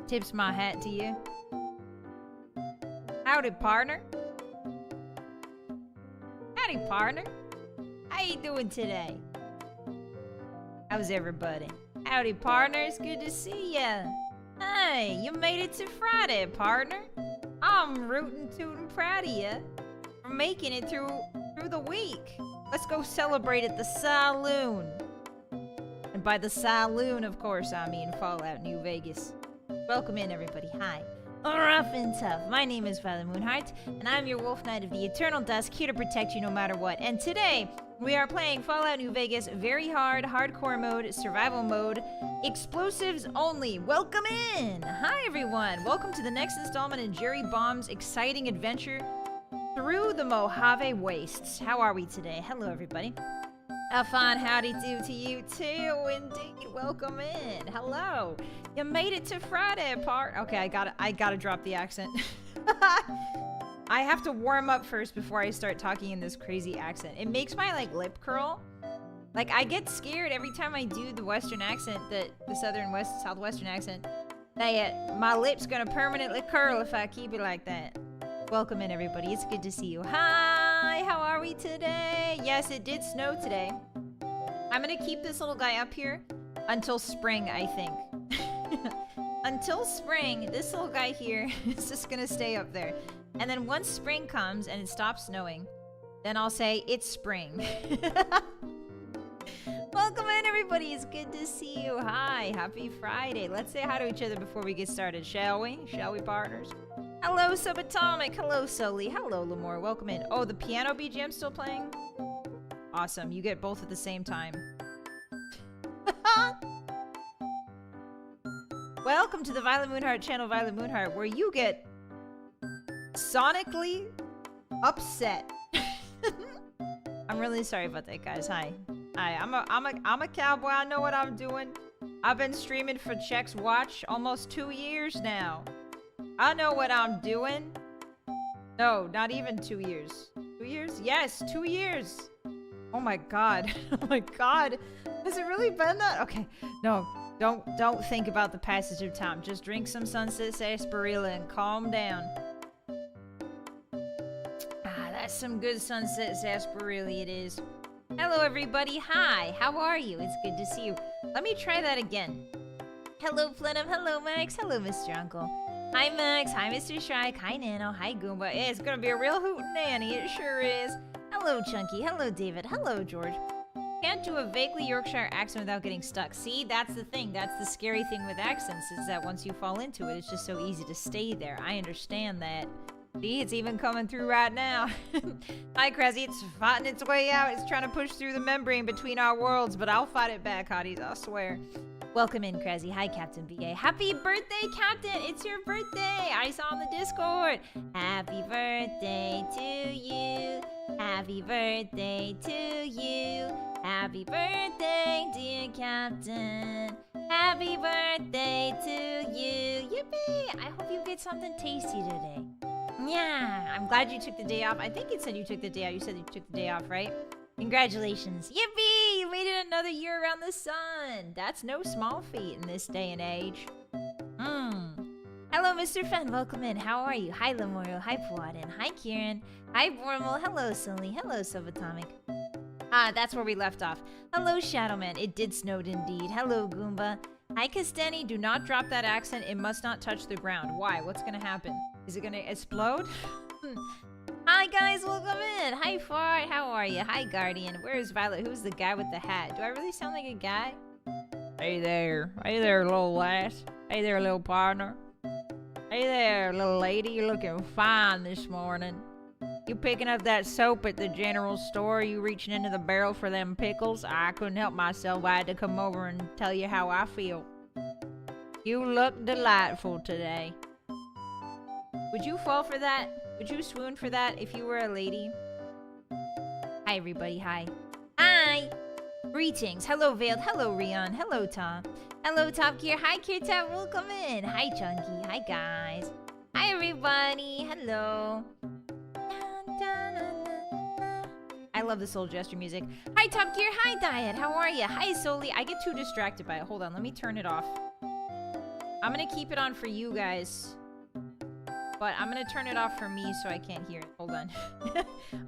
Tips my hat to you. Howdy, partner. Howdy, partner. How you doing today? How's everybody? Howdy, partner. It's good to see ya. Hey, you made it to Friday, partner. I'm rootin' tootin' proud of you for making it through the week. Let's go celebrate at the saloon. And by the saloon, of course, I mean Fallout New Vegas. Welcome in, everybody. Hi. Ruff and Tuff. My name is Vylett Moonheart, and I'm your Wolf Knight of the Eternal Dusk, here to protect you no matter what. And today, we are playing Fallout New Vegas very hard, hardcore mode, survival mode, explosives only. Welcome in! Hi, everyone. Welcome to the next installment in Jerry Bomb's exciting adventure through the Mojave Wastes. How are we today? Hello, everybody. A fine howdy do to you too, indeed. Welcome in. Hello. You made it to Friday, part. Okay, I gotta drop the accent. I have to warm up first before I start talking in this crazy accent. It makes my lip curl. Like, I get scared every time I do the Western accent, the Southwestern accent, that my lip's gonna permanently curl if I keep it like that. Welcome in, everybody. It's good to see you. Hi, how are we today? Yes, it did snow today. I'm gonna keep this little guy up here until spring, I think. Until spring, this little guy here is just gonna stay up there. And then once spring comes and it stops snowing, then I'll say, it's spring. Welcome in, everybody. It's good to see you. Hi, happy Friday. Let's say hi to each other before we get started, shall we? Shall we, partners? Hello, Subatomic. Hello, Soli. Hello, Lamore. Welcome in. Oh, the piano BGM still playing? Awesome. You get both at the same time. Welcome to the Vylett Moonheart channel, Vylett Moonheart, where you get sonically upset. I'm really sorry about that, guys. Hi. Hi. I'm a cowboy. I know what I'm doing. I've been streaming for Check's Watch almost 2 years now. I know what I'm doing. No, not even 2 years. 2 years? Yes, 2 years. Oh my god. Oh my god. Has it really been that? Okay. No, don't think about the passage of time. Just drink some Sunset Sarsaparilla and calm down. Ah, that's some good Sunset Sarsaparilla it is. Hello, everybody. Hi. How are you? It's good to see you. Let me try that again. Hello, Plenum. Hello, Max. Hello, Mr. Uncle. Hi, Max. Hi, Mr. Shrike. Hi, Nano. Hi, Goomba. Yeah, it's gonna be a real hootenanny. It sure is. Hello, Chunky. Hello, David. Hello, George. Can't do a vaguely Yorkshire accent without getting stuck. See, that's the thing. That's the scary thing with accents, is that once you fall into it, it's just so easy to stay there. I understand that. See, it's even coming through right now. Hi, Krezzy. It's fighting its way out. It's trying to push through the membrane between our worlds, but I'll fight it back, Hotties. I swear. Welcome in, Krezzy. Hi, Captain BA. Happy birthday, Captain! It's your birthday! I saw on the Discord. Happy birthday to you. Happy birthday to you. Happy birthday, dear Captain. Happy birthday to you. Yippee! I hope you get something tasty today. Yeah, I'm glad you took the day off. I think it said you took the day off. You said you took the day off, right? Congratulations. Yippee! You made it another year around the sun. That's no small feat in this day and age. Hello, Mr. Fen. Welcome in. How are you? Hi, Lemurio. Hi, Puadin. Hi, Kieran. Hi, Bormal. Hello, Sully. Hello, Subatomic. Ah, that's where we left off. Hello, Shadowman. It did snow indeed. Hello, Goomba. Hi, Kastani. Do not drop that accent. It must not touch the ground. Why? What's gonna happen? Is it gonna explode? Hi, guys. Welcome in. Hi, Fart. How are you? Hi, Guardian. Where's Vylett? Who's the guy with the hat? Do I really sound like a guy? Hey there. Hey there, little lass. Hey there, little partner. Hey there, little lady. You're looking fine this morning. You picking up that soap at the general store? You reaching into the barrel for them pickles? I couldn't help myself. I had to come over and tell you how I feel. You look delightful today. Would you fall for that? Would you swoon for that if you were a lady? Hi, everybody. Hi. Hi! Greetings. Hello, Veiled. Hello, Rion. Hello, Tom. Hello, Top Gear. Hi, Kirtap. Welcome in. Hi, Chunky. Hi, guys. Hi, everybody. Hello. I love this old gesture music. Hi, Top Gear. Hi, Diet. How are you? Hi, Soli. I get too distracted by it. Hold on. Let me turn it off. I'm gonna keep it on for you guys. But I'm gonna turn it off for me so I can't hear it. Hold on.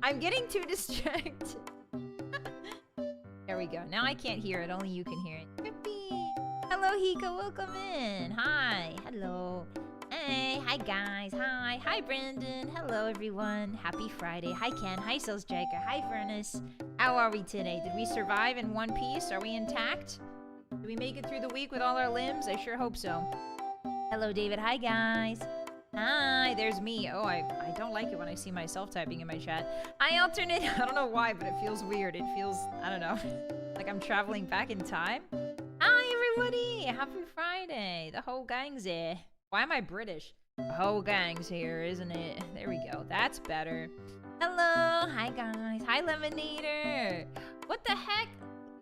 I'm getting too distracted. There we go. Now I can't hear it. Only you can hear it. Yippee! Hello, Hika. Welcome in. Hi. Hello. Hey. Hi, guys. Hi. Hi, Brandon. Hello, everyone. Happy Friday. Hi, Ken. Hi, Soul Striker. Hi, Furnace. How are we today? Did we survive in one piece? Are we intact? Did we make it through the week with all our limbs? I sure hope so. Hello, David. Hi, guys. Hi, there's me. Oh, I don't like it when I see myself typing in my chat. I alternate. I don't know why, but it feels weird. It feels, I don't know, like I'm traveling back in time. Hi, everybody. Happy Friday. The whole gang's here. Why am I British? The whole gang's here, isn't it? There we go. That's better. Hello. Hi, guys. Hi, Lemonator. What the heck?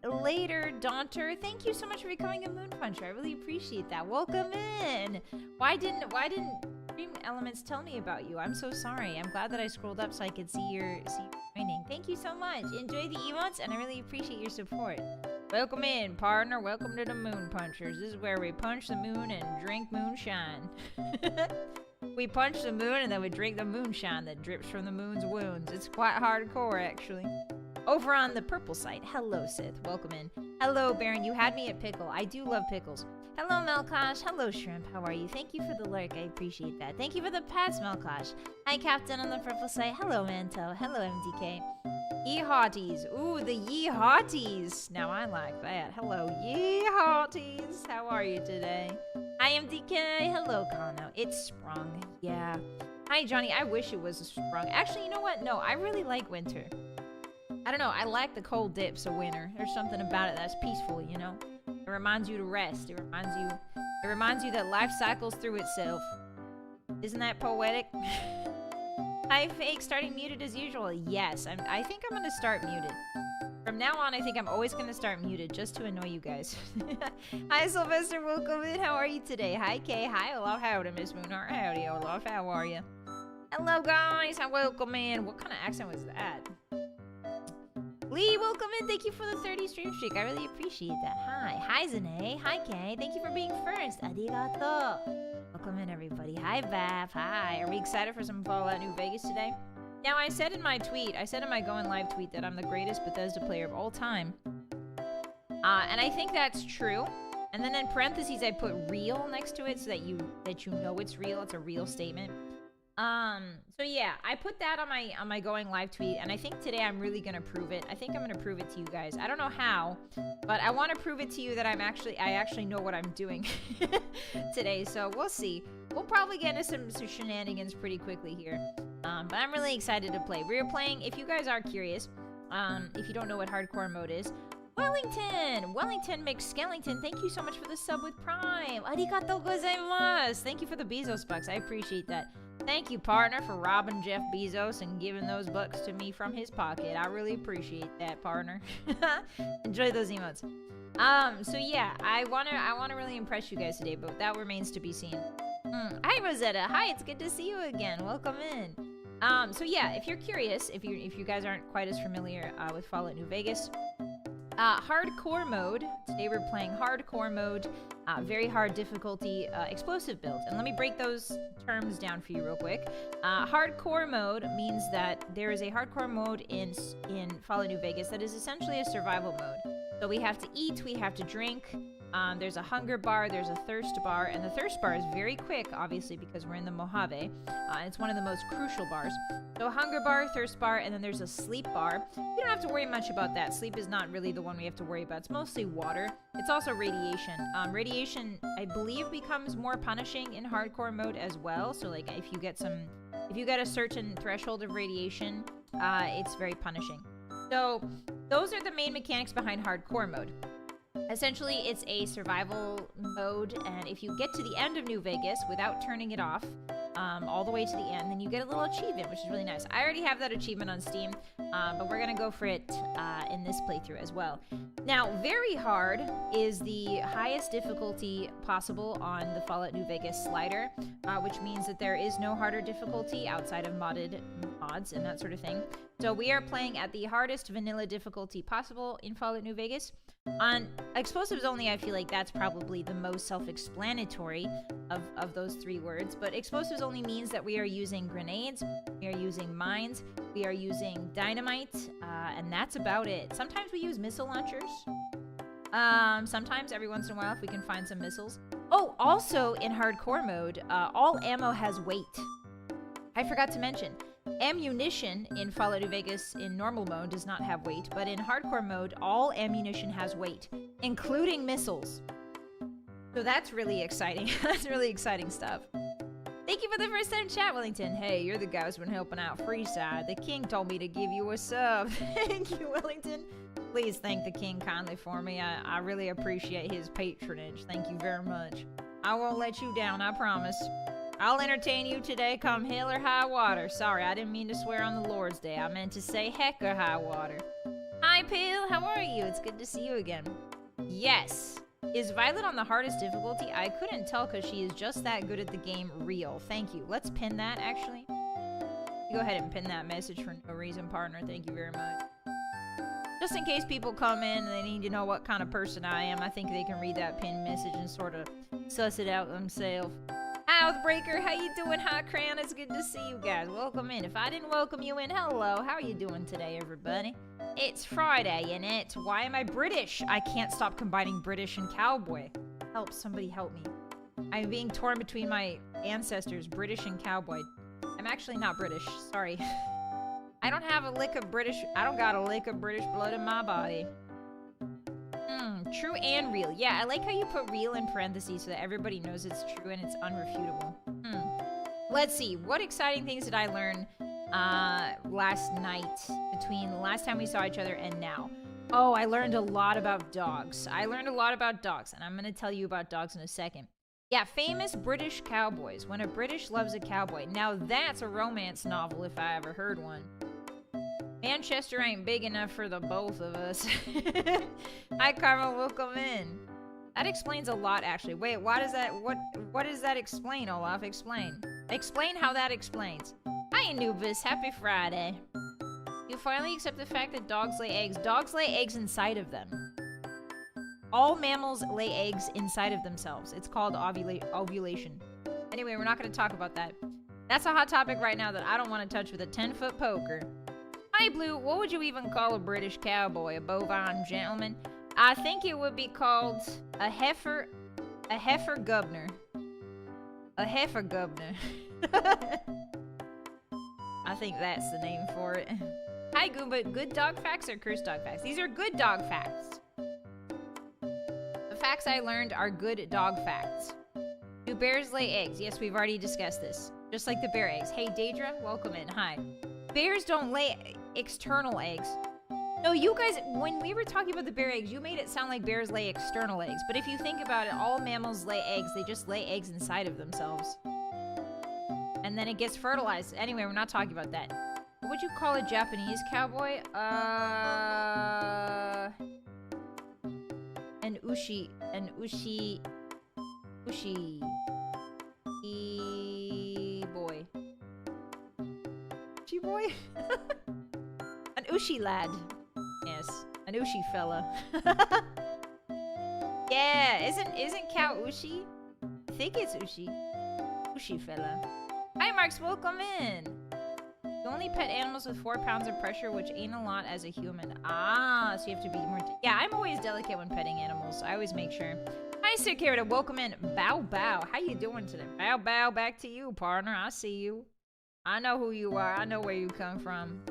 Later, Daunter. Thank you so much for becoming a Moon Puncher. I really appreciate that. Welcome in. Why didn't Dream Elements tell me about you? I'm so sorry. I'm glad that I scrolled up so I could see your training. Thank you so much. Enjoy the emotes, and I really appreciate your support. Welcome in, partner. Welcome to the Moon Punchers. This is where we punch the moon and drink moonshine. We punch the moon and then we drink the moonshine that drips from the moon's wounds. It's quite hardcore, actually. Over on the purple side. Hello, Sith. Welcome in. Hello, Baron. You had me at pickle. I do love pickles. Hello, Melkosh. Hello, Shrimp. How are you? Thank you for the lurk. I appreciate that. Thank you for the pats, Melkosh. Hi, Captain on the purple side. Hello, Manto. Hello, MDK. Ye Hotties. Ooh, the Ye Hotties. Now, I like that. Hello, Ye Hotties. How are you today? Hi, MDK. Hello, Kano. It's sprung. Yeah. Hi, Johnny. I wish it was sprung. Actually, you know what? No, I really like winter. I don't know, I like the cold dips of winter. There's something about it that's peaceful, you know? It reminds you to rest. It reminds you that life cycles through itself. Isn't that poetic? Hi, Fake, starting muted as usual. Yes, I think I'm gonna start muted. From now on, I think I'm always gonna start muted just to annoy you guys. Hi, Sylvester, welcome in. How are you today? Hi, Kay. Hi, Olaf. Howdy, Miss Moonheart. Howdy, Olaf. How are you? Hello, guys. Welcome in. What kind of accent was that? Lee, welcome in. Thank you for the 30 stream streak. I really appreciate that. Hi. Hi, Zane. Hi, Kay. Thank you for being first. Arigato. Welcome in, everybody. Hi, Baf. Hi. Are we excited for some Fallout New Vegas today? Now, I said in my going live tweet that I'm the greatest Bethesda player of all time. And I think that's true. And then in parentheses, I put real next to it so that you know it's real. It's a real statement. So yeah, I put that on my going live tweet, and I think today I'm really gonna prove it. I think I'm gonna prove it to you guys. I don't know how, but I want to prove it to you that I actually know what I'm doing today. So we'll see. We'll probably get into some shenanigans pretty quickly here. But I'm really excited to play. We're playing, if you guys are curious, if you don't know what hardcore mode is, Wellington makes Skellington. Thank you so much for the sub with Prime. Arigatou gozaimasu. Thank you for the Bezos bucks. I appreciate that. Thank you, partner, for robbing Jeff Bezos and giving those bucks to me from his pocket. I really appreciate that, partner. Enjoy those emotes. So yeah, I wanna really impress you guys today, but that remains to be seen. Hi, Rosetta. Hi, it's good to see you again. Welcome in. So yeah, if you're curious, if you guys aren't quite as familiar with Fallout New Vegas, hardcore mode. Today we're playing hardcore mode, very hard difficulty, explosive build. And let me break those terms down for you real quick. Hardcore mode means that there is a hardcore mode in Fallout New Vegas that is essentially a survival mode. So we have to eat, we have to drink. There's a hunger bar, there's a thirst bar, and the thirst bar is very quick, obviously, because we're in the Mojave. It's one of the most crucial bars. So hunger bar, thirst bar, and then there's a sleep bar. You don't have to worry much about that. Sleep is not really the one we have to worry about. It's mostly water. It's also radiation. Radiation, I believe, becomes more punishing in hardcore mode as well. So like if you get a certain threshold of radiation, it's very punishing. So those are the main mechanics behind hardcore mode. Essentially, it's a survival mode, and if you get to the end of New Vegas without turning it off, all the way to the end, then you get a little achievement, which is really nice. I already have that achievement on Steam, but we're gonna go for it in this playthrough as well. Now, very hard is the highest difficulty possible on the Fallout New Vegas slider, which means that there is no harder difficulty outside of modded mods and that sort of thing. So we are playing at the hardest vanilla difficulty possible in Fallout New Vegas. On explosives only, I feel like that's probably the most self-explanatory of those 3 words. But explosives only means that we are using grenades, we are using mines, we are using dynamite, and that's about it. Sometimes we use missile launchers. Sometimes, every once in a while, if we can find some missiles. Oh, also in hardcore mode, all ammo has weight. I forgot to mention, ammunition in Fallout New Vegas in normal mode does not have weight, but in hardcore mode, all ammunition has weight, including missiles. So that's really exciting. That's really exciting stuff. Thank you for the first time chat, Wellington. Hey, you're the guy who's been helping out Freeside. The king told me to give you a sub. Thank you, Wellington. Please thank the king kindly for me. I really appreciate his patronage. Thank you very much. I won't let you down, I promise. I'll entertain you today come hell or high water. Sorry, I didn't mean to swear on the Lord's Day. I meant to say heck or high water. Hi, Peel. How are you? It's good to see you again. Yes. Is Vylett on the hardest difficulty? I couldn't tell because she is just that good at the game real. Thank you. Let's pin that, actually. Go ahead and pin that message for no reason, partner. Thank you very much. Just in case people come in and they need to know what kind of person I am, I think they can read that pinned message and sort of suss it out themselves. Hi, Oathbreaker. How you doing? Hi, Crayon. It's good to see you guys. Welcome in. If I didn't welcome you in, hello. How are you doing today, everybody? It's Friday, and it's Why Am I British? I can't stop combining British and cowboy. Help, somebody help me. I'm being torn between my ancestors, British and cowboy. I'm actually not British. Sorry. I don't have a lick of British. I don't got a lick of British blood in my body. True and real. Yeah, I like how you put real in parentheses so that everybody knows it's true and it's unrefutable. Let's see. What exciting things did I learn last night between the last time we saw each other and now? Oh, I learned a lot about dogs. And I'm going to tell you about dogs in a second. Yeah, famous British cowboys. When a British loves a cowboy. Now that's a romance novel if I ever heard one. Manchester ain't big enough for the both of us. Hi, Karma, welcome in. That explains a lot, actually. Wait, what does that explain, Olaf? Explain. Explain how that explains. Hi, Anubis. Happy Friday. You finally accept the fact that dogs lay eggs. Dogs lay eggs inside of them. All mammals lay eggs inside of themselves. It's called ovulation. Anyway, we're not going to talk about that. That's a hot topic right now that I don't want to touch with a 10-foot poker. Hi, Blue. What would you even call a British cowboy? A bovine gentleman? I think it would be called a heifer governor. A heifer governor. I think that's the name for it. Hi, Goomba. Good dog facts or cursed dog facts? These are good dog facts. The facts I learned are good dog facts. Do bears lay eggs? Yes, we've already discussed this. Just like the bear eggs. Hey, Daedra, welcome in. Hi. Bears don't lay external eggs. No, you guys, when we were talking about the bear eggs, you made it sound like bears lay external eggs. But if you think about it, all mammals lay eggs. They just lay eggs inside of themselves. And then it gets fertilized. Anyway, we're not talking about that. What would you call a Japanese cowboy? An ushi. Boy. Ushi boy? An ushi lad. Yes, an ushi fella. Yeah, isn't cow ushi? I think it's ushi. Ushi fella. Hi, Marks, welcome in. You only pet animals with 4 pounds of pressure, which ain't a lot as a human. Ah, so you have to be more... Yeah, I'm always delicate when petting animals. I always make sure. Hi, Sir Carrot. Welcome in. Bow, bow. How you doing today? Bow, bow. Back to you, partner. I see you. I know who you are. I know where you come from.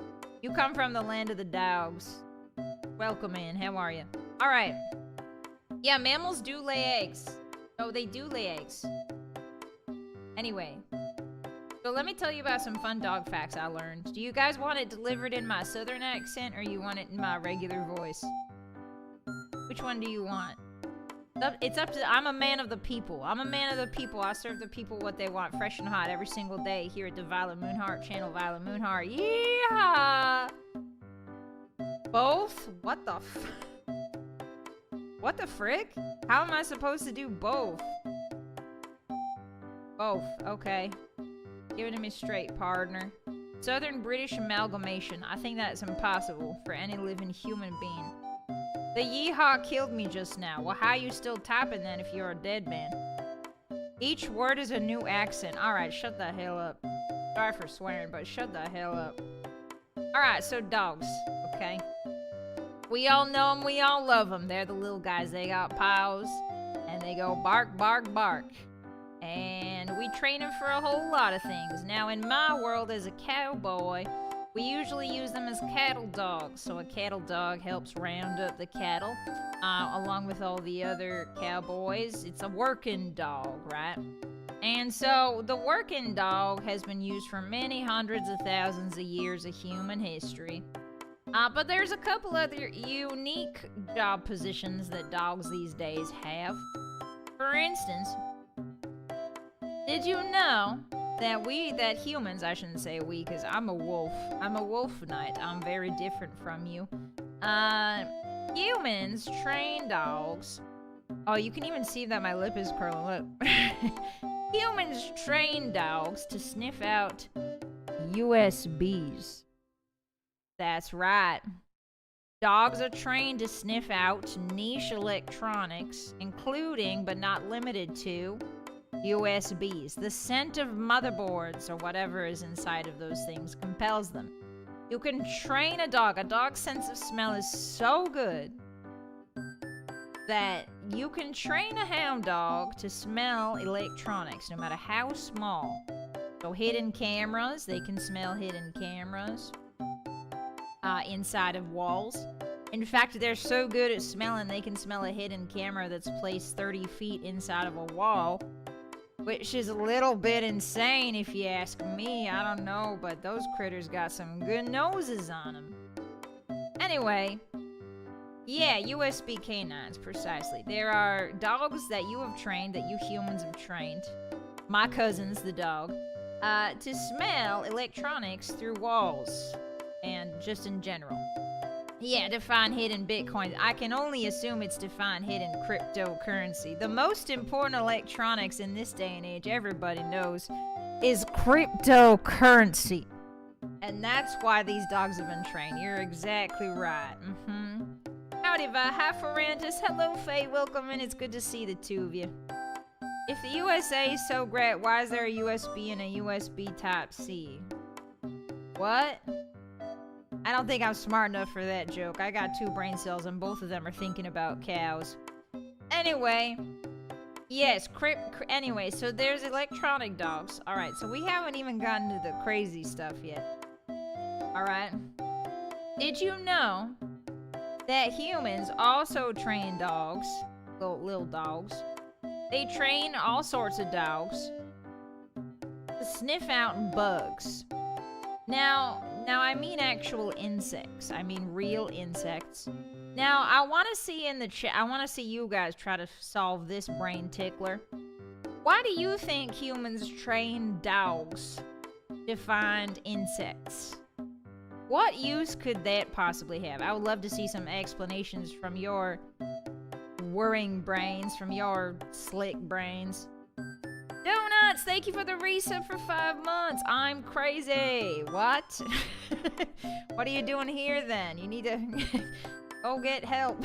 You come from the land of the dogs. Welcome in. How are you? All right. Yeah, mammals do lay eggs. Oh, they do lay eggs. Anyway. So let me tell you about some fun dog facts I learned. Do you guys want it delivered in my southern accent or you want it in my regular voice? Which one do you want? It's up to... I'm a man of the people. I'm a man of the people. I serve the people what they want, fresh and hot, every single day here at the Vylett Moonheart channel. Vylett Moonheart. Yeah! Both? What the What the frick? How am I supposed to do both? Both. Okay. Give it to me straight, partner. Southern British amalgamation. I think that's impossible for any living human being. The yeehaw killed me just now. Well, how you still typing then if you're a dead man? Each word is a new accent. Alright, shut the hell up. Sorry for swearing, but shut the hell up. Alright, so dogs, okay? We all know them, we all love them. They're the little guys. They got paws, and they go bark, bark, bark. And we train them for a whole lot of things. Now, in my world as a cowboy, we usually use them as cattle dogs. So a cattle dog helps round up the cattle, along with all the other cowboys. It's a working dog, right? And so the working dog has been used for many hundreds of thousands of years of human history. But there's a couple other unique job positions that dogs these days have. For instance, did you know that humans, I shouldn't say we, because I'm a wolf. I'm a wolf knight. I'm very different from you. Humans train dogs. Oh, you can even see that my lip is curling up. Humans train dogs to sniff out USBs. That's right. Dogs are trained to sniff out niche electronics, including, but not limited to, USBs. The scent of motherboards or whatever is inside of those things compels them. You can train a dog. A dog's sense of smell is so good that you can train a hound dog to smell electronics, no matter how small. So hidden cameras, they can smell hidden cameras inside of walls. In fact, they're so good at smelling, they can smell a hidden camera that's placed 30 feet inside of a wall. Which is a little bit insane if you ask me. I don't know, but those critters got some good noses on them. Anyway, yeah, USB canines, precisely. There are dogs that you have trained, that you humans have trained, my cousins, the dog, to smell electronics through walls, and just in general. Yeah, to find hidden bitcoins. I can only assume it's to find hidden cryptocurrency. The most important electronics in this day and age, everybody knows, is cryptocurrency. And that's why these dogs have been trained. You're exactly right. Howdy, vyhehe. Hello, Faye. Welcome in. It's good to see the two of you. If the USA is so great, why is there a USB and a USB Type-C? What? I don't think I'm smart enough for that joke. I got 2 brain cells and both of them are thinking about cows. Anyway, yes, anyway, so there's electronic dogs. Alright, so we haven't even gotten to the crazy stuff yet. Alright. Did you know that humans also train dogs, little dogs? They train all sorts of dogs to sniff out bugs. Now I mean actual insects. I mean real insects. Now, I want to see in the chat, I want to see you guys try to solve this brain tickler. Why do you think humans train dogs to find insects? What use could that possibly have? I would love to see some explanations from your whirring brains, from your slick brains. Donuts, thank you for the resub for 5 months. I'm crazy. What? What are you doing here then? You need to go get help.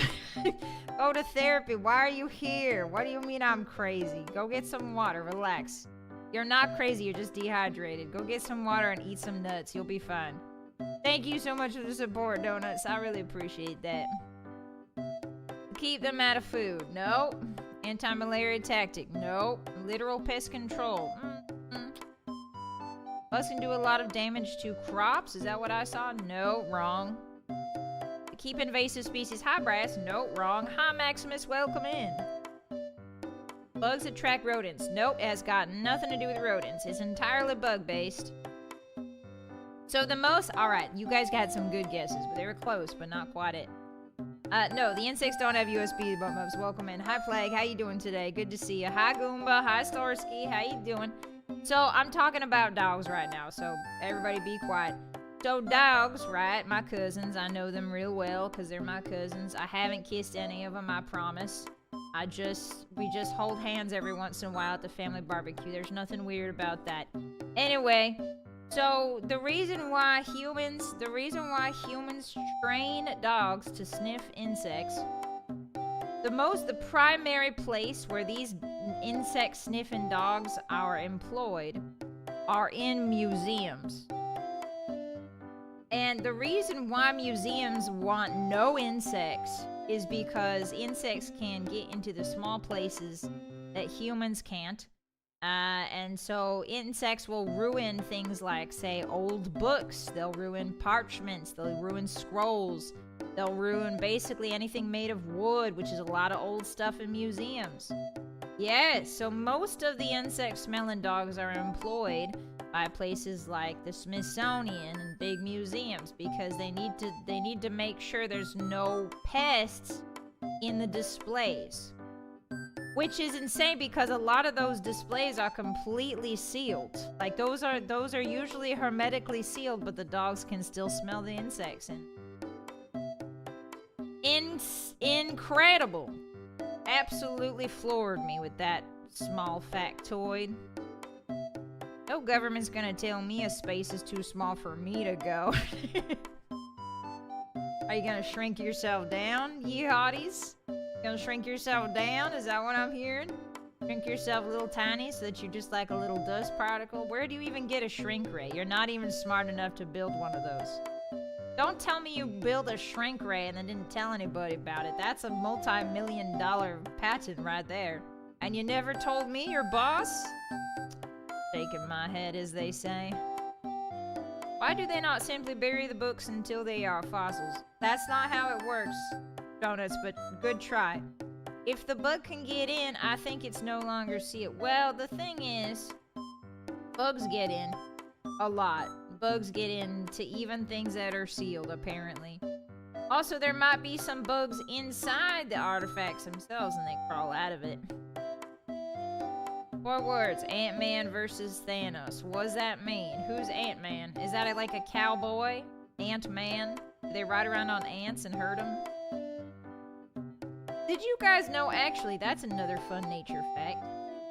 Go to therapy. Why are you here? What do you mean I'm crazy? Go get some water. Relax. You're not crazy. You're just dehydrated. Go get some water and eat some nuts. You'll be fine. Thank you so much for the support, Donuts. I really appreciate that. Keep them out of food. Nope. Anti-malaria tactic. Nope. Literal pest control. Bugs can do a lot of damage to crops. Is that what I saw? No, wrong. Keep invasive species. Hi, Brass. Nope, wrong. Hi, Maximus. Welcome in. Bugs attract rodents. Nope, it has got nothing to do with rodents. It's entirely bug-based. So the most... Alright, you guys got some good guesses, but they were close, but not quite it. No, the insects don't have USB bump-ups. Welcome in. Hi, Flag. How you doing today? Good to see you. Hi, Goomba. Hi, Starsky. How you doing? So, I'm talking about dogs right now, so everybody be quiet. So, dogs, right? My cousins. I know them real well, because they're my cousins. I haven't kissed any of them, I promise. We just hold hands every once in a while at the family barbecue. There's nothing weird about that. Anyway, So the reason why humans train dogs to sniff insects, the primary place where these insect sniffing dogs are employed are in museums. And the reason why museums want no insects is because insects can get into the small places that humans can't. And so insects will ruin things like, say, old books. They'll ruin parchments. They'll ruin scrolls. They'll ruin basically anything made of wood, which is a lot of old stuff in museums. Yes, so most of the insect-smelling dogs are employed by places like the Smithsonian and big museums because they need to make sure there's no pests in the displays. Which is insane because a lot of those displays are completely sealed. Like those are usually hermetically sealed, but the dogs can still smell the insects. And incredible. Absolutely floored me with that small factoid. No government's gonna tell me a space is too small for me to go. Are you gonna shrink yourself down, ye hotties? Gonna shrink yourself down? Is that what I'm hearing? Shrink yourself a little tiny so that you're just like a little dust particle? Where do you even get a shrink ray? You're not even smart enough to build one of those. Don't tell me you build a shrink ray and then didn't tell anybody about it. That's a multi-million-dollar patent right there. And you never told me, your boss? Shaking my head, as they say. Why do they not simply bury the books until they are fossils? That's not how it works. Donuts, but good try. If the bug can get in, I think it's no longer sealed. Well, the thing is, bugs get in a lot. Bugs get into even things that are sealed, apparently. Also, there might be some bugs inside the artifacts themselves and they crawl out of it. 4 words. Ant-Man versus Thanos. What does that mean? Who's Ant-Man? Is that like a cowboy? Ant-Man? Do they ride around on ants and hurt them? Did you guys know, actually, that's another fun nature fact.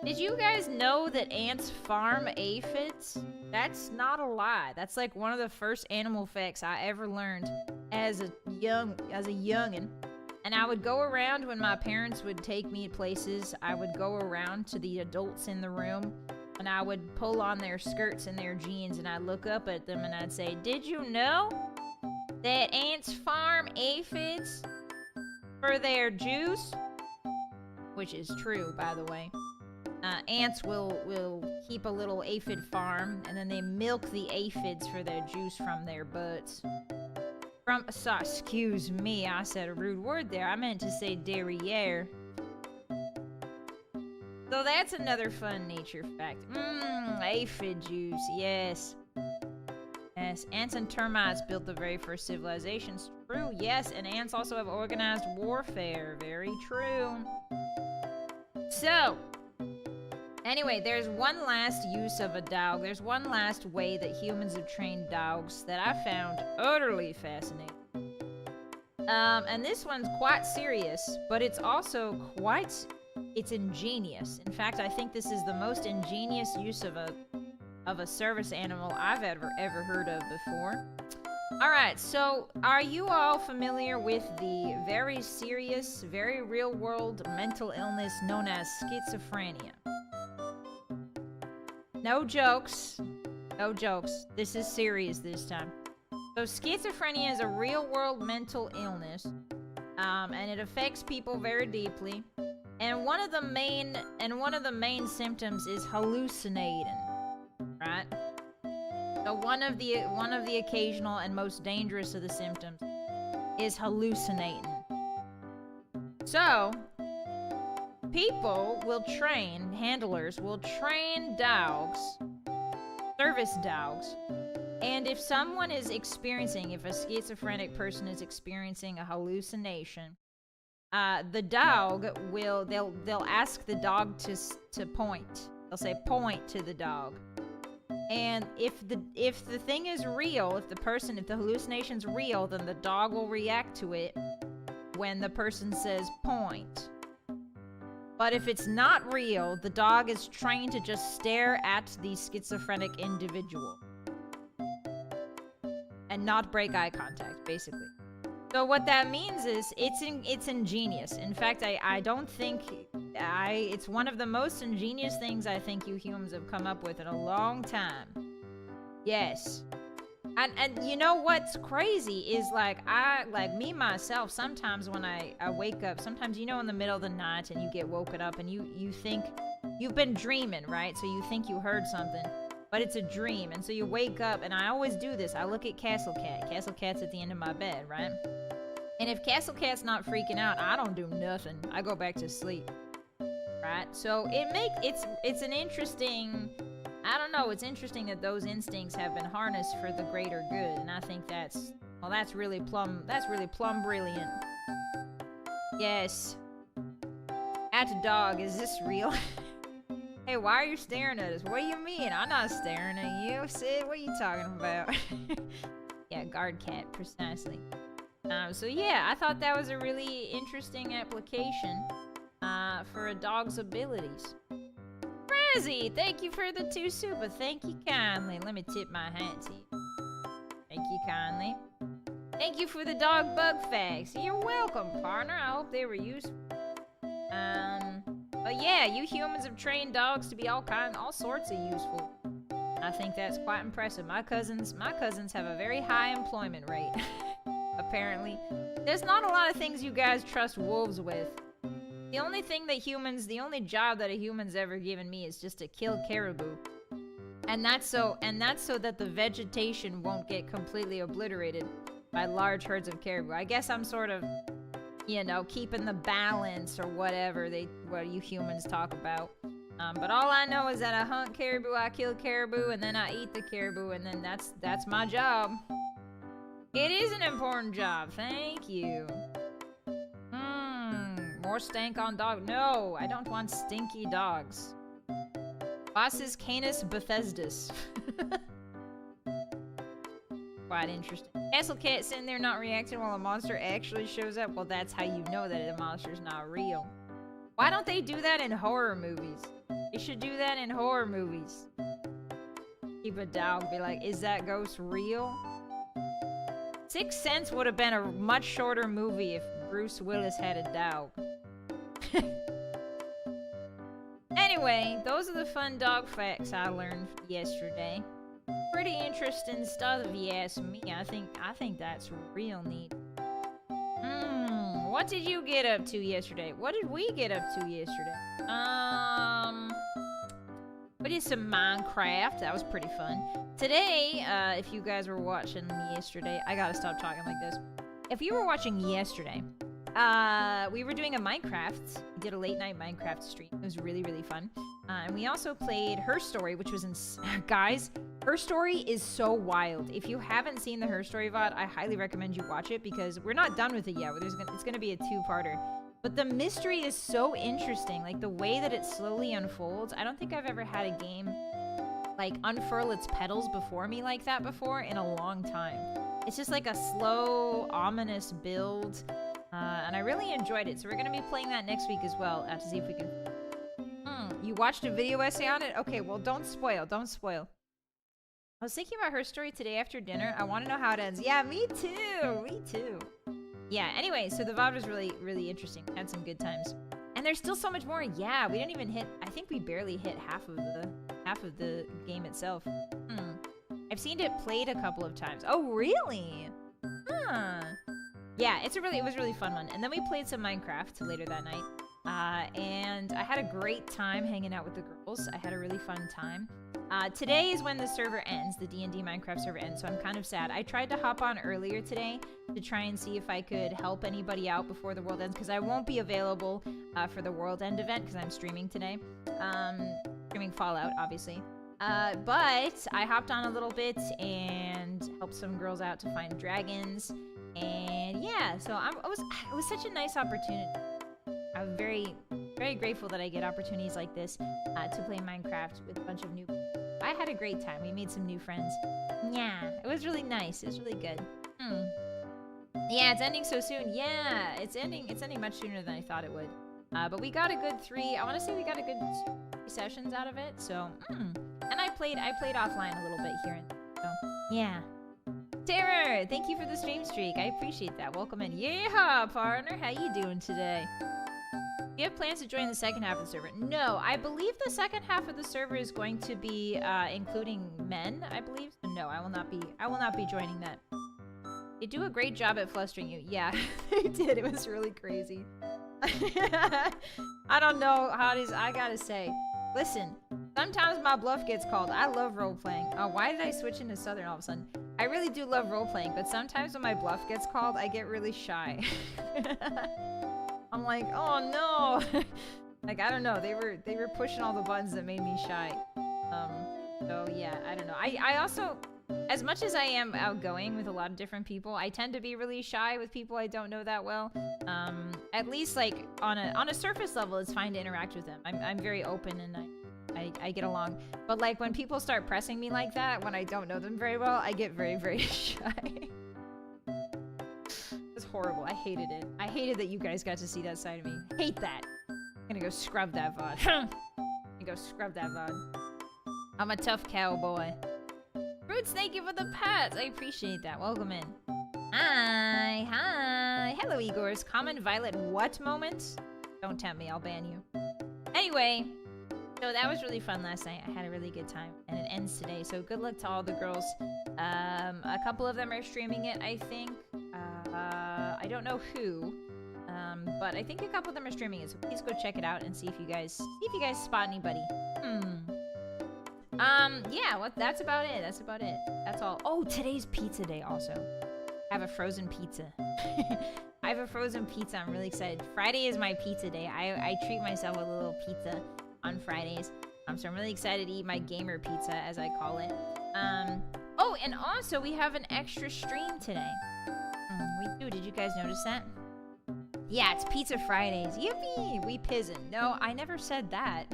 Did you guys know that ants farm aphids? That's not a lie. That's like one of the first animal facts I ever learned as a youngin'. And I would go around when my parents would take me places. I would go around to the adults in the room and I would pull on their skirts and their jeans and I'd look up at them and I'd say, "Did you know that ants farm aphids for their juice?" Which is true, by the way. Ants will keep a little aphid farm, and then they milk the aphids for their juice from their butts. Excuse me, I said a rude word there. I meant to say derriere. So that's another fun nature fact. Aphid juice, yes. Yes, ants and termites built the very first civilizations. True, yes, and ants also have organized warfare. Very true. So, anyway, there's one last use of a dog. There's one last way that humans have trained dogs that I found utterly fascinating. And this one's quite serious, but it's also it's ingenious. In fact, I think this is the most ingenious use of a service animal I've ever heard of before. Alright, so are you all familiar with the very serious, very real-world mental illness known as schizophrenia? No jokes. No jokes. This is serious this time. So schizophrenia is a real-world mental illness, and it affects people very deeply. And one of the main symptoms is hallucinating, right? So one of the occasional and most dangerous of the symptoms is hallucinating. So handlers will train dogs, service dogs, and if a schizophrenic person is experiencing a hallucination, the dog they'll ask the dog to point. They'll say point to the dog. And if the thing is real, if the hallucination's real, then the dog will react to it when the person says point. But if it's not real, the dog is trained to just stare at the schizophrenic individual. and not break eye contact, basically. So what that means is it's ingenious. In fact, I don't think it's one of the most ingenious things I think you humans have come up with in a long time. Yes. And you know what's crazy is like me myself, sometimes when I wake up, sometimes in the middle of the night and you get woken up and you think you've been dreaming, right? So you think you heard something, but it's a dream. And so you wake up, and I always do this. I look at Castle Cat. Castle Cat's at the end of my bed, right? And if Castle Cat's not freaking out, I don't do nothing. I go back to sleep, right? So it's an interesting, I don't know, it's interesting that those instincts have been harnessed for the greater good, and I think that's really plumb brilliant. Yes. At dog, is this real? Hey, why are you staring at us? What do you mean? I'm not staring at you, Sid. What are you talking about? Yeah, guard cat, precisely. So yeah, I thought that was a really interesting application for a dog's abilities. Razzie, thank you for the 2 super. Thank you kindly. Let me tip my hat to you. Thank you kindly. Thank you for the dog bug facts. You're welcome, partner. I hope they were useful. But yeah, you humans have trained dogs to be all sorts of useful. I think that's quite impressive. My cousins have a very high employment rate. Apparently. There's not a lot of things you guys trust wolves with. The only job that a human's ever given me is just to kill caribou. And that's so that the vegetation won't get completely obliterated by large herds of caribou. I guess I'm sort of, keeping the balance or whatever what you humans talk about. But all I know is that I hunt caribou, I kill caribou, and then I eat the caribou, and then that's my job. It is an important job, thank you. More stank on dog. No, I don't want stinky dogs. Bosses Canis Bethesdas. Quite interesting. Castle Cat sitting there not reacting while a monster actually shows up. Well, that's how you know that the monster's not real. Why don't they do that in horror movies? They should do that in horror movies. Keep a dog, be like, is that ghost real? 6 Sense would have been a much shorter movie if Bruce Willis had a dog. Anyway, those are the fun dog facts I learned yesterday. Pretty interesting stuff if you ask me. I think that's real neat. What did you get up to yesterday? What did we get up to yesterday? We did some Minecraft. That was pretty fun. Today, if you guys were watching yesterday, I gotta stop talking like this. If you were watching yesterday, we were doing a Minecraft. We did a late night Minecraft stream. It was really, really fun. And we also played Her Story, which was guys, Her Story is so wild. If you haven't seen the Her Story VOD, I highly recommend you watch it because we're not done with it yet. It's gonna be a 2-parter. But the mystery is so interesting. Like the way that it slowly unfolds. I don't think I've ever had a game like unfurl its petals before me like that before in a long time. It's just like a slow, ominous build. And I really enjoyed it. So we're going to be playing that next week as well. To see if we can... You watched a video essay on it? Okay, well, don't spoil. Don't spoil. I was thinking about Her Story today after dinner. I want to know how it ends. Yeah, me too. Me too. Yeah, anyway, so the VOD was really, really interesting. Had some good times. And there's still so much more. Yeah, we didn't even hit... I think we barely hit half of the game itself. I've seen it played a couple of times. Oh, really? Huh. Yeah, it was a really fun one. And then we played some Minecraft later that night. And I had a great time hanging out with the girls. I had a really fun time. Today is when the server ends, the D&D Minecraft server ends, so I'm kind of sad. I tried to hop on earlier today to try and see if I could help anybody out before the world ends, because I won't be available for the world end event, because I'm streaming today. Streaming Fallout, obviously. But I hopped on a little bit and helped some girls out to find dragons. And yeah, so it was such a nice opportunity. I'm very, very grateful that I get opportunities like this to play Minecraft with a bunch of new people. I had a great time. We made some new friends. Yeah, it was really nice. It was really good. Yeah, it's ending so soon. Yeah, it's ending much sooner than I thought it would. But we got a good 3. I want to say we got a good 2 sessions out of it. So, and I played offline a little bit here and there. So, yeah. Terror, thank you for the stream streak. I appreciate that. Welcome in. Yeah, partner. How you doing today? Do you have plans to join the second half of the server? No, I believe the second half of the server is going to be including men, I believe. So no, I will not be joining that. They do a great job at flustering you. Yeah, they did. It was really crazy. I don't know, hotties. I gotta say, listen, sometimes my bluff gets called. I love role-playing. Oh, why did I switch into Southern all of a sudden? I really do love role-playing, but sometimes when my bluff gets called, I get really shy. I'm like, oh no. Like, I don't know. They were pushing all the buttons that made me shy. So yeah, I don't know. I also, as much as I am outgoing with a lot of different people, I tend to be really shy with people I don't know that well. At least like on a surface level, it's fine to interact with them. I'm very open and I get along. But like when people start pressing me like that, when I don't know them very well, I get very, very shy. It's horrible. I hated it. I hated that you guys got to see that side of me. Hate that. I'm gonna go scrub that VOD. I'm gonna go scrub that VOD. I'm a tough cowboy. Roots, thank you for the pets. I appreciate that. Welcome in. Hi, hi. Hello, Igors. Common Vylett what moment? Don't tempt me. I'll ban you. Anyway, so that was really fun last night. I had a really good time, and it ends today. So good luck to all the girls. A couple of them are streaming it, I think. I don't know who, but I think a couple of them are streaming it. So please go check it out and see if you guys spot anybody. Yeah, that's about it. That's about it. That's all. Oh, today's pizza day also. I have a frozen pizza. I have a frozen pizza. I'm really excited. Friday is my pizza day. I treat myself with a little pizza on Fridays. So I'm really excited to eat my gamer pizza, as I call it. Oh, and also we have an extra stream today. We do. Did you guys notice that? Yeah, it's Pizza Fridays. Yippee! We pizzin'. No, I never said that.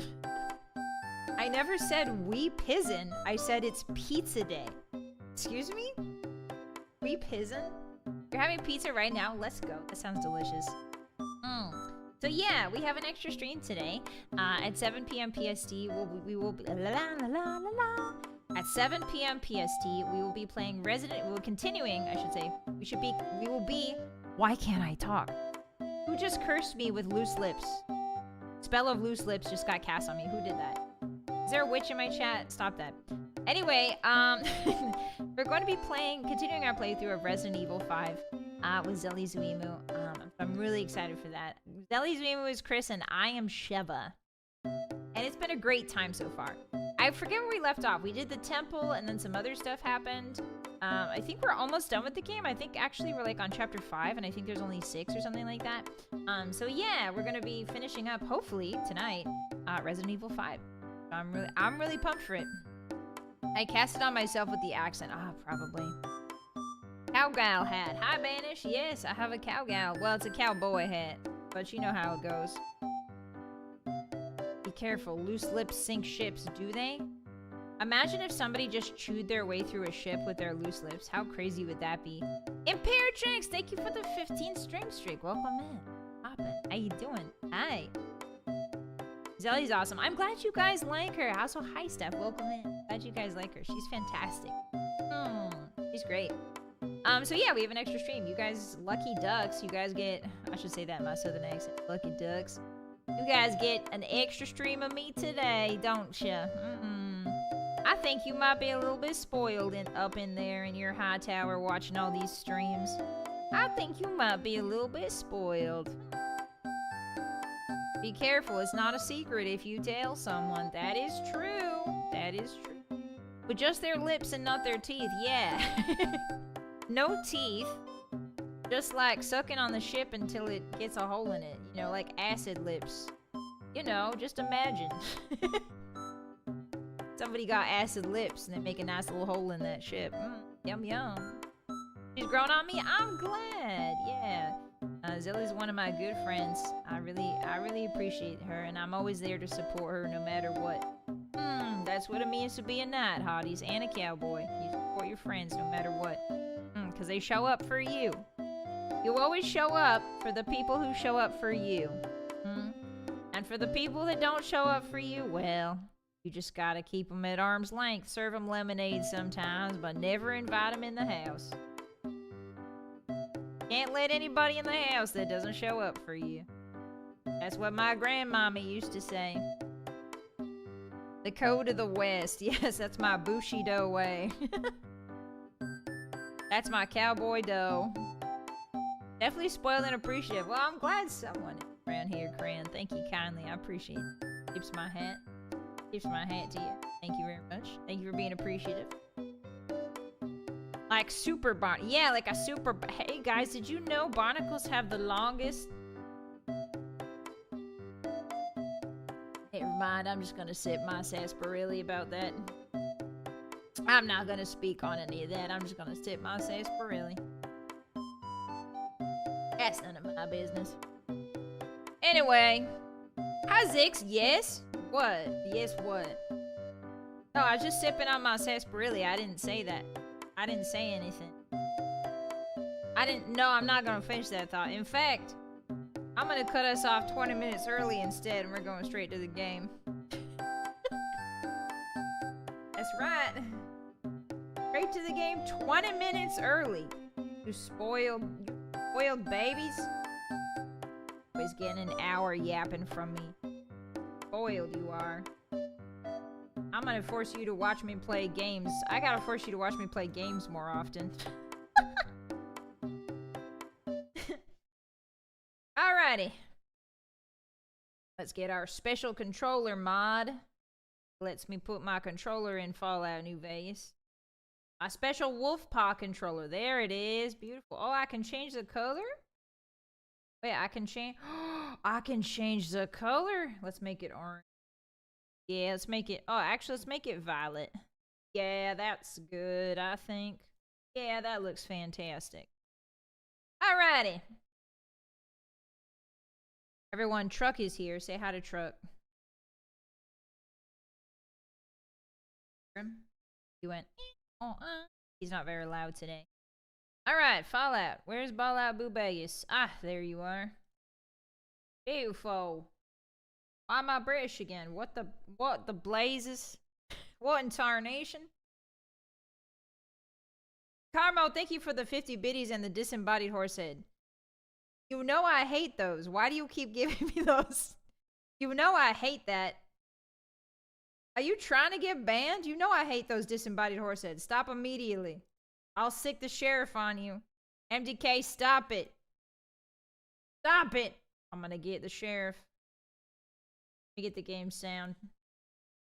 I never said we pizzin'. I said it's pizza day. Excuse me? We pizzin'? You're having pizza right now? Let's go. That sounds delicious. So yeah, we have an extra stream today. At 7 p.m. PST, we will be at 7 p.m. PST, we will be playing continuing, I should say. We will be. Why can't I talk? Who just cursed me with loose lips? Spell of loose lips just got cast on me. Who did that? Is there a witch in my chat? Stop that. Anyway, we're going to be continuing our playthrough of Resident Evil 5 with Zelly Zuimu. I'm really excited for that. Zelly Zuimu is Chris and I am Sheva. And it's been a great time so far. I forget where we left off. We did the temple and then some other stuff happened. I think we're almost done with the game. I think actually we're like on chapter 5 and I think there's only 6 or something like that. So yeah, we're gonna be finishing up hopefully tonight Resident Evil 5. I'm really pumped for it. I cast it on myself with the accent. Probably. Cowgal hat. Hi, Banish. Yes, I have a cowgal. Well, it's a cowboy hat, but you know how it goes. Be careful. Loose lips sink ships, do they? Imagine if somebody just chewed their way through a ship with their loose lips. How crazy would that be? Impaired Tricks, thank you for the 15 stream streak. Welcome in. Poppin'. How you doing? Hi. Zelly's awesome. I'm glad you guys like her. Also, hi, Steph. Welcome in. Glad you guys like her. She's fantastic. She's great. So yeah, we have an extra stream. You guys, lucky ducks, you guys get, I should say that in my southern accent, lucky ducks. You guys get an extra stream of me today, don't ya? I think you might be a little bit spoiled up in there in your high tower watching all these streams. I think you might be a little bit spoiled. Be careful, it's not a secret if you tell someone. That is true. That is true. With just their lips and not their teeth, yeah. No teeth. Just like sucking on the ship until it gets a hole in it. You know, like acid lips. You know, just imagine. Somebody got acid lips and they make a nice little hole in that ship. Yum yum. She's grown on me? I'm glad. Yeah. Zillie's one of my good friends. I really appreciate her, and I'm always there to support her no matter what. That's what it means to be a knight, hotties, and a cowboy. You support your friends no matter what. Because they show up for you. You always show up for the people who show up for you. And for the people that don't show up for you, well, You just gotta keep them at arm's length. Serve them lemonade sometimes, but never invite them in the house. Can't let anybody in the house that doesn't show up for you. That's what my grandmama used to say. The code of the West. Yes, that's my Bushido way. That's my cowboy dough. Definitely spoiled and appreciative. Well, I'm glad someone around here, Cran. Thank you kindly. I appreciate it. Tips my hat. Tips my hat to you. Thank you very much. Thank you for being appreciative. Like super yeah, like a super. Hey guys, did you know barnacles have the longest? Never mind. I'm just gonna sip my sarsaparilla about that. I'm not gonna speak on any of that. I'm just gonna sip my sarsaparilla. That's none of my business. Anyway, hi Zix. Yes. What? Yes. What? No, I was just sipping on my sarsaparilla. I didn't say that. I didn't say anything. I didn't. No, I'm not gonna finish that thought. In fact, I'm gonna cut us off 20 minutes early instead, and we're going straight to the game. That's right. Straight to the game 20 minutes early. You spoiled babies. Always getting an hour yapping from me. Spoiled you are. I'm gonna force you to watch me play games. I gotta force you to watch me play games more often. Alrighty. Let's get our special controller mod. Lets me put my controller in Fallout New Vegas. My special wolf paw controller. There it is. Beautiful. Oh, I can change the color? Wait, I can change. I can change the color. Let's make it orange. Yeah, let's make it. Oh, actually, let's make it violet. Yeah, that's good, I think. Yeah, that looks fantastic. Alrighty. Everyone, Truck is here. Say hi to Truck. He went. He's not very loud today. Alright, Fallout. Where's Fallout Boobagus? Ah, there you are. Beautiful. Why am I British again? What the blazes? What in tarnation? Carmo, thank you for the 50 biddies and the disembodied horse head. You know I hate those. Why do you keep giving me those? You know I hate that. Are you trying to get banned? You know I hate those disembodied horse heads. Stop immediately. I'll sick the sheriff on you. MDK, stop it. Stop it. I'm gonna get the sheriff. Let me get the game sound.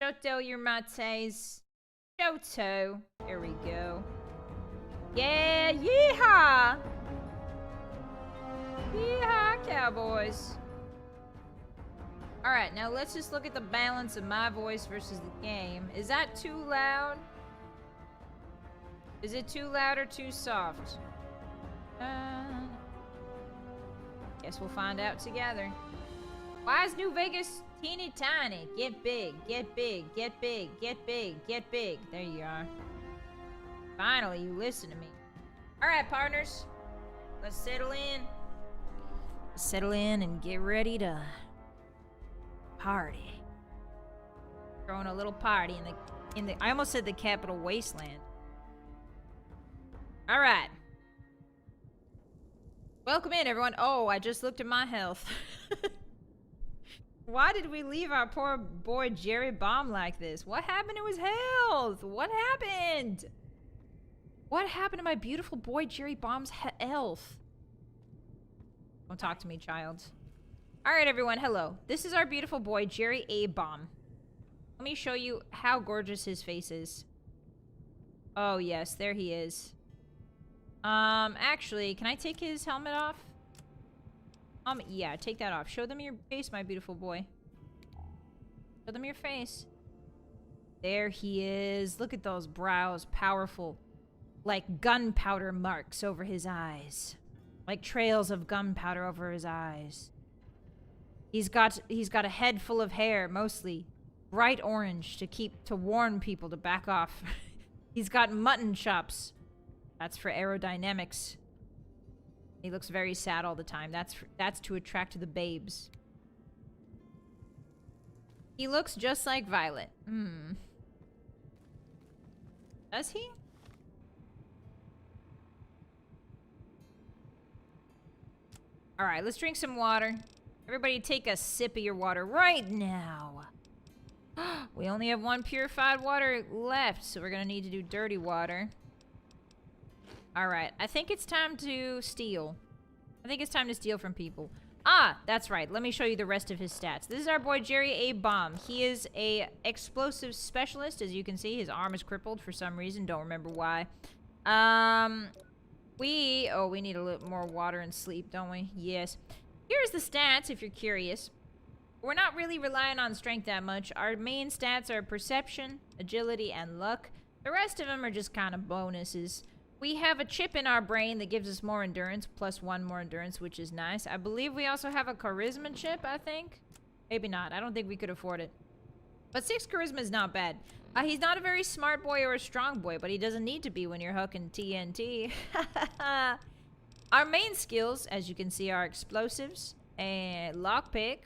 Shoto your mates. Shoto. There we go. Yeah, yeehaw. Yeehaw, cowboys. Alright, now let's just look at the balance of my voice versus the game. Is that too loud? Is it too loud or too soft? Guess we'll find out together. Why is New Vegas teeny tiny? Get big, get big, get big, get big, get big. There you are. Finally, you listen to me. Alright, partners. Let's settle in. Settle in and get ready to party. Throwing a little party in the I almost said the capital wasteland. All right. Welcome in, everyone. Oh, I just looked at my health. Why did we leave our poor boy Jerry Bomb like this? What happened to his health? What happened? What happened to my beautiful boy Jerry Bomb's health? Don't talk to me, child. All right, everyone. Hello. This is our beautiful boy Jerry A. Bomb. Let me show you how gorgeous his face is. Oh, yes. There he is. Actually, can I take his helmet off? Yeah, take that off. Show them your face, my beautiful boy. Show them your face. There he is. Look at those brows. Powerful. Like gunpowder marks over his eyes. Like trails of gunpowder over his eyes. He's got a head full of hair, mostly bright orange to warn people to back off. He's got mutton chops. That's for aerodynamics. He looks very sad all the time. That's to attract the babes. He looks just like Vylett. Hmm. Does he? Alright, let's drink some water. Everybody take a sip of your water right now. We only have one purified water left, so we're gonna need to do dirty water. Alright, I think it's time to steal. I think it's time to steal from people. Ah, that's right. Let me show you the rest of his stats. This is our boy Jerry A. Bomb. He is a explosive specialist. As you can see, his arm is crippled for some reason. Don't remember why. We need a little more water and sleep, don't we? Yes. Here's the stats if you're curious. We're not really relying on strength that much. Our main stats are perception, agility, and luck. The rest of them are just kind of bonuses. We have a chip in our brain that gives us more endurance, plus 1 more endurance, which is nice. I believe we also have a charisma chip, I think. Maybe not. I don't think we could afford it. But 6 charisma is not bad. He's not a very smart boy or a strong boy, but he doesn't need to be when you're hooking TNT. Our main skills, as you can see, are explosives and lockpick,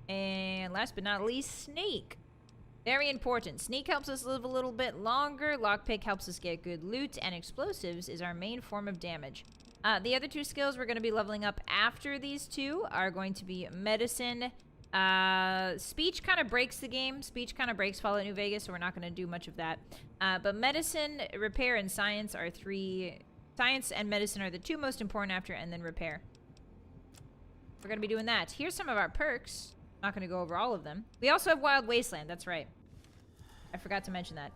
and last but not least, sneak. Very important. Sneak helps us live a little bit longer, lockpick helps us get good loot, and explosives is our main form of damage. The other 2 skills we're going to be leveling up after these 2 are going to be medicine. Speech kind of breaks the game. Speech kind of breaks Fallout New Vegas, so we're not going to do much of that. But medicine, repair, and science are 3... Science and medicine are the 2 most important after, and then repair. We're going to be doing that. Here's some of our perks. Not going to go over all of them. We also have Wild Wasteland. That's right. I forgot to mention that.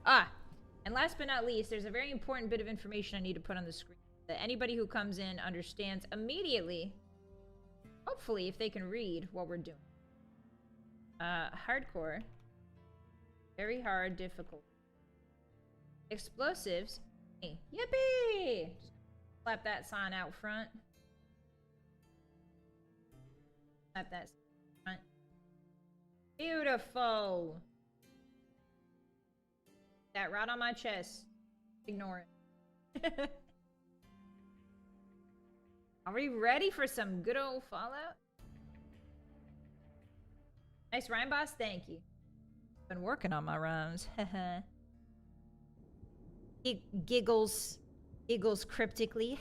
And last but not least, there's a very important bit of information I need to put on the screen that anybody who comes in understands immediately. Hopefully, if they can read what we're doing. Hardcore. Very hard, difficult. Explosives. Hey, yippee! Slap that sign out front. Slap that sign front. Beautiful. That right on my chest. Ignore it. Are we ready for some good old Fallout? Nice rhyme, boss. Thank you. Been working on my rhymes. Giggles cryptically.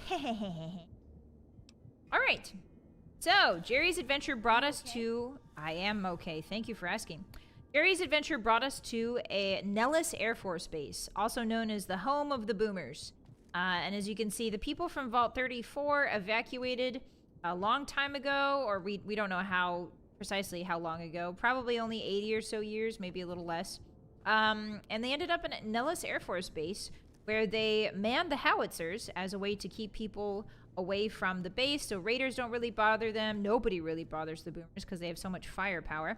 All right. So, Jerry's adventure brought us to... I am okay. Thank you for asking. Jerry's adventure brought us to a Nellis Air Force Base, also known as the home of the boomers. And as you can see, the people from Vault 34 evacuated a long time ago, or we don't know precisely how long ago. Probably only 80 or so years, maybe a little less. And they ended up in Nellis Air Force Base, where they manned the howitzers as a way to keep people away from the base, so raiders don't really bother them. Nobody really bothers the boomers because they have so much firepower.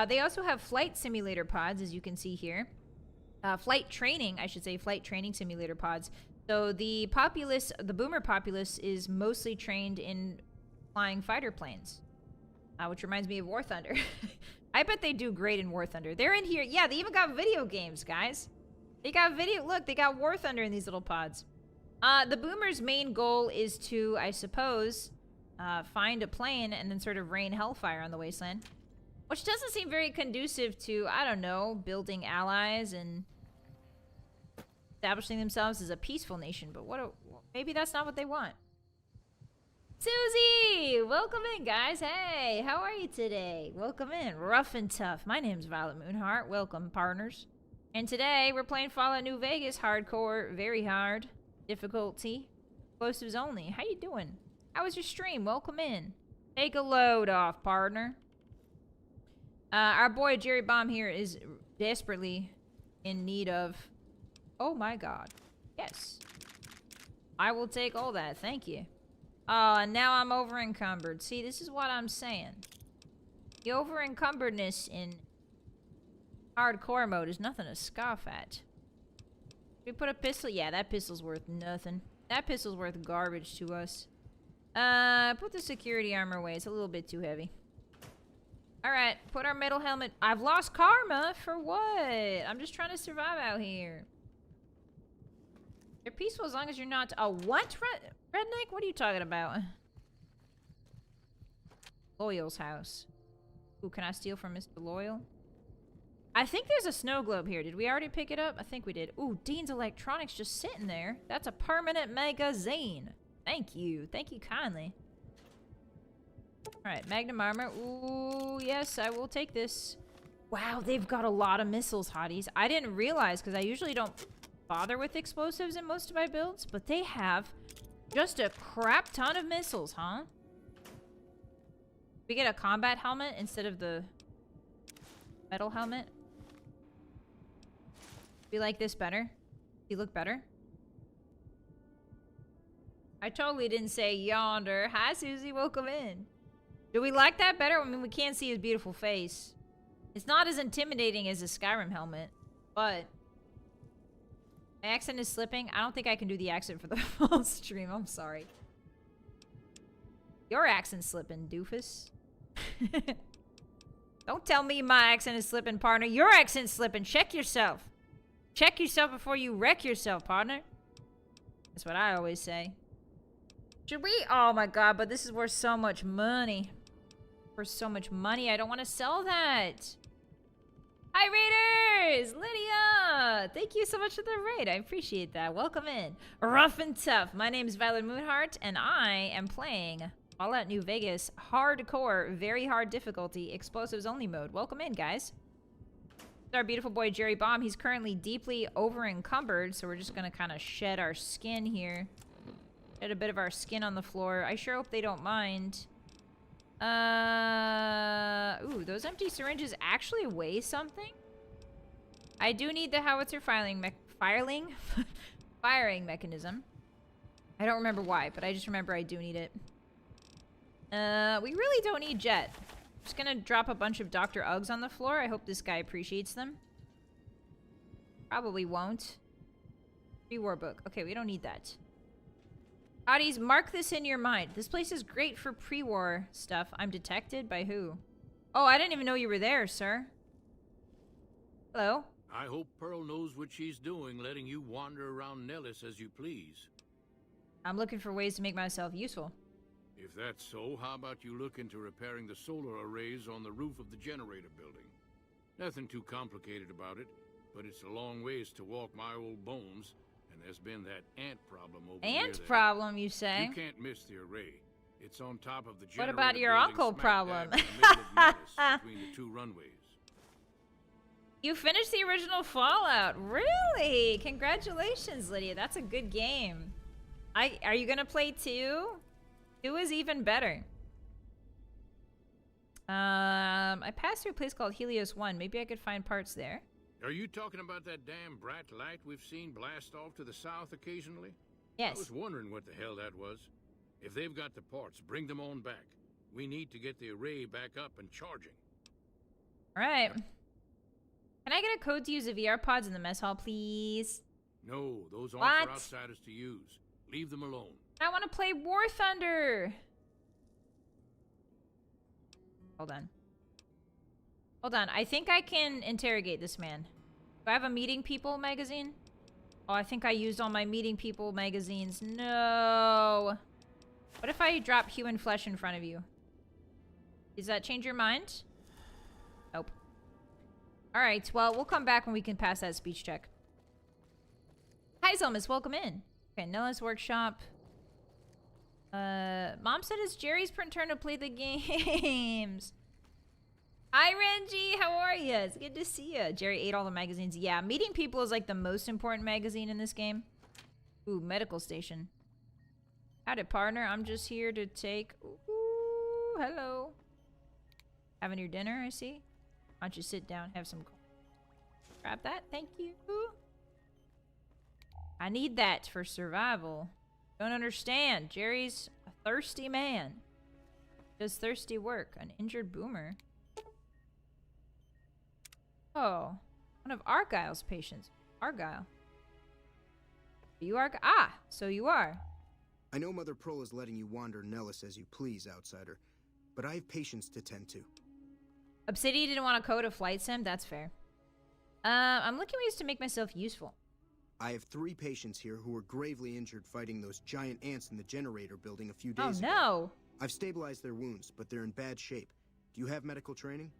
They also have flight simulator pods, as you can see here. Flight training simulator pods. So the populace, the boomer populace, is mostly trained in flying fighter planes, which reminds me of War Thunder. I bet they do great in War Thunder. They're in here. Yeah, they even got video games, guys. They got video. Look, they got War Thunder in these little pods. The boomers' main goal is to, I suppose, find a plane and then sort of rain hellfire on the wasteland. Which doesn't seem very conducive to, I don't know, building allies and establishing themselves as a peaceful nation. But maybe that's not what they want. Susie! Welcome in, guys. Hey, how are you today? Welcome in. Ruff and Tuff. My name's Vylett Moonheart. Welcome, partners. And today, we're playing Fallout New Vegas. Hardcore. Very hard. Difficulty. Explosives only. How you doing? How was your stream? Welcome in. Take a load off, partner. Our boy Jerry Bomb here is desperately in need of... Oh my god. Yes. I will take all that. Thank you. And now I'm over encumbered. See, this is what I'm saying. The over encumberdness in hardcore mode is nothing to scoff at. We put a pistol? Yeah, that pistol's worth nothing. That pistol's worth garbage to us. Put the security armor away. It's a little bit too heavy. Alright, put our metal helmet. I've lost karma? For what? I'm just trying to survive out here. You're peaceful as long as you're not... A what? Redneck? What are you talking about? Loyal's house. Ooh, can I steal from Mr. Loyal? I think there's a snow globe here. Did we already pick it up? I think we did. Ooh, Dean's Electronics just sitting there. That's a permanent magazine. Thank you. Thank you kindly. Alright, Magnum Armor. Ooh, yes, I will take this. Wow, they've got a lot of missiles, hotties. I didn't realize, because I usually don't bother with explosives in most of my builds, but they have just a crap ton of missiles, huh? We get a combat helmet instead of the metal helmet. We like this better. You look better. I totally didn't say yonder. Hi, Susie. Welcome in. Do we like that better? I mean, we can't see his beautiful face. It's not as intimidating as a Skyrim helmet, but my accent is slipping. I don't think I can do the accent for the full stream. I'm sorry. Your accent's slipping, doofus. Don't tell me my accent is slipping, partner. Your accent's slipping. Check yourself. Check yourself before you wreck yourself, partner. That's what I always say. Should we? Oh my god, but this is worth so much money. For so much money, I don't want to sell that. Hi, Raiders! Lydia! Thank you so much for the raid. I appreciate that. Welcome in. Rough and tough. My name is Vylett Moonheart, and I am playing Fallout New Vegas hardcore, very hard difficulty, explosives only mode. Welcome in, guys. It's our beautiful boy, Jerry Bomb. He's currently deeply over-encumbered, so we're just going to kind of shed our skin here. Shed a bit of our skin on the floor. I sure hope they don't mind. Ooh, those empty syringes actually weigh something? I do need the howitzer firing mechanism. I don't remember why, but I just remember I do need it. We really don't need jet. I'm just gonna drop a bunch of Dr. Uggs on the floor. I hope this guy appreciates them. Probably won't. Pre-war book. Okay, we don't need that. Hotties, mark this in your mind. This place is great for pre-war stuff. I'm detected by who? Oh, I didn't even know you were there, sir. Hello? I hope Pearl knows what she's doing, letting you wander around Nellis as you please. I'm looking for ways to make myself useful. If that's so, how about you look into repairing the solar arrays on the roof of the generator building? Nothing too complicated about it, but it's a long ways to walk my old bones. And there's been that ant problem over here. Ant problem, you say? You can't miss the array. It's on top of the generator. What about your uncle problem? In the middle of Nellis, between the two runways. You finished the original Fallout. Really? Congratulations, Lydia. That's a good game. Are you gonna play 2? 2 is even better. I passed through a place called Helios 1. Maybe I could find parts there. Are you talking about that damn brat light we've seen blast off to the south occasionally? Yes. I was wondering what the hell that was. If they've got the parts, bring them on back. We need to get the array back up and charging. Alright. Can I get a code to use the VR pods in the mess hall, please? No, those aren't for outsiders to use. Leave them alone. I want to play War Thunder. Hold on. Hold on. I think I can interrogate this man. Do I have a Meeting People magazine? Oh, I think I used all my Meeting People magazines. No. What if I drop human flesh in front of you? Does that change your mind? Nope. Alright, well, we'll come back when we can pass that speech check. Hi, Zelmus. Welcome in. Okay, Nella's workshop. Mom said it's Jerry's turn to play the games. Hi, Renji. How are you? It's good to see you. Jerry ate all the magazines. Yeah, Meeting People is like the most important magazine in this game. Ooh, medical station. Howdy, partner. I'm just here to take... Ooh, hello. Having your dinner, I see. Why don't you sit down, have some... Grab that. Thank you. I need that for survival. Don't understand. Jerry's a thirsty man. Does thirsty work. An injured boomer. Oh, one of Argyle's patients. Argyle. Are you Argyle? Ah, so you are. I know Mother Pearl is letting you wander Nellis as you please, outsider, but I have patients to tend to. Obsidian didn't want to code a flight sim? That's fair. I'm looking for ways to make myself useful. I have 3 patients here who were gravely injured fighting those giant ants in the generator building a few days ago. Oh, no. I've stabilized their wounds, but they're in bad shape. Do you have medical training?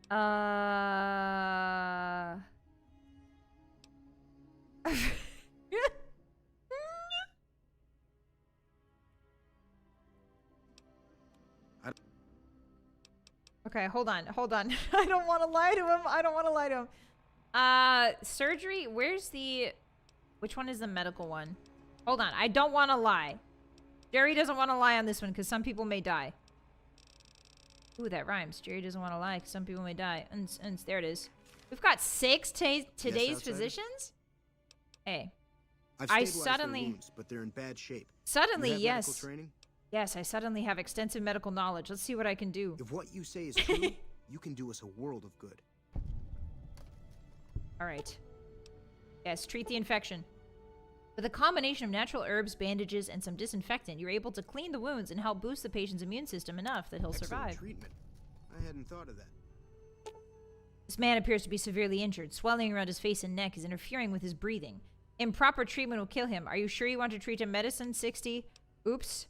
Okay, hold on. I don't want to lie to him. Surgery, where's the... Which one is the medical one? Hold on, I don't want to lie. Jerry doesn't want to lie on this one because some people may die. Ooh, that rhymes. Jerry doesn't want to lie because some people may die. And there it is. We've got 6 today's physicians? Hey. I've stabilized their wounds, but they're in bad shape. Suddenly, you have yes. Medical training? Yes, I suddenly have extensive medical knowledge. Let's see what I can do. If what you say is true, you can do us a world of good. All right. Yes, treat the infection. With a combination of natural herbs, bandages, and some disinfectant, you're able to clean the wounds and help boost the patient's immune system enough that he'll Excellent survive. Treatment. I hadn't thought of that. This man appears to be severely injured. Swelling around his face and neck is interfering with his breathing. Improper treatment will kill him. Are you sure you want to treat him? Medicine 60? Oops.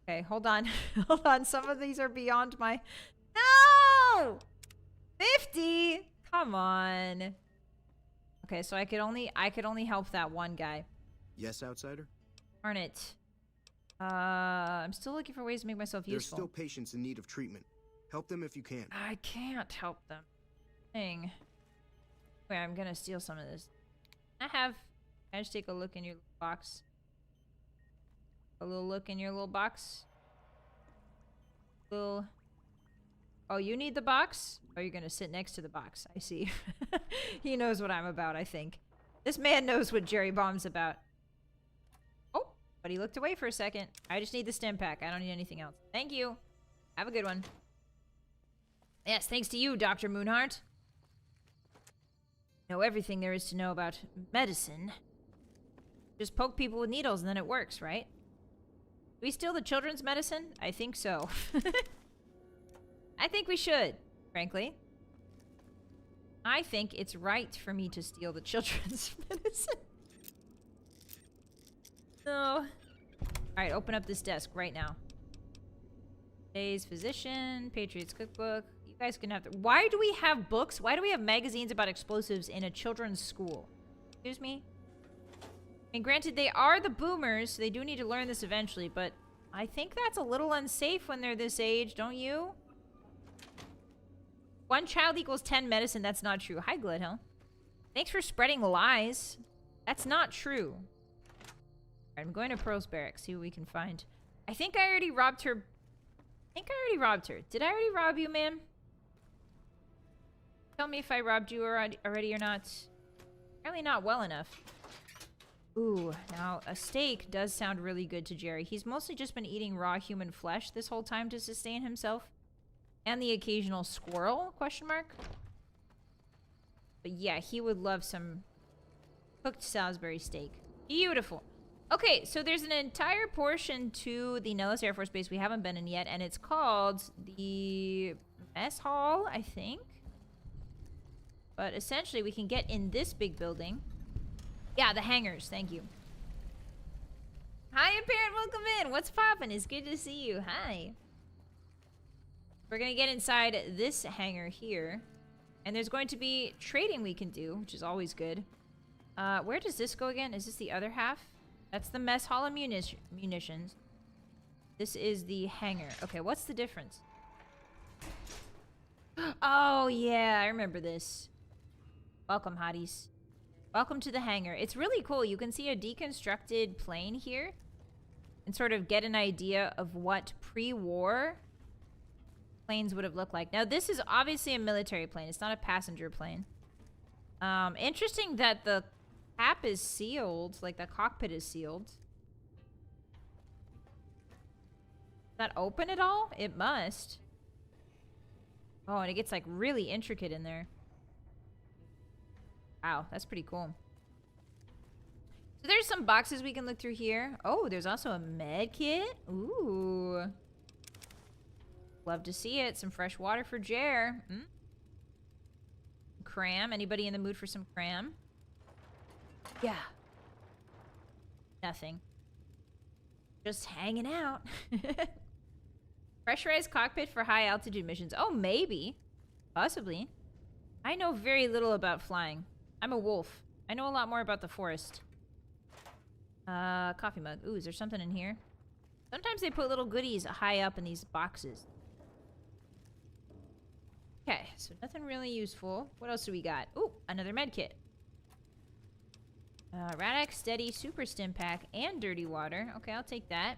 Okay, hold on. Hold on. Some of these are beyond my... No! 50? Come on. Okay, so I could only help that one guy. Yes, outsider? Darn it. I'm still looking for ways to make myself useful. There's still patients in need of treatment. Help them if you can. I can't help them. Dang. Wait, I'm gonna steal some of this. Can I just take a look in your box? A little look in your little box? Oh, you need the box? Oh, you're gonna sit next to the box. I see. He knows what I'm about, I think. This man knows what Jerry Bomb's about. Oh, but he looked away for a second. I just need the stim pack. I don't need anything else. Thank you. Have a good one. Yes, thanks to you, Dr. Moonheart. Know everything there is to know about medicine. Just poke people with needles and then it works, right? Do we steal the children's medicine? I think so. I think we should, frankly. I think it's right for me to steal the children's medicine. No. Alright, open up this desk right now. Today's physician, Patriots cookbook. You guys can have the... Why do we have books? Why do we have magazines about explosives in a children's school? Excuse me? And granted, they are the boomers, so they do need to learn this eventually, but I think that's a little unsafe when they're this age, don't you? 1 child equals 10 medicine. That's not true. Hi, Gledhill. Thanks for spreading lies. That's not true. Alright, I'm going to Pearl's barracks. See what we can find. I think I already robbed her. Did I already rob you, ma'am? Tell me if I robbed you already or not. Apparently not well enough. Ooh, now a steak does sound really good to Jerry. He's mostly just been eating raw human flesh this whole time to sustain himself. And the occasional squirrel, question mark. But yeah, he would love some cooked Salisbury steak. Beautiful. Okay, so there's an entire portion to the Nellis Air Force Base we haven't been in yet, and it's called the mess hall, I think. But essentially, we can get in this big building. Yeah, the hangars. Thank you. Hi, Apparent. Welcome in. What's poppin'? It's good to see you. Hi. We're going to get inside this hangar here. And there's going to be trading we can do, which is always good. Where does this go again? Is this the other half? That's the mess hall of munitions. This is the hangar. Okay, what's the difference? Oh, yeah. I remember this. Welcome, hotties. Welcome to the hangar. It's really cool. You can see a deconstructed plane here and sort of get an idea of what pre-war planes would have looked like. Now, this is obviously a military plane. It's not a passenger plane. Interesting that the cap is sealed, like the cockpit is sealed. Does that open at all? It must. Oh, and it gets like really intricate in there. Wow, that's pretty cool. So there's some boxes we can look through here. Oh, there's also a med kit. Ooh. Love to see it. Some fresh water for Jer. Cram. Anybody in the mood for some cram? Yeah. Nothing. Just hanging out. Pressurized cockpit for high altitude missions. Oh, maybe. Possibly. I know very little about flying. I'm a wolf. I know a lot more about the forest. Coffee mug. Ooh, is there something in here? Sometimes they put little goodies high up in these boxes. Okay, so nothing really useful. What else do we got? Ooh, another med kit. Radax, Steady, Super Stim Pack, and Dirty Water. Okay, I'll take that.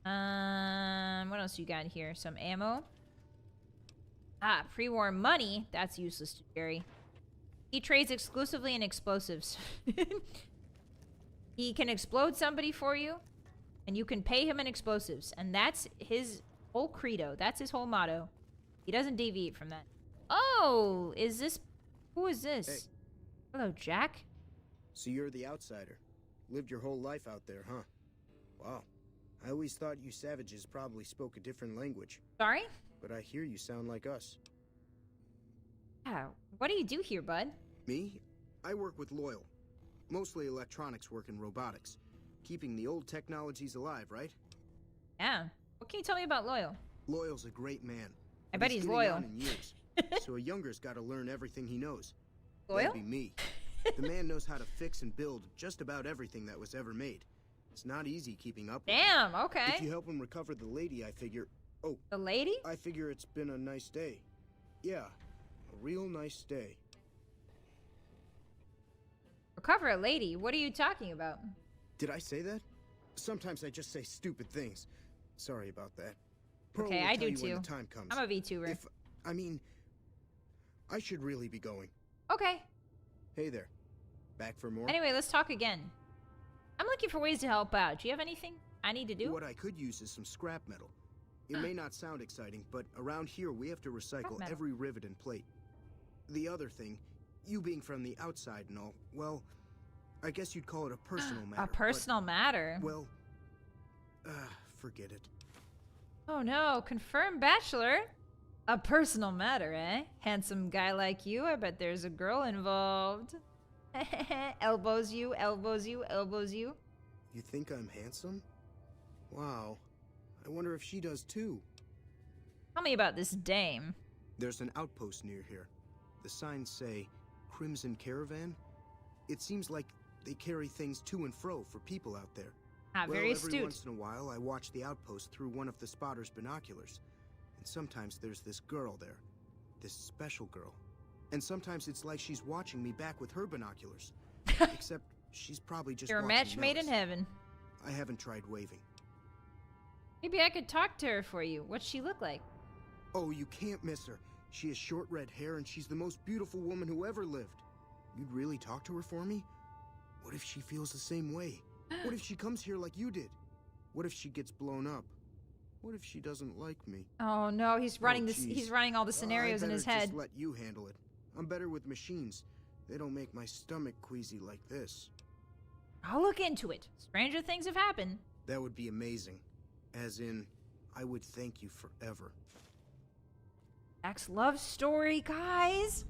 What else you got here? Some ammo. Ah, pre-war money. That's useless to Jerry. He trades exclusively in explosives. He can explode somebody for you, and you can pay him in explosives. And that's his whole credo. That's his whole motto. He doesn't deviate from that. Oh, is this... Who is this? Hey. Hello, Jack. So you're the outsider. Lived your whole life out there, huh? Wow. I always thought you savages probably spoke a different language. Sorry? But I hear you sound like us. Yeah, what do you do here, bud? Me? I work with Loyal. Mostly electronics work and robotics. Keeping the old technologies alive, right? Yeah. What can you tell me about Loyal? Loyal's a great man. I bet he's getting loyal. on in years, so a younger's got to learn everything he knows. Loyal? That'd be me. The man knows how to fix and build just about everything that was ever made. It's not easy keeping up with him. Damn, okay. If you help him recover the lady, I figure... Oh, The lady? I figure it's been a nice day. Yeah, a real nice day. Recover a lady? What are you talking about? Did I say that? Sometimes I just say stupid things. Sorry about that. Pearl Okay, will I tell do you when too. the time comes. I'm a VTuber. I mean, I should really be going. Okay. Hey there. Back for more? Anyway, let's talk again. I'm looking for ways to help out. Do you have anything I need to do? What I could use is some scrap metal. It may not sound exciting, but around here we have to recycle metal. every rivet and plate. The other thing, you being from the outside and all, well, I guess you'd call it a personal matter. A personal matter? Well, forget it. Oh no, confirmed bachelor? A personal matter, eh? Handsome guy like you, I bet there's a girl involved. Elbows you, elbows you, elbows you. You think I'm handsome? Wow. I wonder if she does too. Tell me about this dame. There's an outpost near here. The signs say, Crimson Caravan. It seems like they carry things to and fro for people out there. Ah, very Every astute. once in a while, I watch the outpost through one of the spotter's binoculars. And sometimes there's this girl there. This special girl. And sometimes it's like she's watching me back with her binoculars. Except she's probably just You're a watching match made in Nellis. heaven. I haven't tried waving. Maybe I could talk to her for you. What's she look like? Oh, you can't miss her. She has short red hair and she's the most beautiful woman who ever lived. You'd really talk to her for me? What if she feels the same way? What if she comes here like you did? What if she gets blown up? What if she doesn't like me? Oh no, he's running this. jeez. He's running all the scenarios in his I better head. just let you handle it. I'm better with machines. They don't make my stomach queasy like this. I'll look into it. Stranger things have happened. That would be amazing. As in, I would thank you forever. Jack's love story, guys.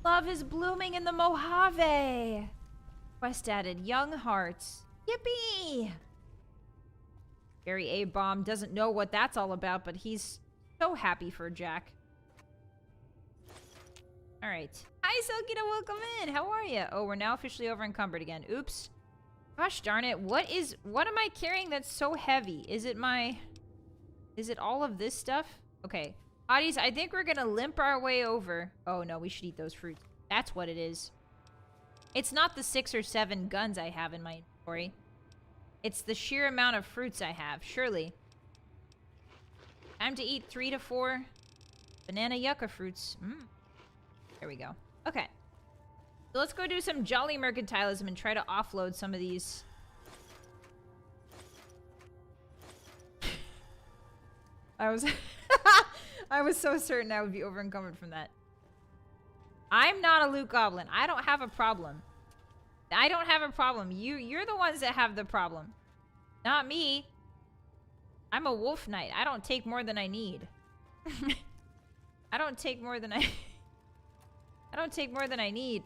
Love is blooming in the Mojave. Quest added, young hearts. Yippee! Gary A-Bomb doesn't know what that's all about, but he's so happy for Jack. Alright. Hi, Silkina, welcome in. How are you? Oh, we're now officially over encumbered again. Oops. Gosh darn it. What am I carrying that's so heavy? Is it all of this stuff? Okay. Hotties, I think we're gonna limp our way over. Oh no, we should eat those fruits. That's what it is. It's not the 6 or 7 guns I have in my inventory. It's the sheer amount of fruits I have, surely. Time to eat 3 to 4 banana yucca fruits. There we go. Okay. So let's go do some jolly mercantilism and try to offload some of these. I was I was so certain I would be over encumbered from that. I'm not a loot goblin. I don't have a problem. I don't have a problem. You're the ones that have the problem. Not me. I'm a wolf knight. I don't take more than I need. I don't take more than I don't take more than I need.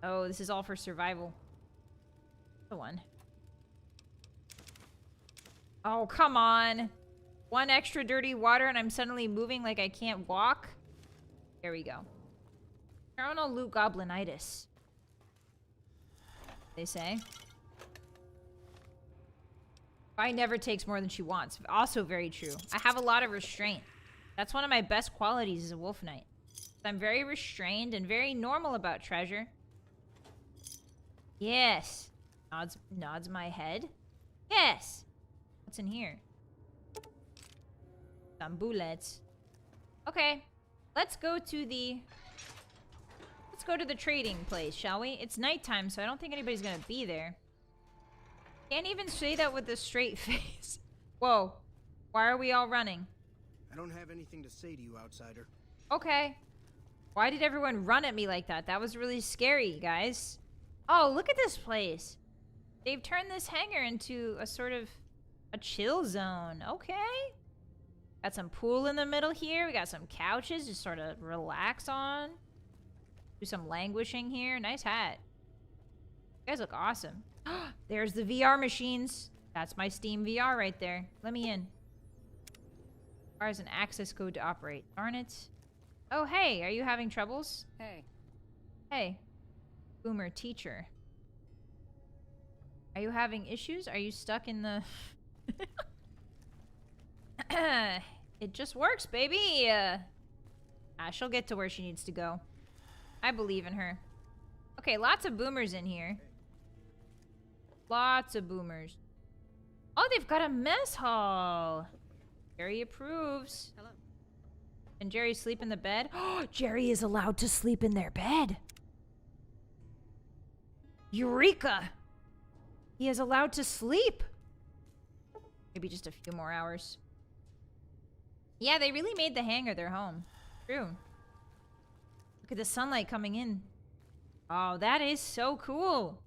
Oh, this is all for survival. The one. Oh, come on. One extra dirty water and I'm suddenly moving like I can't walk. There we go. Terminal loot goblinitis. They say. Vi never takes more than she wants. Also very true. I have a lot of restraint. That's one of my best qualities as a wolf knight. I'm very restrained and very normal about treasure. Yes. Nods my head. Yes. What's in here? Some bullets. Okay. Let's go to the trading place, shall we? It's nighttime, so I don't think anybody's gonna be there. Can't even say that with a straight face. Whoa. Why are we all running? I don't have anything to say to you, outsider. Okay. Why did everyone run at me like that? That was really scary, guys. Oh, look at this place. They've turned this hangar into a sort of a chill zone. Okay. Got some pool in the middle here. We got some couches to sort of relax on. Do some languishing here. Nice hat. You guys look awesome. There's the VR machines. That's my Steam VR right there. Let me in. Requires an access code to operate. Darn it. Oh, hey. Are you having troubles? Hey. Hey. Boomer teacher. Are you having issues? Are you stuck in the... It just works, baby. She'll get to where she needs to go. I believe in her. Okay, lots of boomers in here. Lots of boomers. Oh, they've got a mess hall. Jerry approves. Hello. Can Jerry sleep in the bed? Oh, Jerry is allowed to sleep in their bed. Eureka! He is allowed to sleep. Maybe just a few more hours. Yeah, they really made the hangar their home. True. Look at the sunlight coming in. Oh, that is so cool.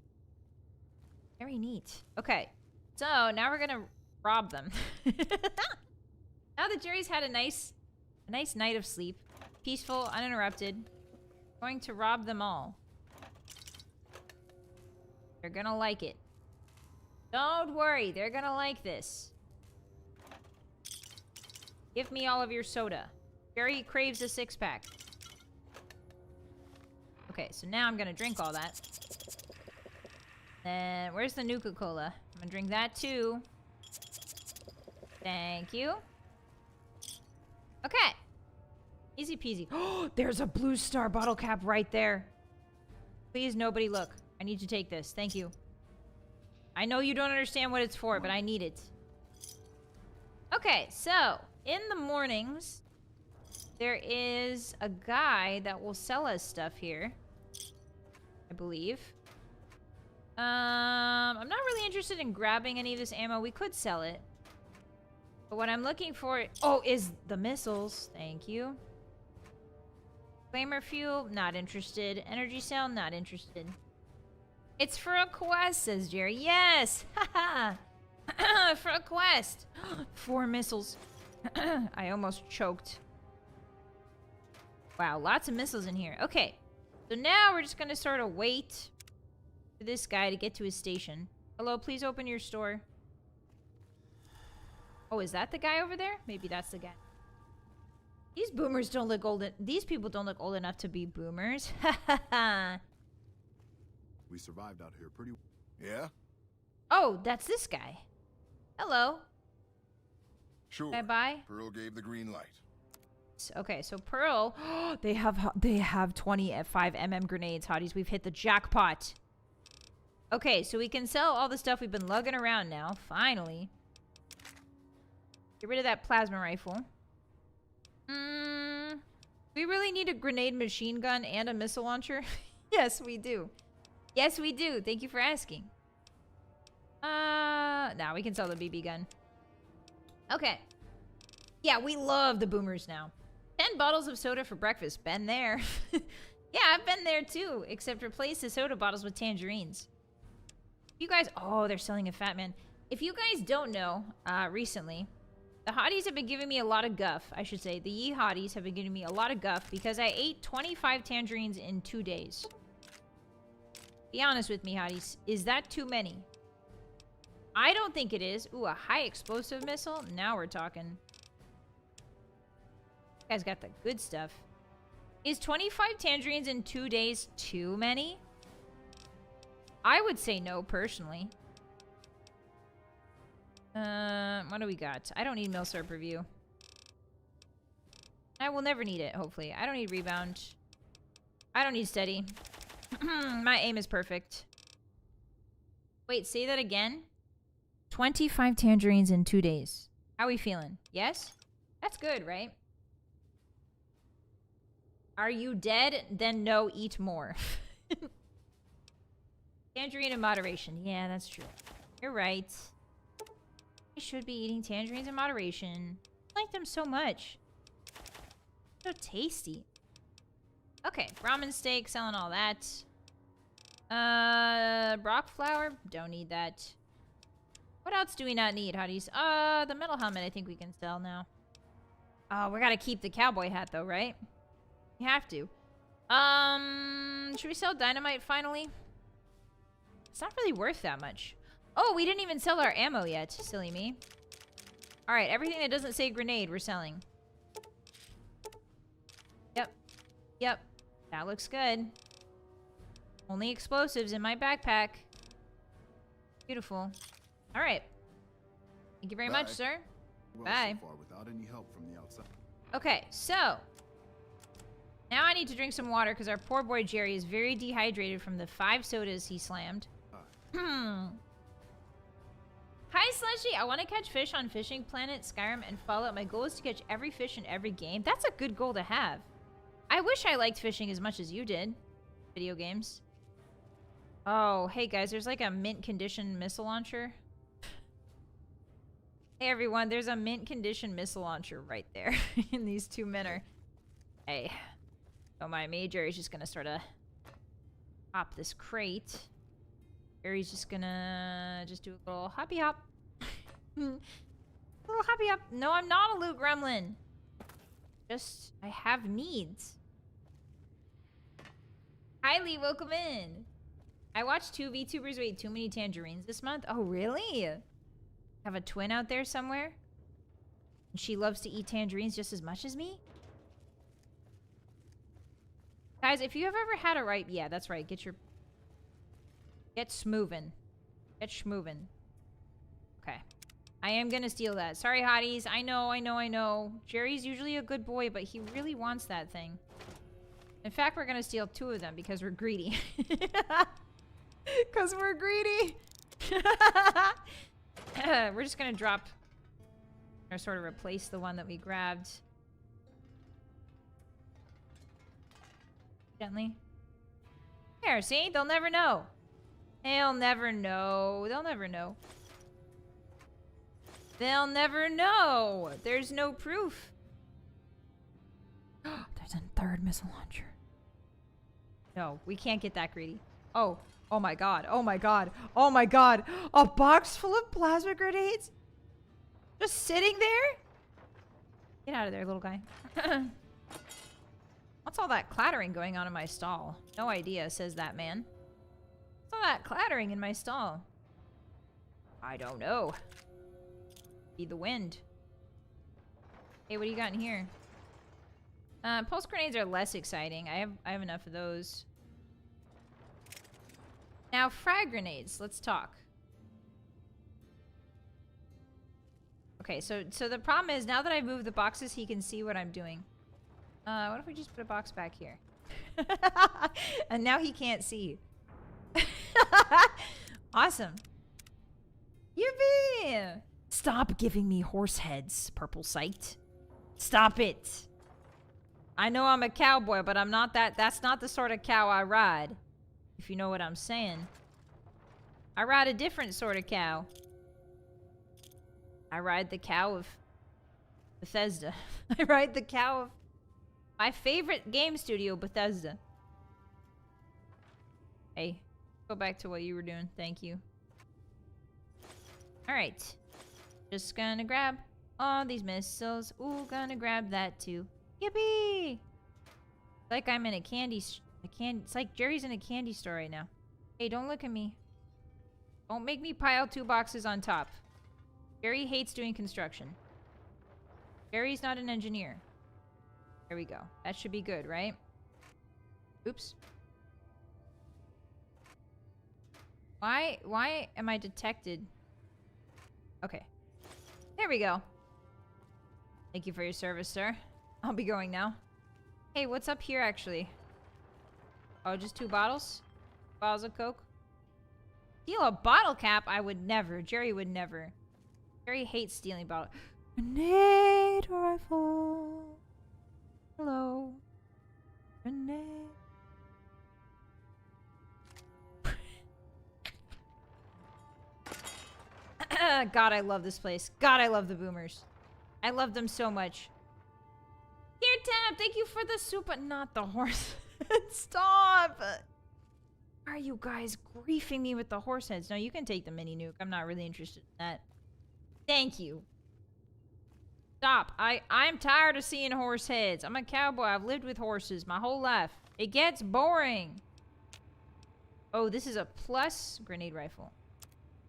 Very neat. Okay, so now we're gonna rob them. Now that Jerry's had a nice night of sleep, peaceful, uninterrupted, going to rob them all. They're gonna like it. Don't worry, they're gonna like this. Give me all of your soda. Jerry craves a six-pack. Okay, so now I'm gonna drink all that. Then, where's the Nuka-Cola? I'm gonna drink that too. Thank you. Okay. Easy peasy. Oh, there's a Blue Star bottle cap right there. Please, nobody look. I need to take this. Thank you. I know you don't understand what it's for, but I need it. Okay, so, in the mornings, there is a guy that will sell us stuff here. I believe. I'm not really interested in grabbing any of this ammo. We could sell it. But what I'm looking for, is the missiles. Thank you. Flamer fuel, not interested. Energy cell, not interested. It's for a quest, says Jerry. Yes! Haha! For a quest! 4 missiles. I almost choked. Wow, lots of missiles in here. Okay. So now we're just gonna sort of wait for this guy to get to his station. Hello, please open your store. Oh, is that the guy over there? Maybe that's the guy. These boomers don't look old. These people don't look old enough to be boomers. We survived out here pretty... Yeah? Oh, that's this guy. Hello. Sure. Can I buy? Pearl gave the green light. Okay, so Pearl, they have 25 grenades, hotties. We've hit the jackpot. Okay, so we can sell all the stuff we've been lugging around now. Finally. Get rid of that plasma rifle. We really need a grenade machine gun and a missile launcher. Yes, we do. Yes, we do. Thank you for asking. Now we can sell the BB gun. Okay. Yeah, we love the boomers now. 10 bottles of soda for breakfast. Been there. Yeah, I've been there too. Except replace the soda bottles with tangerines. You guys... Oh, they're selling a Fat Man. If you guys don't know, recently, the Hotties have been giving me a lot of guff. I should say, the Hotties have been giving me a lot of guff because I ate 25 tangerines in 2 days. Be honest with me, Hotties. Is that too many? I don't think it is. Ooh, a high explosive missile? Now we're talking. You guys got the good stuff. Is 25 tangerines in 2 days too many? I would say no, personally. What do we got? I don't need Milsurp Review. I will never need it, hopefully. I don't need Rebound. I don't need Steady. My aim is perfect. Wait, say that again? 25 tangerines in 2 days. How are we feeling? Yes? That's good, right? Are you dead? Then no, eat more. Tangerine in moderation. Yeah, that's true. You're right. I should be eating tangerines in moderation. I like them so much. So tasty. Okay, ramen steak, selling all that. Brock flour, don't need that. What else do we not need, Hotties? The metal helmet I think we can sell now. Oh, we gotta keep the cowboy hat though, right? We have to. Should we sell dynamite finally? It's not really worth that much. Oh, we didn't even sell our ammo yet. Silly me. Alright, everything that doesn't say grenade, we're selling. Yep. Yep. That looks good. Only explosives in my backpack. Beautiful. Alright. Thank you very much, sir. Well, Bye. so far without any help from the outside. Okay, so. Now I need to drink some water because our poor boy Jerry is very dehydrated from the 5 sodas he slammed. Hi, Slushy. I want to catch fish on Fishing Planet Skyrim and Fallout. My goal is to catch every fish in every game. That's a good goal to have. I wish I liked fishing as much as you did. Video games. Oh, hey guys, there's like a mint condition missile launcher. Hey everyone, there's a mint condition missile launcher right there. And these 2 men are... Hey. Oh my major is just gonna sort of pop this crate. Jerry's just gonna just do a little hoppy hop. A little hoppy hop. No, I'm not a loot gremlin. Just, I have needs. Hi Lee, welcome in. I watched 2 VTubers who ate too many tangerines this month. Oh, really? Have a twin out there somewhere? And she loves to eat tangerines just as much as me? Guys, if you have ever had a ripe... Yeah, that's right. Get smoovin'. Get schmoovin'. Okay. I am gonna steal that. Sorry, Hotties. I know. Jerry's usually a good boy, but he really wants that thing. In fact, we're gonna steal 2 of them because we're greedy. Because we're greedy. We're just gonna drop... or sort of replace the one that we grabbed. Gently. There, see? They'll never know. They'll never know. They'll never know. They'll never know. There's no proof. There's a 3rd missile launcher. No, we can't get that greedy. Oh. Oh my god. Oh my god. Oh my god. A box full of plasma grenades? Just sitting there? Get out of there, little guy. What's all that clattering going on in my stall? No idea, says that man. What's all that clattering in my stall? I don't know. Be the wind. Hey, what do you got in here? Pulse grenades are less exciting. I have enough of those. Now, frag grenades. Let's talk. Okay, so the problem is, now that I've moved the boxes, he can see what I'm doing. What if we just put a box back here? And now he can't see. Awesome. Yippee! Stop giving me horse heads, purple sight. Stop it. I know I'm a cowboy, but I'm not that. That's not the sort of cow I ride. If you know what I'm saying. I ride a different sort of cow. I ride the cow of Bethesda. I ride the cow of my favorite game studio, Bethesda. Hey, go back to what you were doing. Thank you. Alright. Just gonna grab all these missiles. Ooh, gonna grab that too. Yippee! Like I'm in a candy... It's like Jerry's in a candy store right now. Hey, don't look at me. Don't make me pile 2 boxes on top. Jerry hates doing construction. Jerry's not an engineer. There we go. That should be good, right? Oops. Why am I detected? Okay. There we go. Thank you for your service, sir. I'll be going now. Hey, what's up here, actually? Oh, just 2 bottles? Bottles of Coke? Steal a bottle cap? I would never. Jerry would never. Jerry hates stealing bottles. Grenade rifle. Hello. Grenade. God, I love this place. God, I love the boomers. I love them so much. Here, Tab, thank you for the soup, but not the horse. Stop! Why are you guys griefing me with the horse heads? No, you can take the mini nuke. I'm not really interested in that. Thank you. Stop. I'm tired of seeing horse heads. I'm a cowboy. I've lived with horses my whole life. It gets boring. Oh, this is a plus grenade rifle.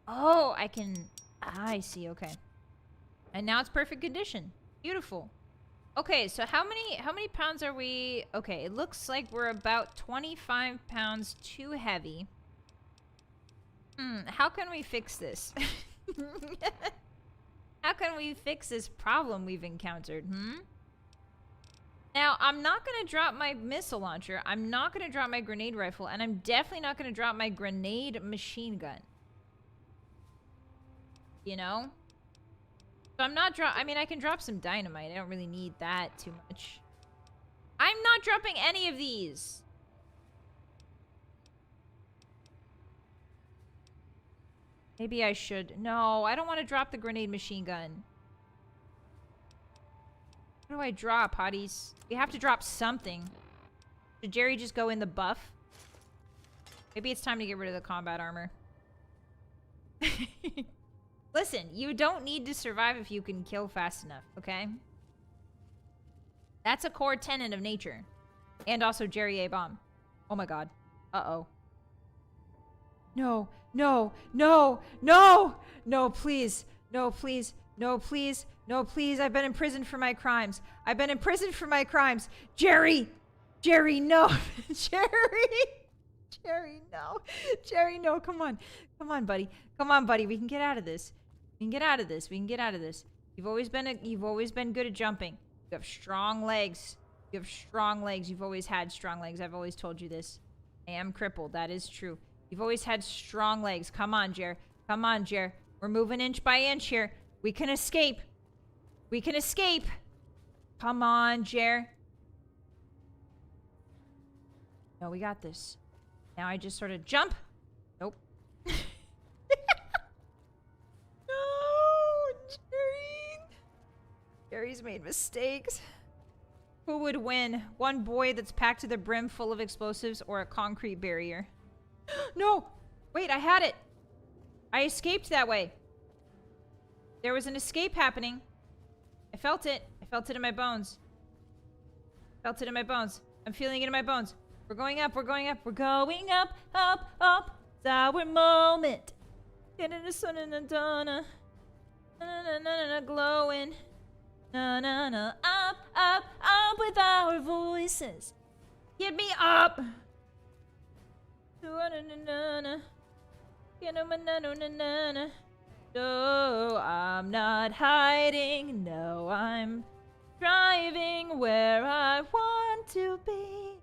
Oh, I can... I see, okay. And now it's perfect condition. Beautiful. Okay, so how many pounds are we... Okay, it looks like we're about 25 pounds too heavy. How can we fix this? How can we fix this problem we've encountered, Now, I'm not going to drop my missile launcher. I'm not going to drop my grenade rifle. And I'm definitely not going to drop my grenade machine gun. You know? So I'm not I mean, I can drop some dynamite. I don't really need that too much. I'm not dropping any of these. Maybe I should. No, I don't want to drop the grenade machine gun. What do I drop, hotties? We have to drop something. Should Jerry just go in the buff? Maybe it's time to get rid of the combat armor. Listen, you don't need to survive if you can kill fast enough, okay? That's a core tenet of nature. And also Jerry A-bomb. Oh my god. Uh-oh. No, no, no, no! No, please. No, please. No, please. No, please. I've been in prison for my crimes. I've been in prison for my crimes. Jerry! Jerry, no! Jerry! Jerry, no. Jerry, no. Come on. Come on, buddy. Come on, buddy. We can get out of this. We can get out of this. We can get out of this. You've always been good at jumping. You have strong legs. You have strong legs. You've always had strong legs. I've always told you this. I am crippled. That is true. You've always had strong legs. Come on, Jer. Come on, Jer. We're moving inch by inch here. We can escape. We can escape. Come on, Jer. No, we got this. Now I just sort of jump. Nope. Jerry's made mistakes. Who would win? One boy that's packed to the brim full of explosives or a concrete barrier? No! Wait, I had it! I escaped that way. There was an escape happening. I felt it. I felt it in my bones. Felt it in my bones. I'm feeling it in my bones. We're going up. We're going up. We're going up, up, up. It's our moment. Getting the sun in the dawn. Glowing. Na na na, up, up, up with our voices. Get me up. No, I'm not hiding. No, I'm driving where I want to be.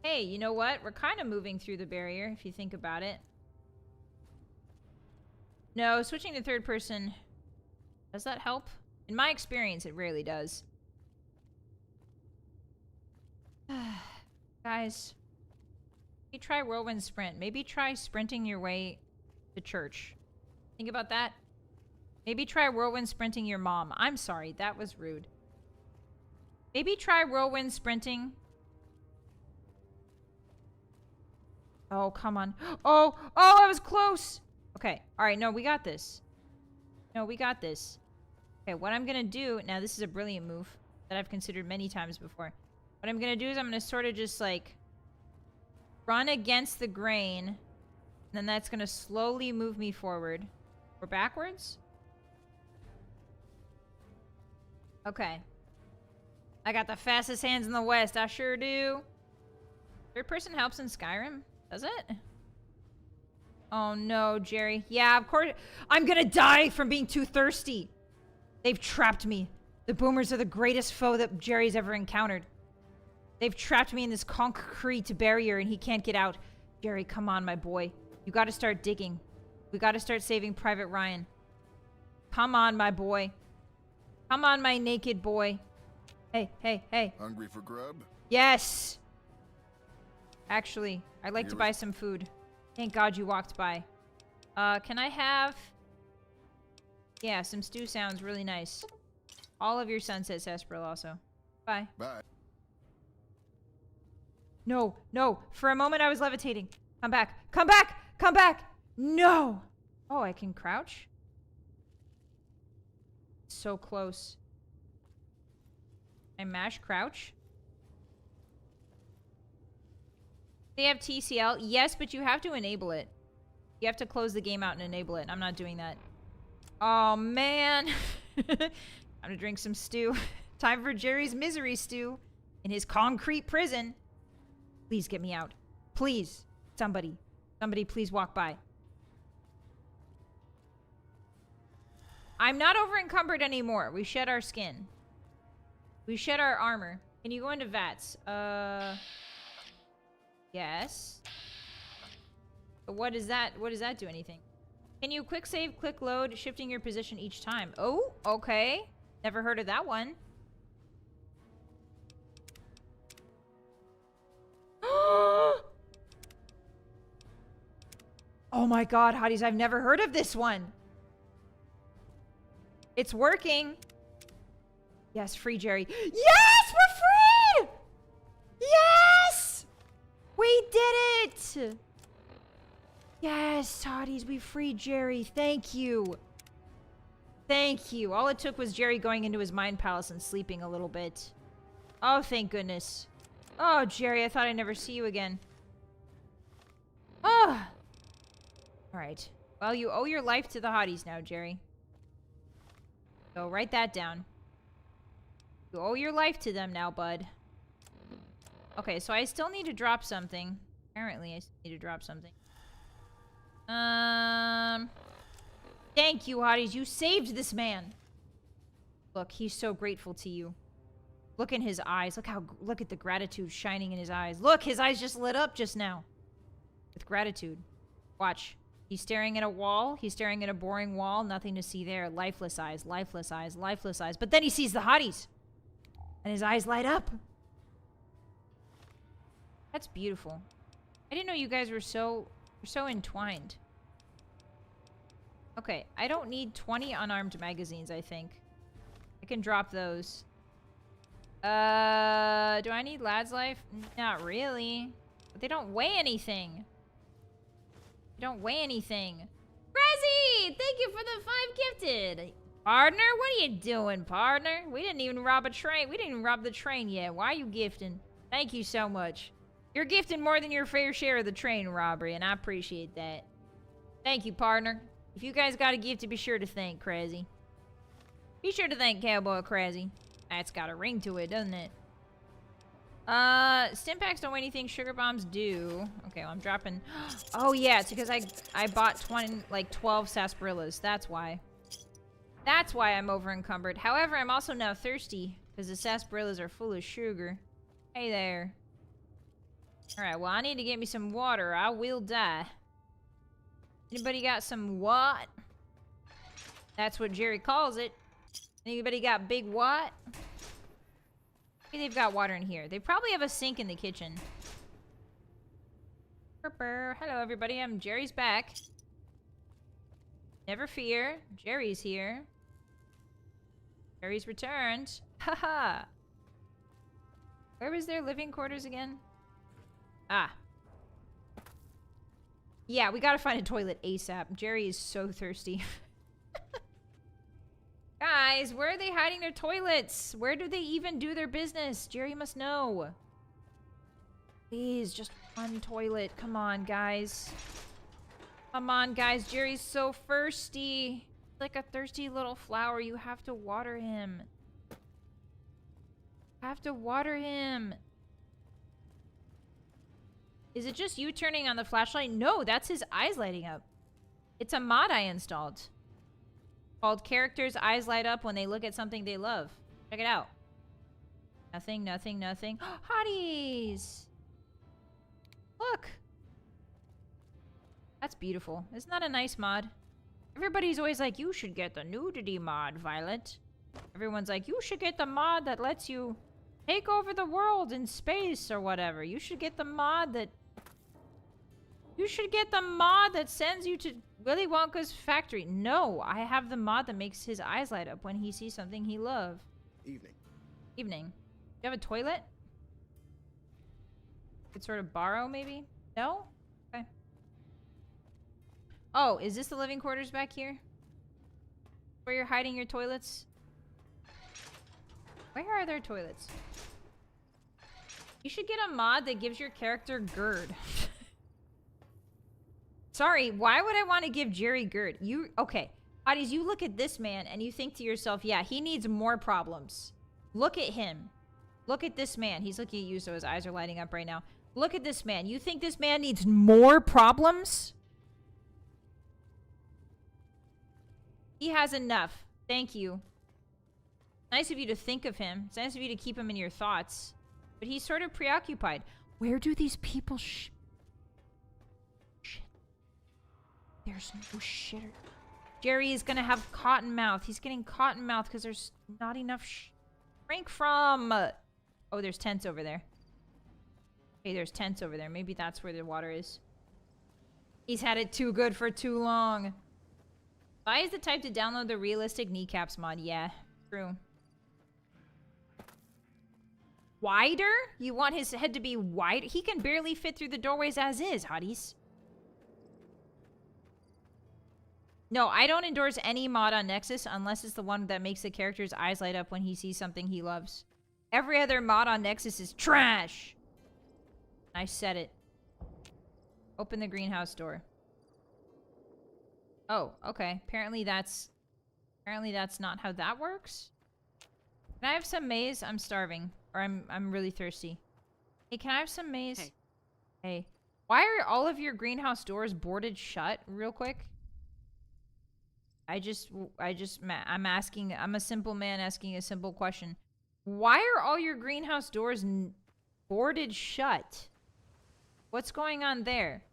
Hey, you know what? We're kind of moving through the barrier, if you think about it. No, switching to third person. Does that help? In my experience, it rarely does. Guys, maybe try whirlwind sprint. Maybe try sprinting your way to church. Think about that. Maybe try whirlwind sprinting your mom. I'm sorry, that was rude. Maybe try whirlwind sprinting. Oh, come on. Oh, I was close. Okay, all right, no, we got this. No, we got this. Okay, what I'm gonna do, now this is a brilliant move that I've considered many times before. What I'm gonna do is I'm gonna sort of just like run against the grain, and Then that's gonna slowly move me forward. Or backwards? Okay. I got the fastest hands in the West. I sure do. Third person helps in Skyrim? Does it? Oh no, Jerry. Yeah, of course. I'm gonna die from being too thirsty. They've trapped me. The boomers are the greatest foe that Jerry's ever encountered. They've trapped me in this concrete barrier and he can't get out. Jerry, come on, my boy. You gotta start digging. We gotta start saving Private Ryan. Come on, my boy. Come on, my naked boy. Hey, hey, hey. Hungry for grub? Yes! Actually, I'd like to buy some food. Thank God you walked by. Can I have... Yeah, some stew sounds really nice. All of your sunset sarsaparilla also. Bye. Bye. No, no. For a moment I was levitating. Come back. Come back! Come back! No! Oh, I can crouch? So close. I mash crouch. They have TCL. Yes, but you have to enable it. You have to close the game out and enable it. I'm not doing that. Oh, man. Time to drink some stew. Time for Jerry's misery stew. In his concrete prison. Please get me out. Please. Somebody. Somebody please walk by. I'm not over encumbered anymore. We shed our skin. We shed our armor. Can you go into vats? Yes. But what does that do anything? Can you quick save, quick load, shifting your position each time? Oh, okay. Never heard of that one. Oh my god, hotties, I've never heard of this one. It's working. Yes, free Jerry. Yes, we're free! Yes! We did it! Yes, hotties, we freed Jerry. Thank you. Thank you. All it took was Jerry going into his mind palace and sleeping a little bit. Oh, thank goodness. Oh, Jerry, I thought I'd never see you again. Oh! Alright. Well, you owe your life to the hotties now, Jerry. So write that down. You owe your life to them now, bud. Okay, so I still need to drop something. Apparently, I still need to drop something. Thank you, hotties. You saved this man. Look, he's so grateful to you. Look in his eyes. Look at the gratitude shining in his eyes. Look, his eyes just lit up just now. With gratitude. Watch. He's staring at a wall. He's staring at a boring wall. Nothing to see there. Lifeless eyes, lifeless eyes, lifeless eyes. But then he sees the hotties. And his eyes light up. That's beautiful. I didn't know you guys were so entwined. Okay, I don't need 20 unarmed magazines, I think. I can drop those. Do I need Lad's Life? Not really. But they don't weigh anything. They don't weigh anything. Razzie! Thank you for the 5 gifted. Partner, what are you doing, partner? We didn't even rob a train. We didn't even rob the train yet. Why are you gifting? Thank you so much. You're gifting more than your fair share of the train robbery, and I appreciate that. Thank you, partner. If you guys got a gift, be sure to thank Crazy. Be sure to thank Cowboy Crazy. That's got a ring to it, doesn't it? Stim packs don't weigh anything. Sugar bombs do. Okay, well, I'm dropping. Oh yeah, it's because I bought 12 sarsaparillas. That's why. That's why I'm over encumbered. However, I'm also now thirsty because the sarsaparillas are full of sugar. Hey there. All right, well, I need to get me some water. I will die. Anybody got some what? That's what Jerry calls it. Anybody got big what? Maybe they've got water in here. They probably have a sink in the kitchen. Hello, everybody. I'm Jerry's back. Never fear. Jerry's here. Jerry's returned. Haha. Where was their living quarters again? Ah. Yeah, we gotta find a toilet ASAP. Jerry is so thirsty. Guys, where are they hiding their toilets? Where do they even do their business? Jerry must know. Please, just one toilet. Come on, guys. Come on, guys. Jerry's so thirsty. He's like a thirsty little flower. You have to water him. Have to water him. Is it just you turning on the flashlight? No, that's his eyes lighting up. It's a mod I installed. Called Characters' Eyes Light Up When They Look at Something They Love. Check it out. Nothing, nothing, nothing. Hotties! Look! That's beautiful. Isn't that a nice mod? Everybody's always like, you should get the nudity mod, Vylett. Everyone's like, you should get the mod that lets you take over the world in space or whatever. You should get the mod that... You should get the mod that sends you to Willy Wonka's factory. No, I have the mod that makes his eyes light up when he sees something he loves. Evening. Evening. Do you have a toilet? Could sort of borrow, maybe? No? Okay. Oh, is this the living quarters back here? Where you're hiding your toilets? Where are their toilets? You should get a mod that gives your character GERD. Sorry, why would I want to give Jerry GERD? Okay, Hotties, you look at this man and you think to yourself, yeah, he needs more problems. Look at him. Look at this man. He's looking at you, so his eyes are lighting up right now. Look at this man. You think this man needs more problems? He has enough. Thank you. Nice of you to think of him. It's nice of you to keep him in your thoughts. But he's sort of preoccupied. Where do these people shit? There's no shitter. Jerry is gonna have cotton mouth. He's getting cotton mouth because there's not enough drink from. Oh, there's tents over there. Okay, there's tents over there. Maybe that's where the water is. He's had it too good for too long. Vi is the type to download the realistic kneecaps mod. Yeah, true. Wider? You want his head to be wide? He can barely fit through the doorways as is, Hotties. No, I don't endorse any mod on Nexus unless it's the one that makes the character's eyes light up when he sees something he loves. Every other mod on Nexus is trash. I said it. Open the greenhouse door. Oh, okay. Apparently that's not how that works. Can I have some maize? I'm starving. Or I'm really thirsty. Hey, can I have some maize? Hey. Hey. Why are all of your greenhouse doors boarded shut real quick? I'm asking, I'm a simple man asking a simple question. Why are all your greenhouse doors boarded shut? What's going on there?